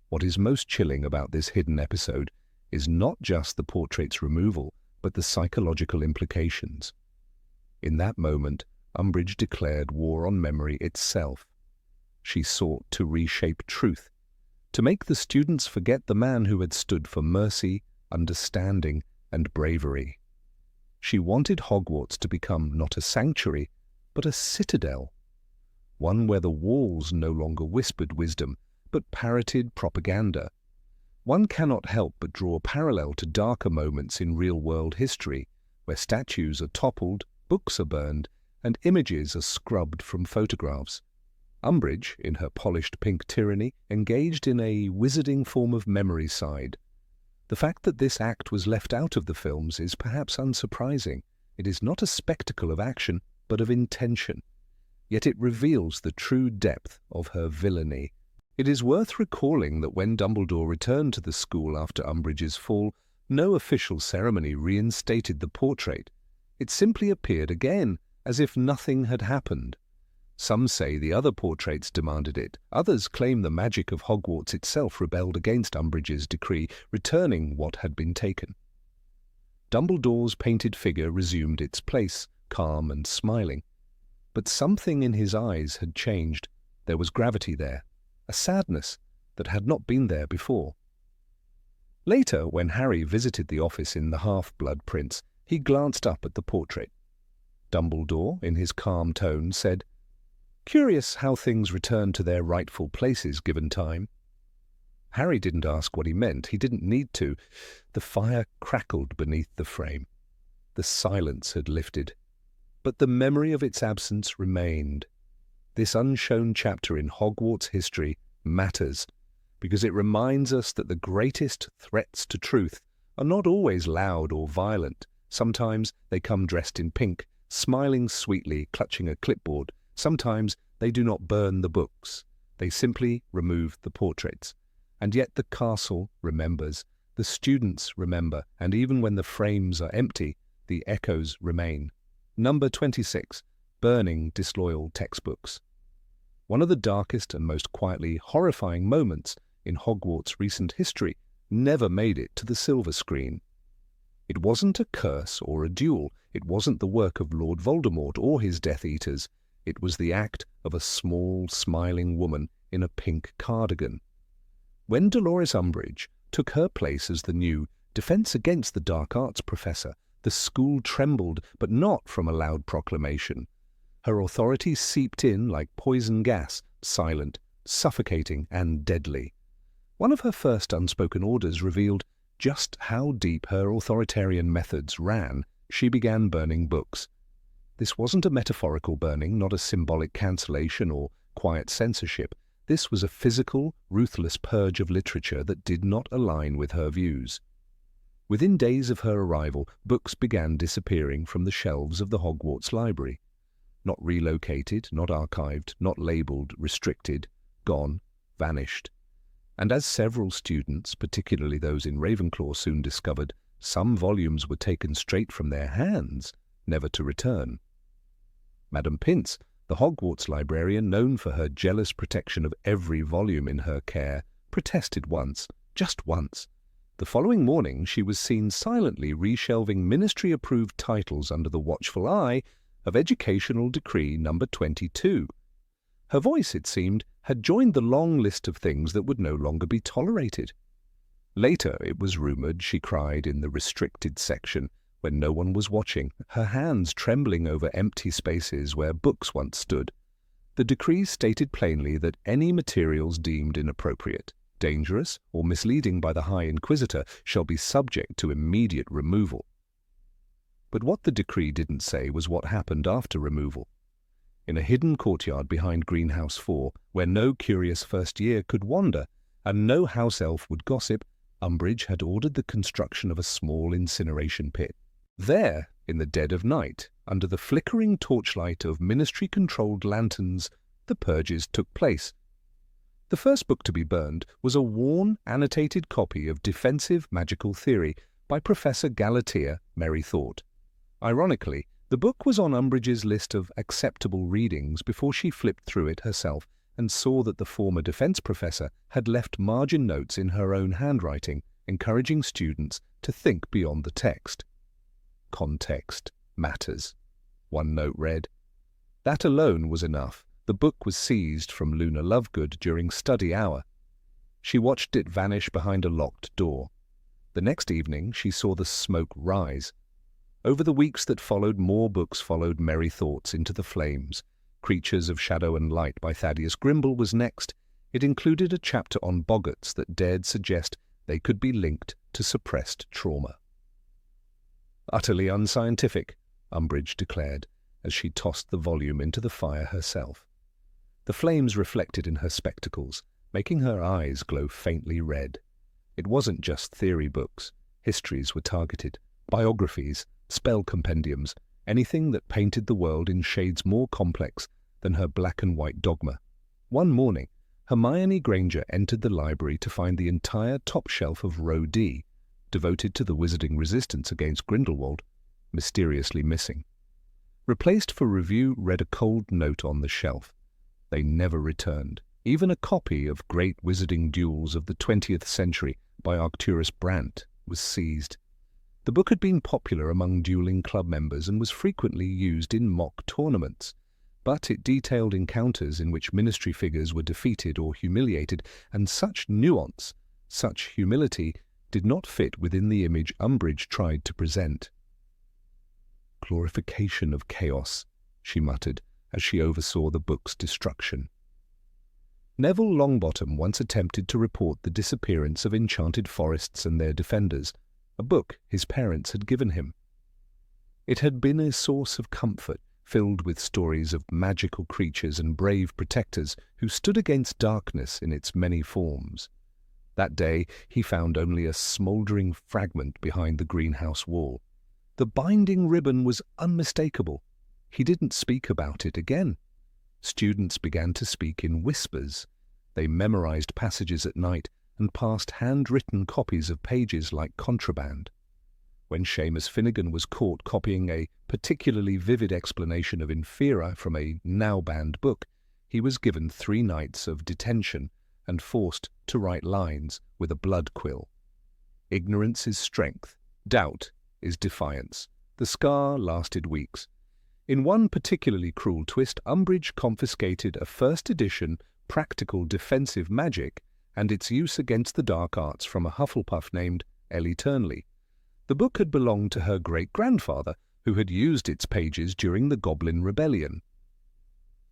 A: What is most chilling about this hidden episode is not just the portrait's removal, but the psychological implications. In that moment, Umbridge declared war on memory itself. She sought to reshape truth, to make the students forget the man who had stood for mercy, understanding, and bravery. She wanted Hogwarts to become not a sanctuary, but a citadel, one where the walls no longer whispered wisdom, but parroted propaganda. One cannot help but draw a parallel to darker moments in real-world history, where statues are toppled, books are burned, and images are scrubbed from photographs. Umbridge, in her polished pink tyranny, engaged in a wizarding form of memory-cide. The fact that this act was left out of the films is perhaps unsurprising. It is not a spectacle of action, but of intention. Yet it reveals the true depth of her villainy. It is worth recalling that when Dumbledore returned to the school after Umbridge's fall, no official ceremony reinstated the portrait. It simply appeared again, as if nothing had happened. Some say the other portraits demanded it. Others claim the magic of Hogwarts itself rebelled against Umbridge's decree, returning what had been taken. Dumbledore's painted figure resumed its place, calm and smiling. But something in his eyes had changed. There was gravity there, a sadness that had not been there before. Later, when Harry visited the office in the Half-Blood Prince, he glanced up at the portrait. Dumbledore, in his calm tone, said, "Curious how things return to their rightful places given time." Harry didn't ask what he meant. He didn't need to. The fire crackled beneath the frame. The silence had lifted. But the memory of its absence remained. This unshown chapter in Hogwarts history matters, because it reminds us that the greatest threats to truth are not always loud or violent. Sometimes they come dressed in pink, smiling sweetly, clutching a clipboard. Sometimes they do not burn the books. They simply remove the portraits. And yet the castle remembers, the students remember, and even when the frames are empty, the echoes remain. Number 26. Burning disloyal textbooks. One of the darkest and most quietly horrifying moments in Hogwarts' recent history never made it to the silver screen. It wasn't a curse or a duel. It wasn't the work of Lord Voldemort or his Death Eaters. It was the act of a small, smiling woman in a pink cardigan. When Dolores Umbridge took her place as the new Defense Against the Dark Arts professor, the school trembled, but not from a loud proclamation. Her authority seeped in like poison gas, silent, suffocating, and deadly. One of her first unspoken orders revealed just how deep her authoritarian methods ran. She began burning books. This wasn't a metaphorical burning, not a symbolic cancellation or quiet censorship. This was a physical, ruthless purge of literature that did not align with her views. Within days of her arrival, books began disappearing from the shelves of the Hogwarts library. Not relocated, not archived, not labelled, restricted, gone, vanished. And as several students, particularly those in Ravenclaw, soon discovered, some volumes were taken straight from their hands, never to return. Madame Pince, the Hogwarts librarian known for her jealous protection of every volume in her care, protested once, just once. The following morning she was seen silently reshelving ministry-approved titles under the watchful eye of Educational Decree No. 22. Her voice, it seemed, had joined the long list of things that would no longer be tolerated. Later it was rumoured she cried in the restricted section when no one was watching, her hands trembling over empty spaces where books once stood. The decree stated plainly that any materials deemed inappropriate, dangerous, or misleading by the High Inquisitor shall be subject to immediate removal. But what the decree didn't say was what happened after removal. In a hidden courtyard behind Greenhouse 4, where no curious first year could wander and no house elf would gossip, Umbridge had ordered the construction of a small incineration pit. There, in the dead of night, under the flickering torchlight of ministry-controlled lanterns, the purges took place. The first book to be burned was a worn, annotated copy of Defensive Magical Theory by Professor Galatea Merrythought. Ironically, the book was on Umbridge's list of acceptable readings before she flipped through it herself and saw that the former defense professor had left margin notes in her own handwriting, encouraging students to think beyond the text. Context matters, one note read. That alone was enough. The book was seized from Luna Lovegood during study hour. She watched it vanish behind a locked door. The next evening she saw the smoke rise. Over the weeks that followed, more books followed Merry Thoughts into the flames. Creatures of Shadow and Light by Thaddeus Grimble was next. It included a chapter on boggarts that dared suggest they could be linked to suppressed trauma. Utterly unscientific, Umbridge declared, as she tossed the volume into the fire herself. The flames reflected in her spectacles, making her eyes glow faintly red. It wasn't just theory books. Histories were targeted, biographies, spell compendiums, anything that painted the world in shades more complex than her black and white dogma. One morning, Hermione Granger entered the library to find the entire top shelf of Row D, devoted to the wizarding resistance against Grindelwald, mysteriously missing. Replaced for review read a cold note on the shelf. They never returned. Even a copy of Great Wizarding Duels of the 20th Century by Arcturus Brandt was seized. The book had been popular among dueling club members and was frequently used in mock tournaments, but it detailed encounters in which ministry figures were defeated or humiliated, and such nuance, such humility, did not fit within the image Umbridge tried to present. "Glorification of chaos," she muttered as she oversaw the book's destruction. Neville Longbottom once attempted to report the disappearance of Enchanted Forests and Their Defenders, a book his parents had given him. It had been a source of comfort, filled with stories of magical creatures and brave protectors who stood against darkness in its many forms. That day, he found only a smouldering fragment behind the greenhouse wall. The binding ribbon was unmistakable. He didn't speak about it again. Students began to speak in whispers. They memorized passages at night and passed handwritten copies of pages like contraband. When Seamus Finnegan was caught copying a particularly vivid explanation of Infera from a now-banned book, he was given 3 nights of detention and forced to write lines with a blood quill. Ignorance is strength. Doubt is defiance. The scar lasted weeks. In one particularly cruel twist, Umbridge confiscated a first-edition practical defensive magic and its use against the dark arts from a Hufflepuff named Ellie Turnley. The book had belonged to her great-grandfather, who had used its pages during the Goblin Rebellion.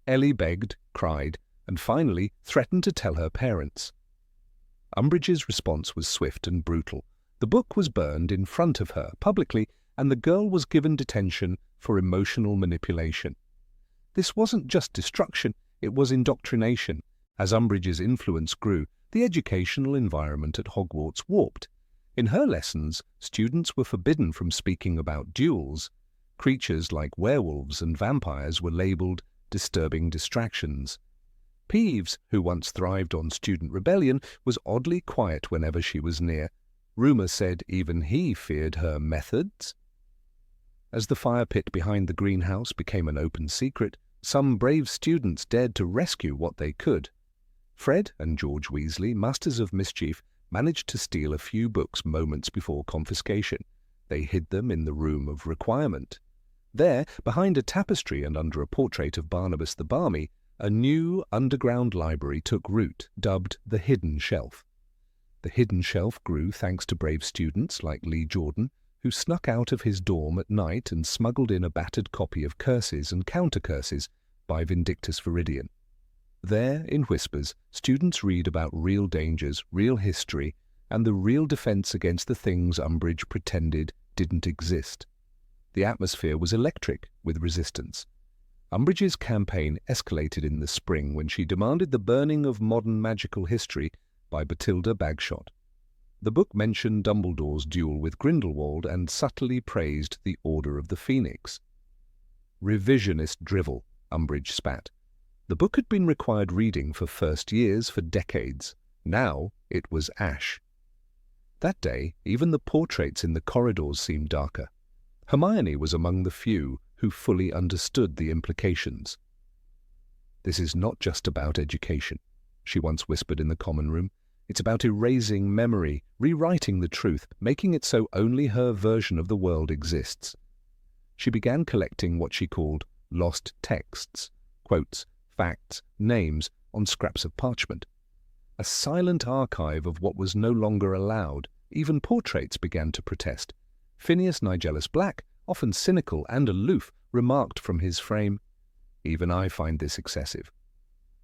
A: Ellie begged, cried, and finally threatened to tell her parents. Umbridge's response was swift and brutal. The book was burned in front of her, publicly, and the girl was given detention for emotional manipulation. This wasn't just destruction, it was indoctrination. As Umbridge's influence grew, the educational environment at Hogwarts warped. In her lessons, students were forbidden from speaking about duels. Creatures like werewolves and vampires were labelled disturbing distractions. Peeves, who once thrived on student rebellion, was oddly quiet whenever she was near. Rumour said even he feared her methods. As the fire pit behind the greenhouse became an open secret, some brave students dared to rescue what they could. Fred and George Weasley, masters of mischief, managed to steal a few books moments before confiscation. They hid them in the room of requirement. There, behind a tapestry and under a portrait of Barnabas the Barmy, a new underground library took root, dubbed the Hidden Shelf. The Hidden Shelf grew thanks to brave students like Lee Jordan, who snuck out of his dorm at night and smuggled in a battered copy of Curses and Counter-Curses by Vindictus Viridian. There, in whispers, students read about real dangers, real history, and the real defense against the things Umbridge pretended didn't exist. The atmosphere was electric with resistance. Umbridge's campaign escalated in the spring when she demanded the burning of modern magical history by Bathilda Bagshot. The book mentioned Dumbledore's duel with Grindelwald and subtly praised the Order of the Phoenix. Revisionist drivel, Umbridge spat. The book had been required reading for first years for decades. Now it was ash. That day, even the portraits in the corridors seemed darker. Hermione was among the few who fully understood the implications. "This is not just about education," she once whispered in the common room. "It's about erasing memory, rewriting the truth, making it so only her version of the world exists." She began collecting what she called lost texts, quotes, facts, names on scraps of parchment. A silent archive of what was no longer allowed. Even portraits began to protest. Phineas Nigellus Black, often cynical and aloof, remarked from his frame, "Even I find this excessive."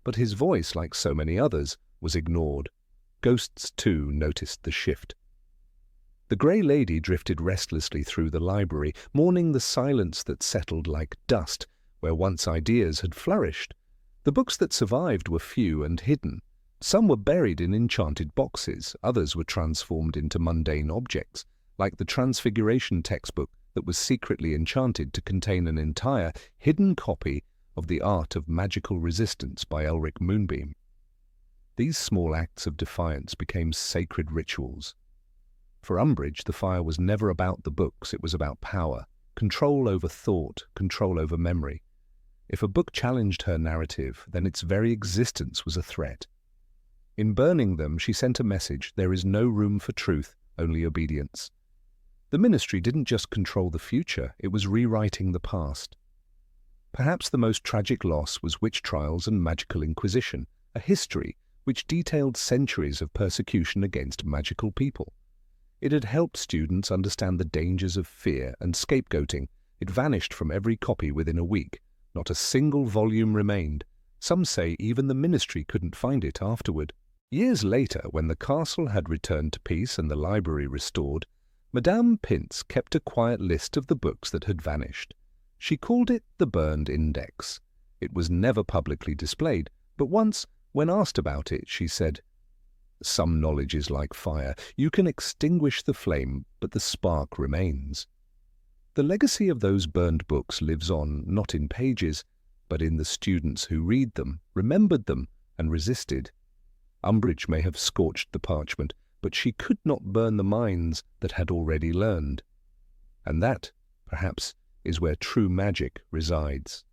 A: But his voice, like so many others, was ignored. Ghosts, too, noticed the shift. The Grey Lady drifted restlessly through the library, mourning the silence that settled like dust where once ideas had flourished. The books that survived were few and hidden. Some were buried in enchanted boxes, others were transformed into mundane objects, like the Transfiguration textbook that was secretly enchanted to contain an entire, hidden copy of The Art of Magical Resistance by Elric Moonbeam. These small acts of defiance became sacred rituals. For Umbridge, the fire was never about the books, it was about power, control over thought, control over memory. If a book challenged her narrative, then its very existence was a threat. In burning them, she sent a message: there is no room for truth, only obedience. The Ministry didn't just control the future, it was rewriting the past. Perhaps the most tragic loss was Witch Trials and Magical Inquisition, a history which detailed centuries of persecution against magical people. It had helped students understand the dangers of fear and scapegoating. It vanished from every copy within a week. Not a single volume remained. Some say even the Ministry couldn't find it afterward. Years later, when the castle had returned to peace and the library restored, Madame Pince kept a quiet list of the books that had vanished. She called it the Burned Index. It was never publicly displayed, but once, when asked about it, she said, Some knowledge is like fire. You can extinguish the flame, but the spark remains. The legacy of those burned books lives on, not in pages, but in the students who read them, remembered them, and resisted. Umbridge may have scorched the parchment, but she could not burn the minds that had already learned. And that, perhaps, is where true magic resides.